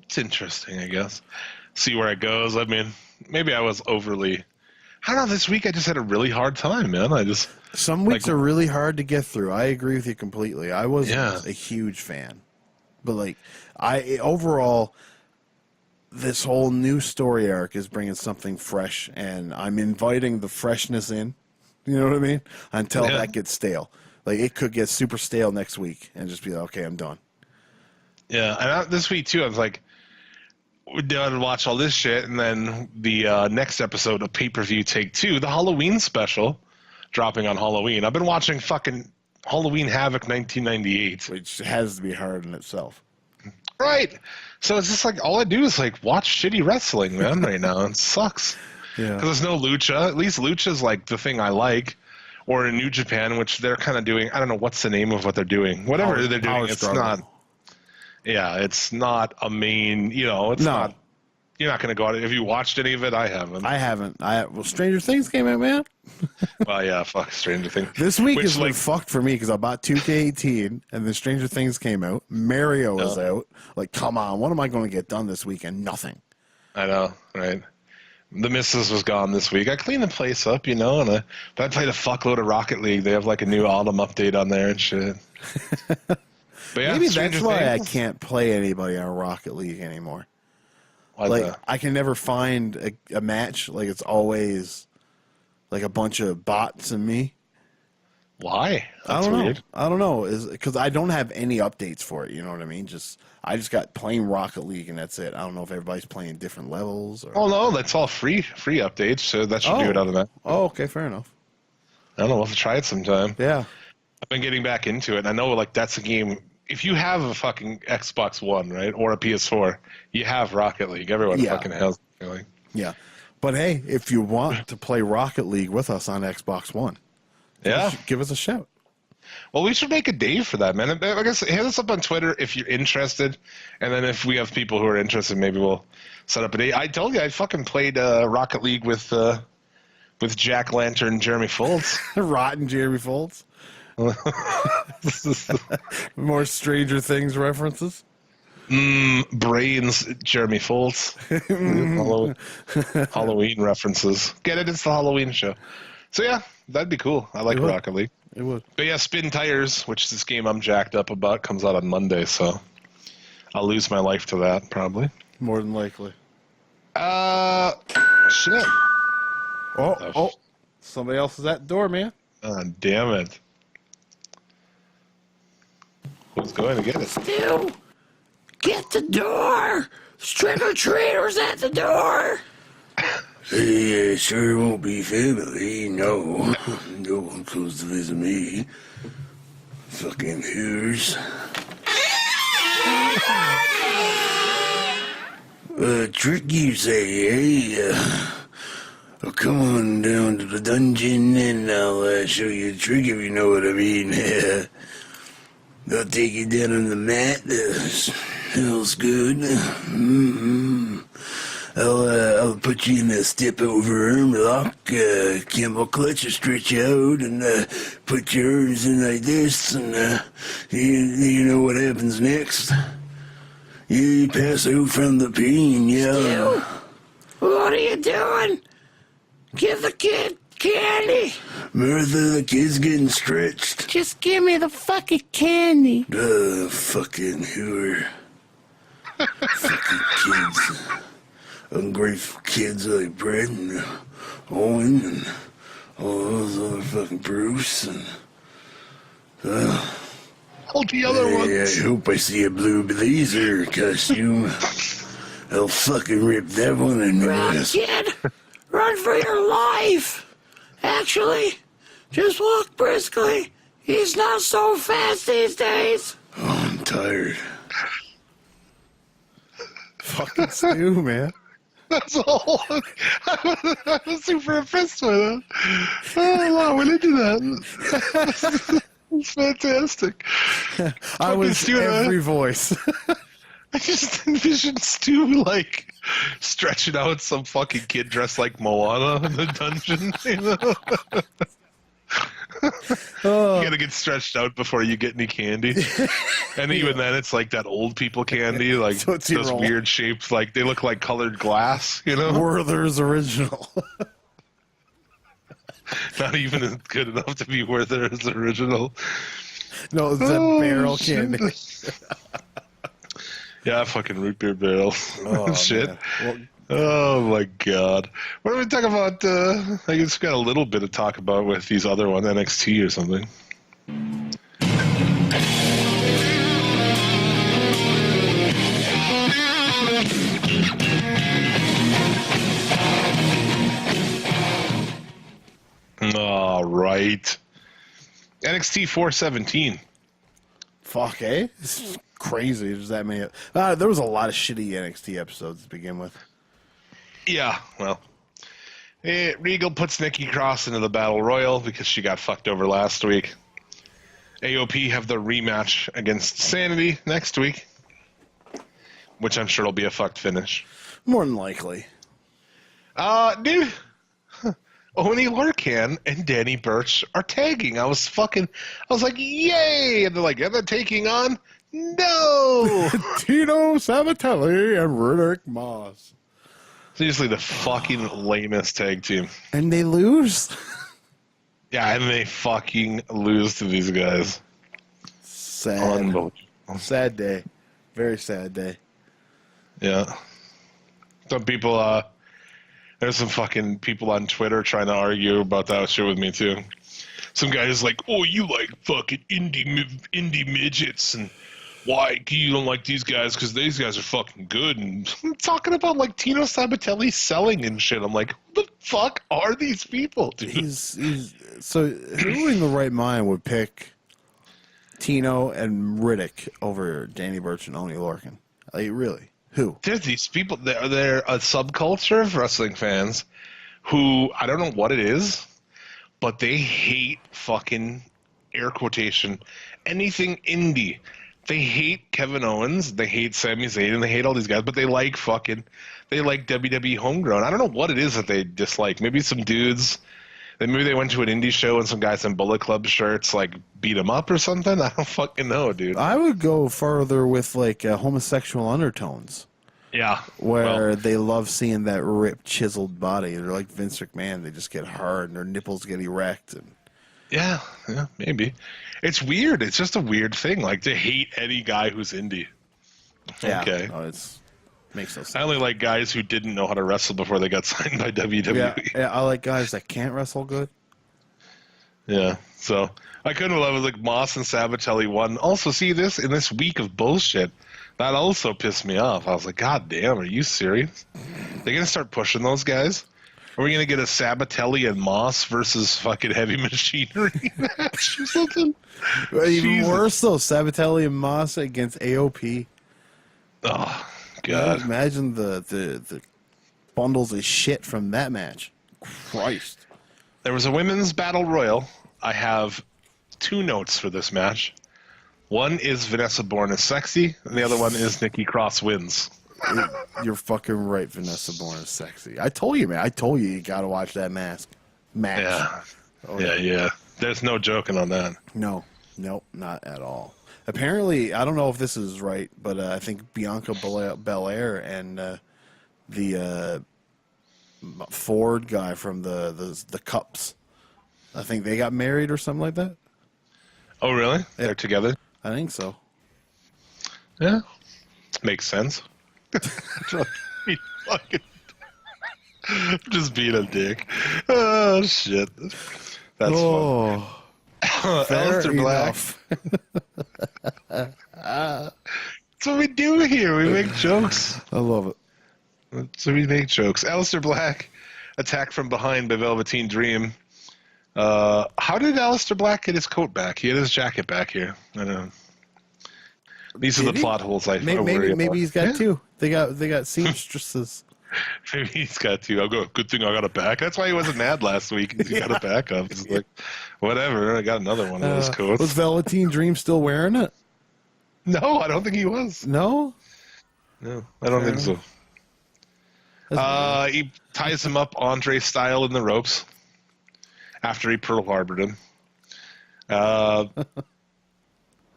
it's interesting, I guess. See where it goes. I mean, maybe I was overly... I don't know, this week I just had a really hard time, man. Some weeks are really hard to get through. I agree with you completely. I wasn't a huge fan. But, overall, this whole new story arc is bringing something fresh, and I'm inviting the freshness in. You know what I mean? Until that gets stale. Like, it could get super stale next week and just be like, okay, I'm done. Yeah, and this week, too, I was like, we're done to watch all this shit, and then the next episode of Pay-Per-View Take 2, the Halloween special, dropping on Halloween. I've been watching fucking Halloween Havoc 1998. Which has to be hard in itself. Right. So it's just like, all I do is like watch shitty wrestling, man, right now. It sucks. Yeah. Because there's no lucha. At least lucha's like the thing I like. Or in New Japan, which they're kind of doing, I don't know what's the name of what they're doing. Whatever they're doing, it's not. Yeah, it's not a main, it's not. You're not going to go out. Have you watched any of it? I haven't. I haven't. Well, Stranger Things came out, man. Well, yeah, fuck Stranger Things. This week Which, has been fucked for me because I bought 2K18 and then Stranger Things came out. Mario is out. Like, come on, what am I going to get done this weekend? Nothing. I know, right? The missus was gone this week. I cleaned the place up, and I played a fuckload of Rocket League. They have like a new autumn update on there and shit. But yeah, Maybe Stranger that's why I Things. can't play anybody on Rocket League anymore. Why Like, the- I can never find a match. Like, it's always like a bunch of bots and me. Why? That's I don't weird. know. I don't know. Is because I don't have any updates for it. You know what I mean? I just got plain Rocket League and that's it. I don't know if everybody's playing different levels or. Oh no, that's all free updates. So that should do it out of that. Oh, okay, fair enough. I don't know. We'll have to try it sometime. Yeah. I've been getting back into it. And I know like that's a game. If you have a fucking Xbox One, right, or a PS4, you have Rocket League. Everyone fucking has. Like. Yeah. But hey, if you want to play Rocket League with us on Xbox One, give us a shout. Well, we should make a day for that, man. I guess hit us up on Twitter if you're interested, and then if we have people who are interested, maybe we'll set up a day. I told you I fucking played Rocket League with Jack Lantern, Jeremy Foltz. Rotten Jeremy Foltz. More Stranger Things references. Brains, Jeremy Foltz. Halloween references. Get it? It's the Halloween show. So yeah, that'd be cool. I like Rocket League. It would. But yeah, Spin Tires, which is this game I'm jacked up about, comes out on Monday, so I'll lose my life to that probably. More than likely. Shit. Oh, somebody else is at the door, man. Damn it. Who's going to get it? Still, get the door. Trick-or-treaters at the door. Hey, sure won't be family, no. No one comes to visit me. Fucking hoers. Trick you say, eh? Well, come on down to the dungeon and I'll show you a trick if you know what I mean. I'll take you down on the mat. Smells good. I'll put you in a step over arm lock, camel clutch, stretch you out, and put your arms in like this, and you know what happens next. You pass out from the pain, yeah. What are you doing? Give the kid candy. Martha, the kid's getting stretched. Just give me the fucking candy. Fucking whoer. Fucking kids. Ungrateful kids like Brett and Owen and all those other fucking Bruce and All the other ones. I hope I see a blue blazer costume. I'll fucking rip that one in run, kid! Run for your life! Actually, just walk briskly. He's not so fast these days. Oh, I'm tired. Fucking Stu, man. That's all. I was super impressed by that. Oh, wow, we did do that. It's fantastic. I was Stu, every voice. I just envisioned Stu, like, stretching out some fucking kid dressed like Moana in the dungeon, you know? You gotta get stretched out before you get any candy. And even then, it's like that old people candy, like Tootsie those Roll. weird shapes, like they look like colored glass, you know? Werther's original. Not even good enough to be Werther's original. No, it's that barrel candy. Yeah, fucking root beer barrel. Oh, Shit. man. Well, Oh my god. What are we talking about? I guess we got a little bit to talk about with these other one, NXT or something. All right. NXT 417. fuck, eh? It's crazy. There's that many. There was a lot of shitty NXT episodes to begin with. Yeah, well. Regal puts Nikki Cross into the Battle Royal because she got fucked over last week. AOP have the rematch against Sanity next week, which I'm sure will be a fucked finish. More than likely. Dude, Oni Lorcan and Danny Burch are tagging. I was like, yay! And they're like, they're taking on? No! Tino Sabatelli and Riddick Moss. Seriously, the fucking lamest tag team. And they lose? Yeah, and they fucking lose to these guys. Sad. Unbelievable. Sad day. Very sad day. Yeah. Some people, there's some fucking people on Twitter trying to argue about that shit with me, too. Some guy is like, oh, you like fucking indie midgets, and why you don't like these guys? Because these guys are fucking good. And I'm talking about, like, Tino Sabatelli selling and shit. I'm like, who the fuck are these people, dude? So who in the right mind would pick Tino and Riddick over Danny Burch and Oni Lorcan? Like, really? Who? There's these people, they're a subculture of wrestling fans who, I don't know what it is, but they hate fucking, air quotation, anything indie. They hate Kevin Owens, they hate Sami Zayn, and they hate all these guys, but they like WWE homegrown. I don't know what it is that they dislike. Maybe some dudes, maybe they went to an indie show and some guys in Bullet Club shirts, like, beat them up or something. I don't fucking know, dude. I would go further with, like, homosexual undertones. Yeah. Where they love seeing that ripped, chiseled body. They're like Vince McMahon. They just get hard and their nipples get erect. And Yeah, maybe. It's weird. It's just a weird thing. Like, to hate any guy who's indie. yeah, Okay. no, makes no sense. I only like guys who didn't know how to wrestle before they got signed by WWE. Yeah, I like guys that can't wrestle good. Yeah, so I couldn't love it. Like, Moss and Sabatelli won. Also, see this in this week of bullshit. That also pissed me off. I was like, God damn, are you serious? They're going to start pushing those guys? Are we going to get a Sabatelli and Moss versus fucking Heavy Machinery match or something? Even Jesus. worse, though, Sabatelli and Moss against AOP. Oh, God. Imagine the bundles of shit from that match. Christ. There was a women's battle royal. I have 2 notes for this match. One is Vanessa Bourne is sexy, and the other one is Nikki Cross wins. You're fucking right. Vanessa Bourne is sexy. I told you, man. I told you gotta watch that match. Yeah. Oh, Yeah. There's no joking on that. No, nope, not at all. Apparently, I don't know if this is right, but I think Bianca Belair and the Ford guy from the Cups, I think they got married or something like that. Oh, really? They're together? I think so. Yeah. Makes sense. Just being a dick. Oh, shit. That's fun. Aleister Black. That's what we do here. We make jokes. I love it. So we make jokes. Aleister Black attacked from behind by Velveteen Dream. How did Aleister Black get his coat back? He had his jacket back here. I don't know. These are the plot holes I worry about. Maybe he's got two. They got seamstresses. Maybe he's got two. Good thing I got it back. That's why he wasn't mad last week. He got it back up. He's like, whatever. I got another one of those coats. Was Velveteen Dream still wearing it? No, I don't think he was. No? No, I don't think so. He ties him up Andre style in the ropes after he Pearl Harbored him.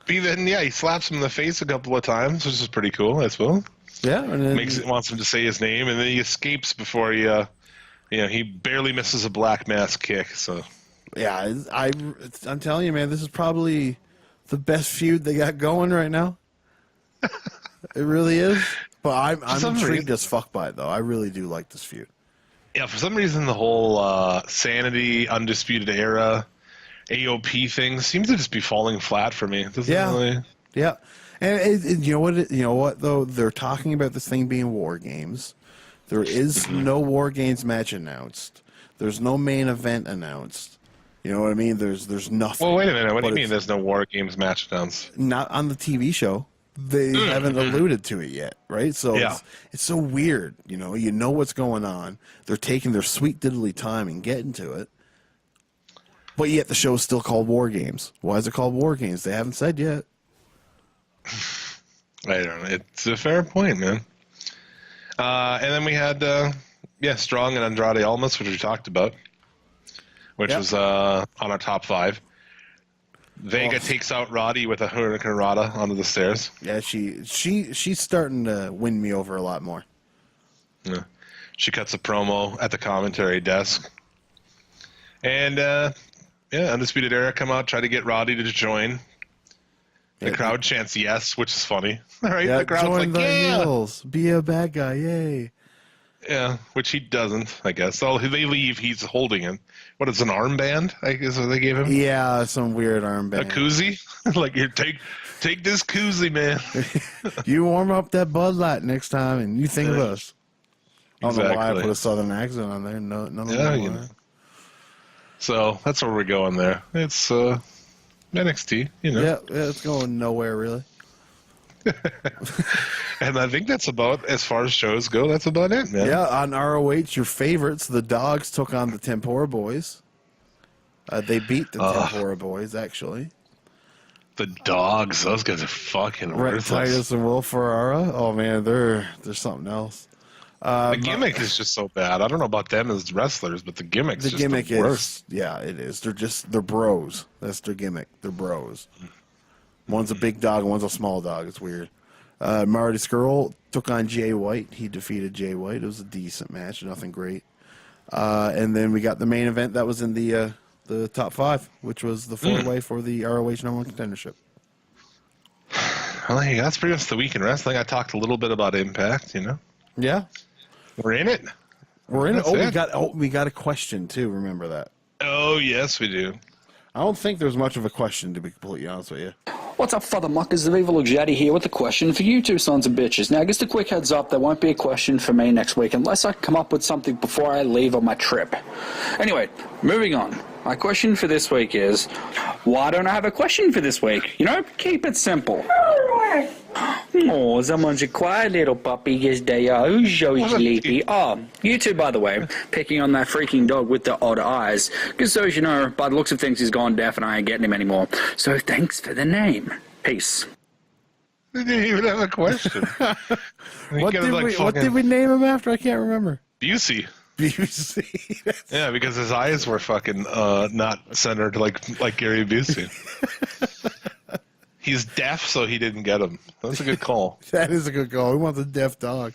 He slaps him in the face a couple of times, which is pretty cool as well. Yeah, and then Wants him to say his name, and then he escapes before he barely misses a black mass kick. So yeah, I'm telling you, man, this is probably the best feud they got going right now. It really is. But I'm intrigued as fuck by it, though. I really do like this feud. Yeah, for some reason, the whole Sanity, Undisputed Era, AOP thing seems to just be falling flat for me. Yeah. And you know what though? They're talking about this thing being War Games. There is no War Games match announced. There's no main event announced. You know what I mean? There's nothing. Well, wait a minute. What do you mean there's no War Games match announced? Not on the TV show. They haven't alluded to it yet, right? So it's so weird. You know what's going on. They're taking their sweet diddly time and getting to it. But yet the show's still called War Games. Why is it called War Games? They haven't said yet. I don't know. It's a fair point, man. And then we had, Strong and Andrade Almas, which we talked about, which was on our top 5. Vega takes out Roddy with a Hurricane Rana onto the stairs. Yeah, she's starting to win me over a lot more. Yeah. She cuts a promo at the commentary desk. And, Undisputed Era come out, try to get Roddy to join. The crowd chants yes, which is funny. Right? Yeah, the crowd's join like, the yeah. heels. Be a bad guy, yay. Yeah, which he doesn't, I guess. So they leave, he's holding it. What is an armband, I guess what they gave him? Yeah, some weird armband. A koozie? Like, here, take this koozie, man. You warm up that Bud Light next time, and you think of us. I don't know why I put a southern accent on there. No, you know. So, that's where we're going there. It's NXT, Yeah, it's going nowhere, really. And I think that's about, as far as shows go, that's about it, man. Yeah, on ROH, your favorites, the Dogs took on the Tempura Boys. They beat the Tempura Boys, actually. The Dogs, those guys are fucking worthless. Titus and Will Ferrara, oh man, they're something else. The gimmick is just so bad. I don't know about them as wrestlers, but the gimmick's just the worst. Yeah, it is. They're bros. That's their gimmick. They're bros. One's a big dog, one's a small dog. It's weird. Marty Scurll took on Jay White. He defeated Jay White. It was a decent match, nothing great. And then we got the main event that was in the top 5, which was the 4-way for the ROH #1 contendership. Well, hey, that's pretty much the week in wrestling. I talked a little bit about Impact, Yeah. We're in it. We're in it. We got a question too. Remember that. Oh yes, we do. I don't think there's much of a question, to be completely honest with you. What's up, Father Muckers? The Evil Luxati here with a question for you two sons of bitches. Now, just a quick heads up, there won't be a question for me next week unless I come up with something before I leave on my trip. Anyway, moving on. My question for this week is, why don't I have a question for this week? Keep it simple. Oh, someone's a quiet little puppy. Yes, they are. Who's so sleepy? Oh, you two, by the way, picking on that freaking dog with the odd eyes. Because so as you know, by the looks of things, he's gone deaf and I ain't getting him anymore. So thanks for the name. Peace. They didn't even have a question. What did we name him after? I can't remember. Busey. Busey. Yeah, because his eyes were fucking not centered like Gary Busey. He's deaf, so he didn't get him. That's a good call. That is a good call. We want the deaf dog.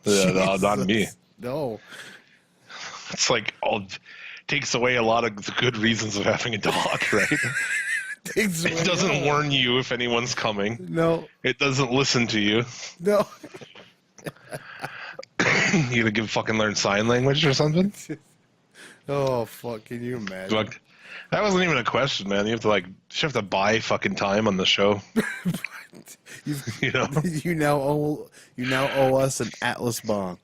Yeah, no, not me. No. It's like takes away a lot of the good reasons of having a dog, right? It doesn't warn you if anyone's coming. No. It doesn't listen to you. No. You gonna fucking learn sign language or something? Oh fuck! Can you imagine? Look, that wasn't even a question, man. You have to buy fucking time on the show. You now owe us an Atlas bong.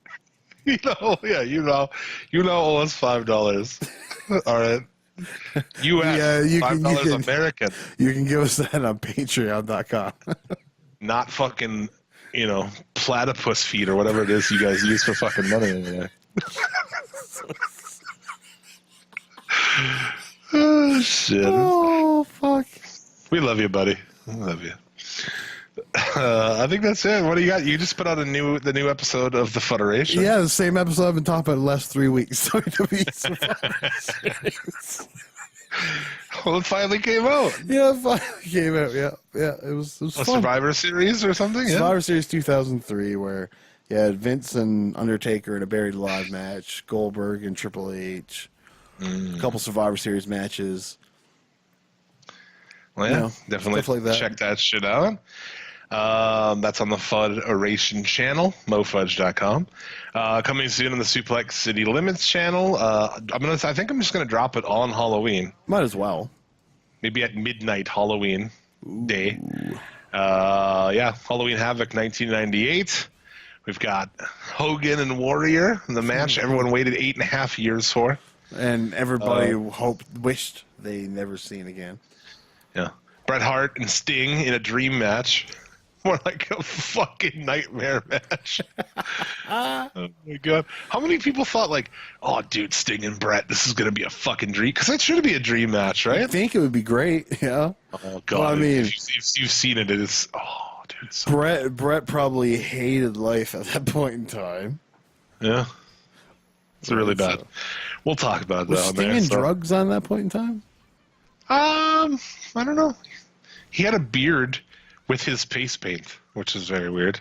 You owe us $5. All right. US, $5 American. You can give us that on Patreon.com. Not fucking, platypus feet or whatever it is you guys use for fucking money over there. Oh, shit. Oh, fuck. We love you, buddy. We love you. I think that's it. What do you got? You just put out the new episode of The Federation. Yeah, the same episode I've been talking about the last 3 weeks. Well, it finally came out. Yeah, it finally came out. Yeah. It was a fun. Survivor Series or something? Survivor Series 2003, where you had Vince and Undertaker in a Buried Alive match, Goldberg and Triple H, a couple Survivor Series matches. Well, yeah, definitely like check that shit out. That's on the Federation channel, mofudge.com. Coming soon on the Suplex City Limits channel. I think I'm just gonna drop it on Halloween. Might as well. Maybe at midnight Halloween day. Halloween Havoc 1998. We've got Hogan and Warrior, the match everyone waited 8.5 years for. And everybody wished they never seen again. Yeah. Bret Hart and Sting in a dream match. More like a fucking nightmare match. Oh my god. How many people thought oh dude, Sting and Bret, this is gonna be a fucking dream? Because that should be a dream match, right? I think it would be great, yeah. Oh god. Well, I mean, if you've seen it, it is dude, it's so Bret probably hated life at that point in time. Yeah. It's really bad. We'll talk about that. Was Sting in drugs on that point in time? I don't know. He had a beard with his face paint, which is very weird.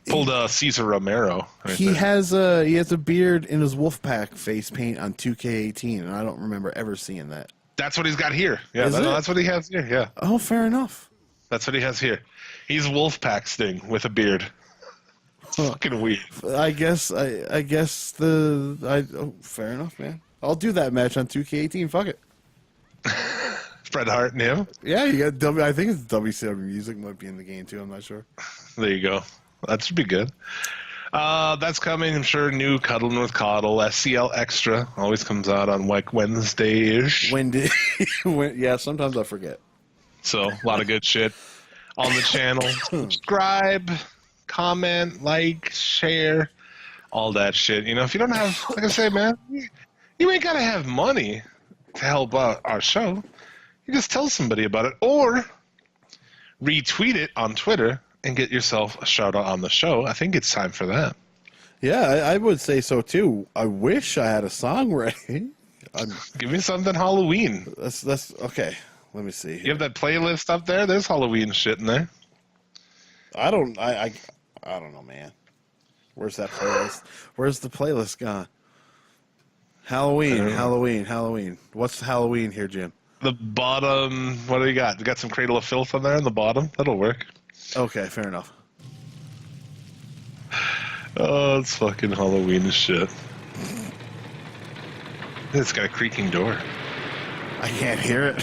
Pulled a Cesar Romero. He has a beard in his Wolfpack face paint on 2K18, and I don't remember ever seeing that. That's what he's got here. Yeah, that's what he has here. Yeah. Oh, fair enough. That's what he has here. He's Wolfpack Sting with a beard. It's fucking weird. I guess fair enough, man. I'll do that match on 2K18. Fuck it. Bret Hart and him? Yeah, you got I think it's WCW music might be in the game too. I'm not sure. There you go. That should be good. That's coming, I'm sure. New Cuddling with Coddle, SCL Extra, always comes out on Wednesday-ish. Yeah, sometimes I forget. So a lot of good shit on the channel. Subscribe, comment, like, share, all that shit. If you don't have, like I say, man, you ain't gotta have money to help out our show. You just tell somebody about it or retweet it on Twitter and get yourself a shout out on the show. I think it's time for that. Yeah, I would say so too. I wish I had a song ready. Give me something Halloween. That's okay. Let me see. You have that playlist up there? There's Halloween shit in there. I don't know, man. Where's that playlist? Where's the playlist gone? Halloween. What's Halloween here, Jim? The bottom, what do you got? You got some Cradle of Filth on there in the bottom? That'll work. Okay, fair enough. Oh, it's fucking Halloween as shit. It's got a creaking door. I can't hear it.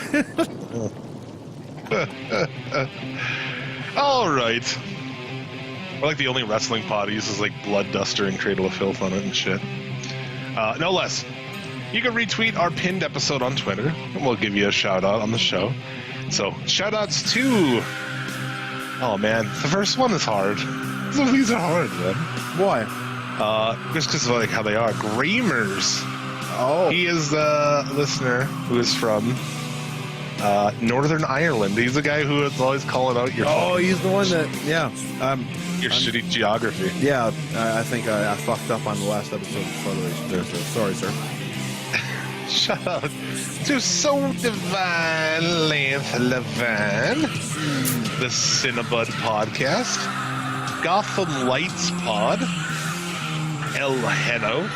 All right. We're like the only wrestling pod uses Blood Duster and Cradle of Filth on it and shit. No less. You can retweet our pinned episode on Twitter, and we'll give you a shout-out on the show. So, shout-outs to... Oh, man. The first one is hard. These are hard, man. Why? Just because of how they are. Gramers. Oh. He is the listener who is from Northern Ireland. He's the guy who is always calling out your he's the one that, your shitty geography. Yeah, I think I fucked up on the last episode of Federation there, so sorry, sir. Shout out to So Divine Lance Levan, the Cinnabud Podcast, Gotham Lights Pod, El Heno,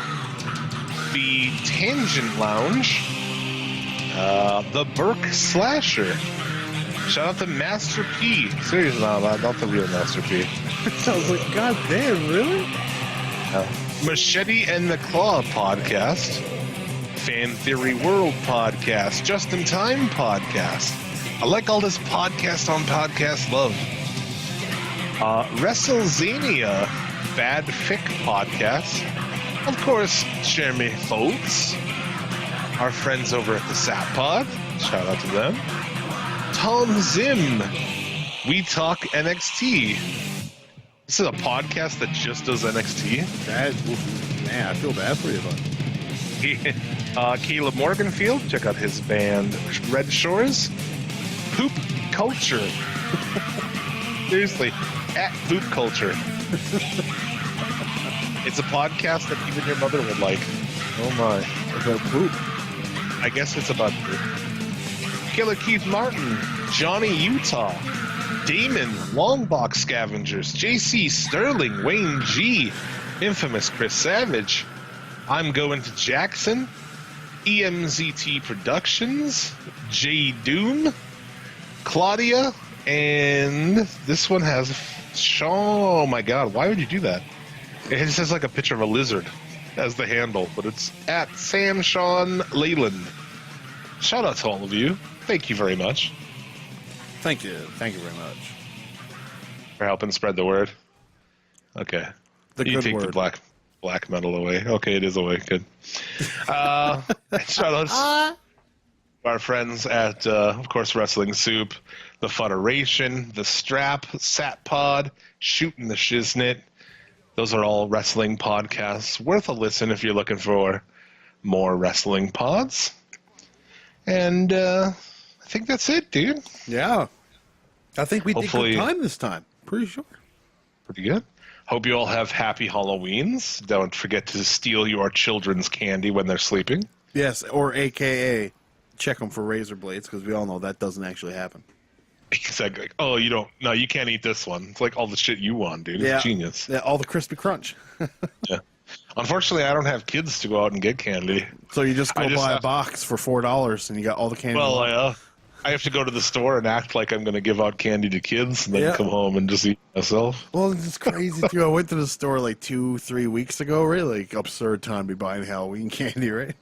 the Tangent Lounge, the Burke Slasher. Shout out to Master P. Seriously, not the real Master P. I was like, God damn, really? Machete and the Claw Podcast, Fan Theory World Podcast, Just in Time Podcast. I like all this podcast on podcast love. WrestleZania Bad Fic Podcast. Of course, Jeremy Foltz. Our friends over at the Sat Pod. Shout out to them. Tom Zim. We Talk NXT. This is a podcast that just does NXT. Man, I feel bad for you, bud. Caleb Morganfield. Check out his band Red Shores. Poop Culture. Seriously, at Poop Culture. It's a podcast that even your mother would like. Oh my. About poop. I guess it's about poop. Killer Keith Martin, Johnny Utah, Damon, Longbox Scavengers, JC Sterling, Wayne G, Infamous Chris Savage, I'm Going to Jackson, EMZT Productions, J Doom, Claudia, and this one has Sean. Oh my god, why would you do that? It just has like a picture of a lizard as the handle, but it's at Sam Sean Leyland. Shout out to all of you. Thank you very much. Thank you. Thank you very much. For helping spread the word. Okay. The you good take word. the black metal away. Okay, it is away. Good. Shout out to our friends at, of course, Wrestling Soup, the Federation, the Strap, Sat Pod, Shooting the Shiznit. Those are all wrestling podcasts. Worth a listen if you're looking for more wrestling pods. And I think that's it, dude. Yeah. I think we Hopefully- did good time this time. Pretty sure. Pretty good. Hope you all have happy Halloweens. Don't forget to steal your children's candy when they're sleeping. Yes, or AKA check them for razor blades, because we all know that doesn't actually happen. Exactly. Oh, you can't eat this one. It's like all the shit you want, dude. Yeah. It's genius. Yeah, all the crispy crunch. Yeah. Unfortunately, I don't have kids to go out and get candy. So you just go buy a have- box for $4 and you got all the candy. Well, I have to go to the store and act like I'm going to give out candy to kids and then come home and just eat myself. Well, it's crazy too. I went to the store like 2-3 weeks ago. Really, like, absurd time to be buying Halloween candy, right?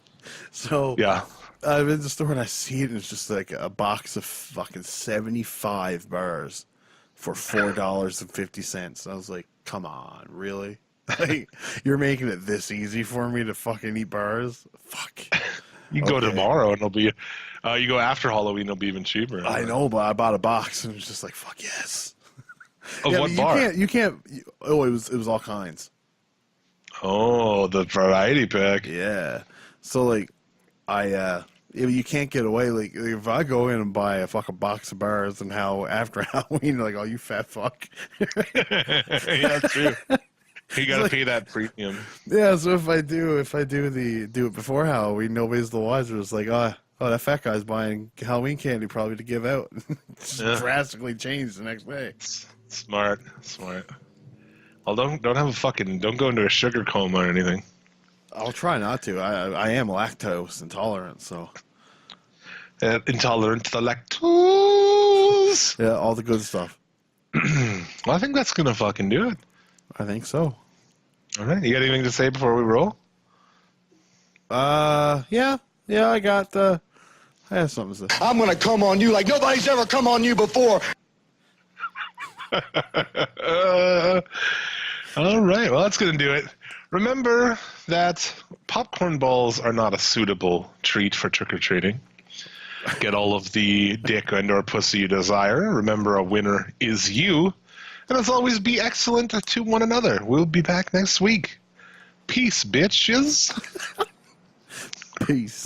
So yeah, I'm in the store and I see it, and it's just like a box of fucking 75 bars for $4.50. I was like, come on, really? Like, you're making it this easy for me to fucking eat bars? Fuck. You go tomorrow and it'll be. You go after Halloween, it'll be even cheaper. I know, but I bought a box and it was just like, fuck yes. Of what bar? You can't. Oh, it was all kinds. Oh, the variety pack. Yeah. So like, you can't get away. Like, if I go in and buy a fucking box of bars and after Halloween, like, oh, you fat fuck. Yeah, true. You gotta pay that premium. Yeah. So if I do it before Halloween, nobody's the wiser. It's like, oh, that fat guy's buying Halloween candy probably to give out. Just drastically changed the next day. Smart. Well, don't go into a sugar coma or anything. I'll try not to. I am lactose intolerant, so. Intolerant to the lactose. Yeah, all the good stuff. Well, I think that's gonna fucking do it. I think so. All right, you got anything to say before we roll? Yeah, I have something to say. I'm gonna come on you like nobody's ever come on you before. All right, well, that's gonna do it. Remember that popcorn balls are not a suitable treat for trick-or-treating. Get all of the dick and or pussy you desire. Remember, a winner is you. And as always, be excellent to one another. We'll be back next week. Peace, bitches. Peace.